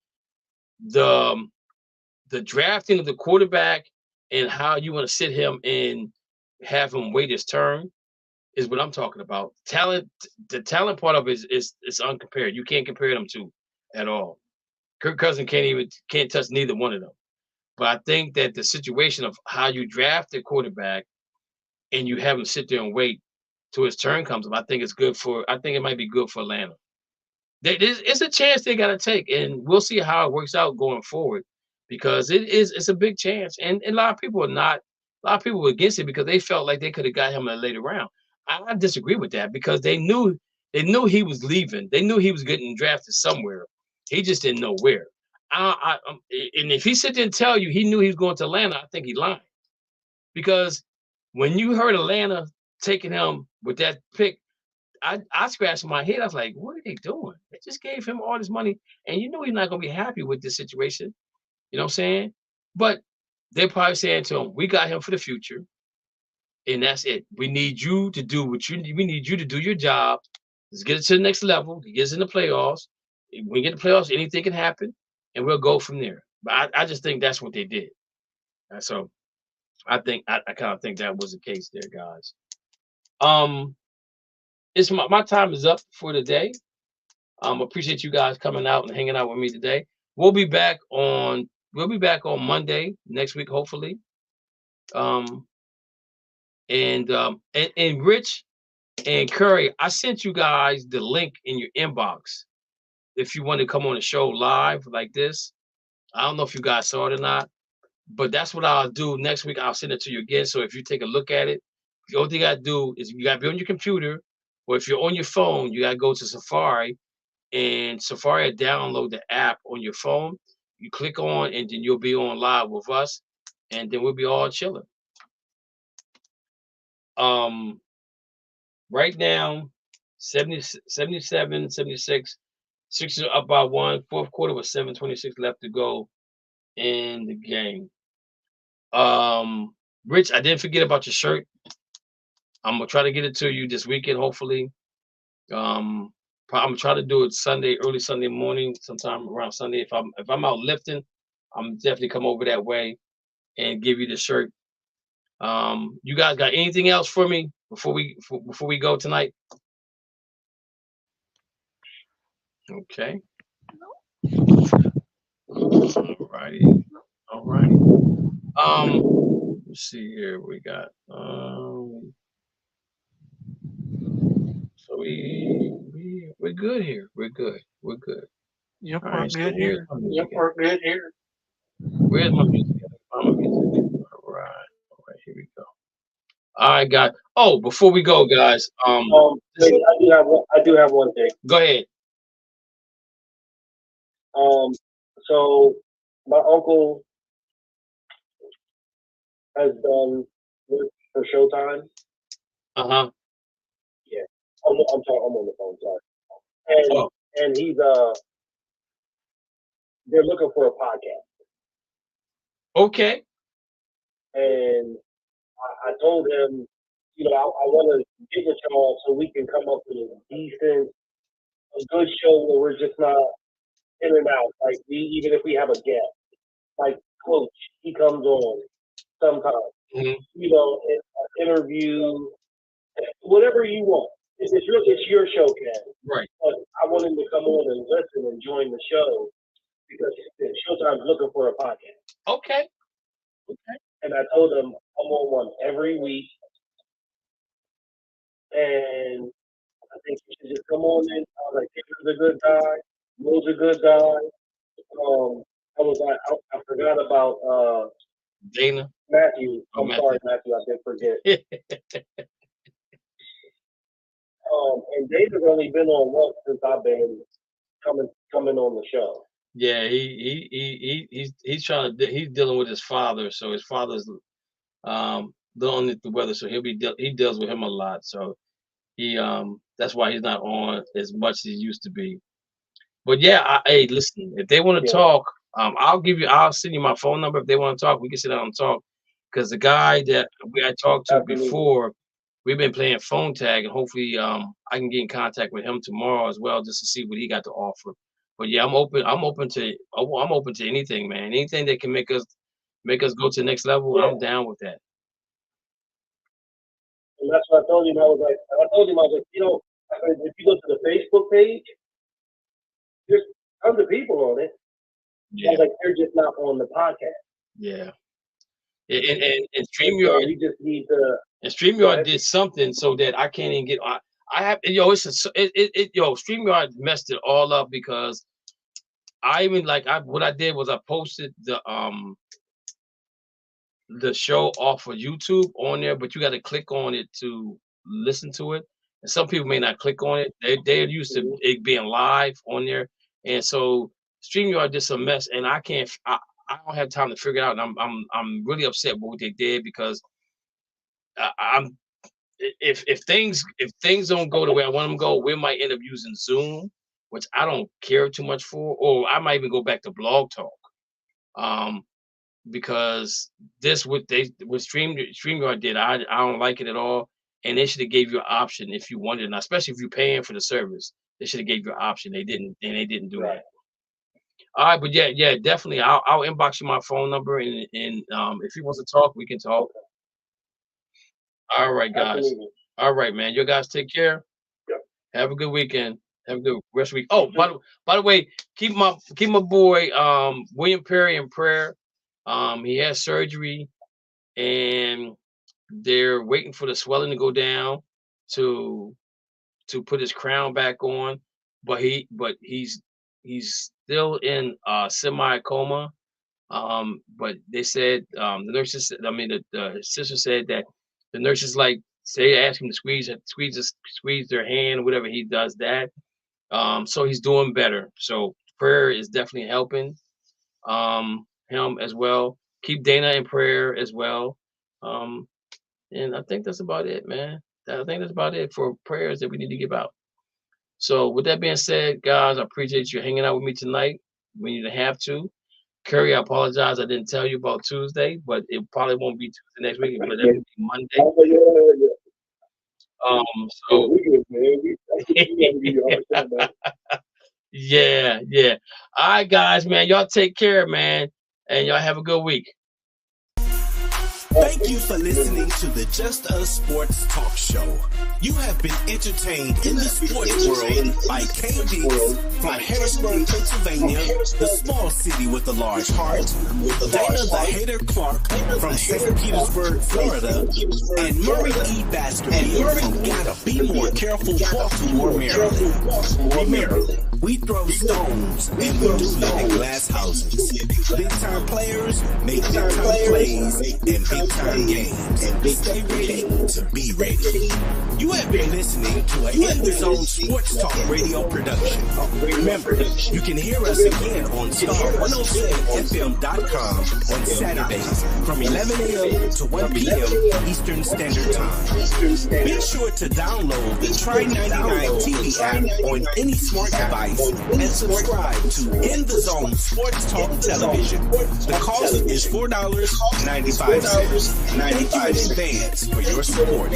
the drafting of the quarterback and how you want to sit him and have him wait his turn is what I'm talking about. The talent part of it is uncompared. You can't compare them to at all. Kirk Cousins can't touch neither one of them. But I think that the situation of how you draft a quarterback and you have him sit there and wait till his turn comes up, I think it might be good for Atlanta. It's a chance they got to take, and we'll see how it works out going forward, because it's a big chance, and a lot of people are not. A lot of people were against it because they felt like they could have got him in a later round. I disagree with that, because they knew he was leaving. They knew he was getting drafted somewhere. He just didn't know where. And if he sit there and tell you he knew he was going to Atlanta, I think he lied. Because when you heard Atlanta taking him with that pick, I scratched my head. I was like, what are they doing? They just gave him all this money, and you know he's not going to be happy with this situation. You know what I'm saying? But they're probably saying to him, we got him for the future, and that's it. We need you to do what you need. We need you to do your job. Let's get it to the next level. He gets in the playoffs. When we get the playoffs, anything can happen, and we'll go from there. But I just think that's what they did. And so I kind of think that was the case there, guys. It's my time is up for the day. Appreciate you guys coming out and hanging out with me today. We'll be back on Monday next week, hopefully. And Rich and Curry, I sent you guys the link in your inbox if you want to come on the show live like this. I don't know if you guys saw it or not, but that's what I'll do next week. I'll send it to you again. So if you take a look at it, the only thing you got to do is you got to be on your computer, or if you're on your phone, you got to go to Safari, and Safari download the app on your phone. You click on, and then you'll be on live with us, and then we'll be all chilling. Right now, 77, 76, Sixers are up by 1. Fourth quarter with 7:26 left to go in the game. Rich, I didn't forget about your shirt. I'm gonna try to get it to you this weekend, hopefully. I'm gonna try to do it early Sunday morning, sometime around Sunday. If I'm out lifting, I'm definitely come over that way and give you the shirt. You guys got anything else for me before we go tonight? Okay. All righty. Let's see here. We got so we're good here. We're good. Yep, All we're right, good here. we're good here. Where's my music? All right, here we go. All right, guys. Oh, before we go, guys, I do have one thing. Go ahead. So my uncle has done work for Showtime. Uh-huh. Yeah. I'm on the phone, sorry. And he's they're looking for a podcast. Okay. And I told him, I want to get with y'all so we can come up with a good show where we're just not in and out. Like even if we have a guest, like Coach, he comes on sometimes. Mm-hmm. An interview, whatever you want. It's your show, Ken. Right. But I want him to come on and listen and join the show because Showtime's looking for a podcast. Okay. And I told him I'm on one every week, and I think you should just come on in. I was like, Taylor's a good guy. Will's a good guy. I forgot about Dana. Matthew. I'm sorry, Matthew. I did forget. And Dana's only been on once since I've been coming on the show. Yeah, he's trying to he's dealing with his father, so his father's dealing with the weather, so he deals with him a lot. So he that's why he's not on as much as he used to be. But yeah, hey, listen, if they want to talk, I'll send you my phone number. If they want to talk, we can sit down and talk. Because the guy that I talked to before, we've been playing phone tag, and hopefully I can get in contact with him tomorrow as well, just to see what he got to offer. But yeah, I'm open to anything, man. Anything that can make us go to the next level, I'm down with that. And that's what I told him. I was like, if you go to the Facebook page, there's tons of people on it. Yeah. Like they're just not on the podcast. Yeah. And StreamYard, we just need to. And StreamYard did something so that I can't even get. StreamYard messed it all up because what I did was I posted the show off of YouTube on there, but you got to click on it to listen to it. And some people may not click on it. They're used to it being live on there, and so StreamYard did some mess, and I don't have time to figure it out. And I'm really upset with what they did because if things don't go the way I want them to go, we might end up using Zoom, which I don't care too much for, or I might even go back to Blog Talk. Because this what StreamYard did, I don't like it at all, and they should have gave you an option if you wanted, and especially if you're paying for the service, they should have gave you an option. They didn't, and they didn't do that. All right, but yeah, definitely, I'll inbox you my phone number, and if he wants to talk, we can talk. All right, guys. Absolutely. All right, man. You guys take care. Yep. Have a good weekend. Have a good rest of the week. Oh, by the way, keep my boy William Perry in prayer. He has surgery, and they're waiting for the swelling to go down to put his crown back on. But he's still in semi-coma. But they said the nurses. The sister said that the nurses ask him to squeeze their hand, whatever he does that. So he's doing better. So prayer is definitely helping. Him as well. Keep Dana in prayer as well. And I think that's about it, man. I think that's about it for prayers that we need to give out. So with that being said, guys, I appreciate you hanging out with me tonight. We need to have to. Curry, I apologize. I didn't tell you about Tuesday, but it probably won't be Tuesday next week, but it'll be Monday. Yeah. All right, guys, man. Y'all take care, man. And y'all have a good week. Thank you for listening to the Just Us Sports Talk Show. You have been entertained in the sports world by PENIX from Harrisburg, Pennsylvania, the small city with a large heart, Dana the Hater Clark from St. Petersburg, Florida, and Murray E. Baskerville from Gotta Be More Careful, Baltimore, Maryland. Remember, we throw stones and we do live in glass houses. Big time players make big time plays and big time games. Stay ready to be ready. You have been listening to an In the Zone Sports Talk Radio production. Remember, you can hear us again on star107fm.com on Saturdays from 11 a.m. to 1 p.m. Eastern Standard Time. Be sure to download the Try99 TV app on any smart device and subscribe to In the Zone Sports Talk Television. The cost is $4.95. Thank you in advance for your support.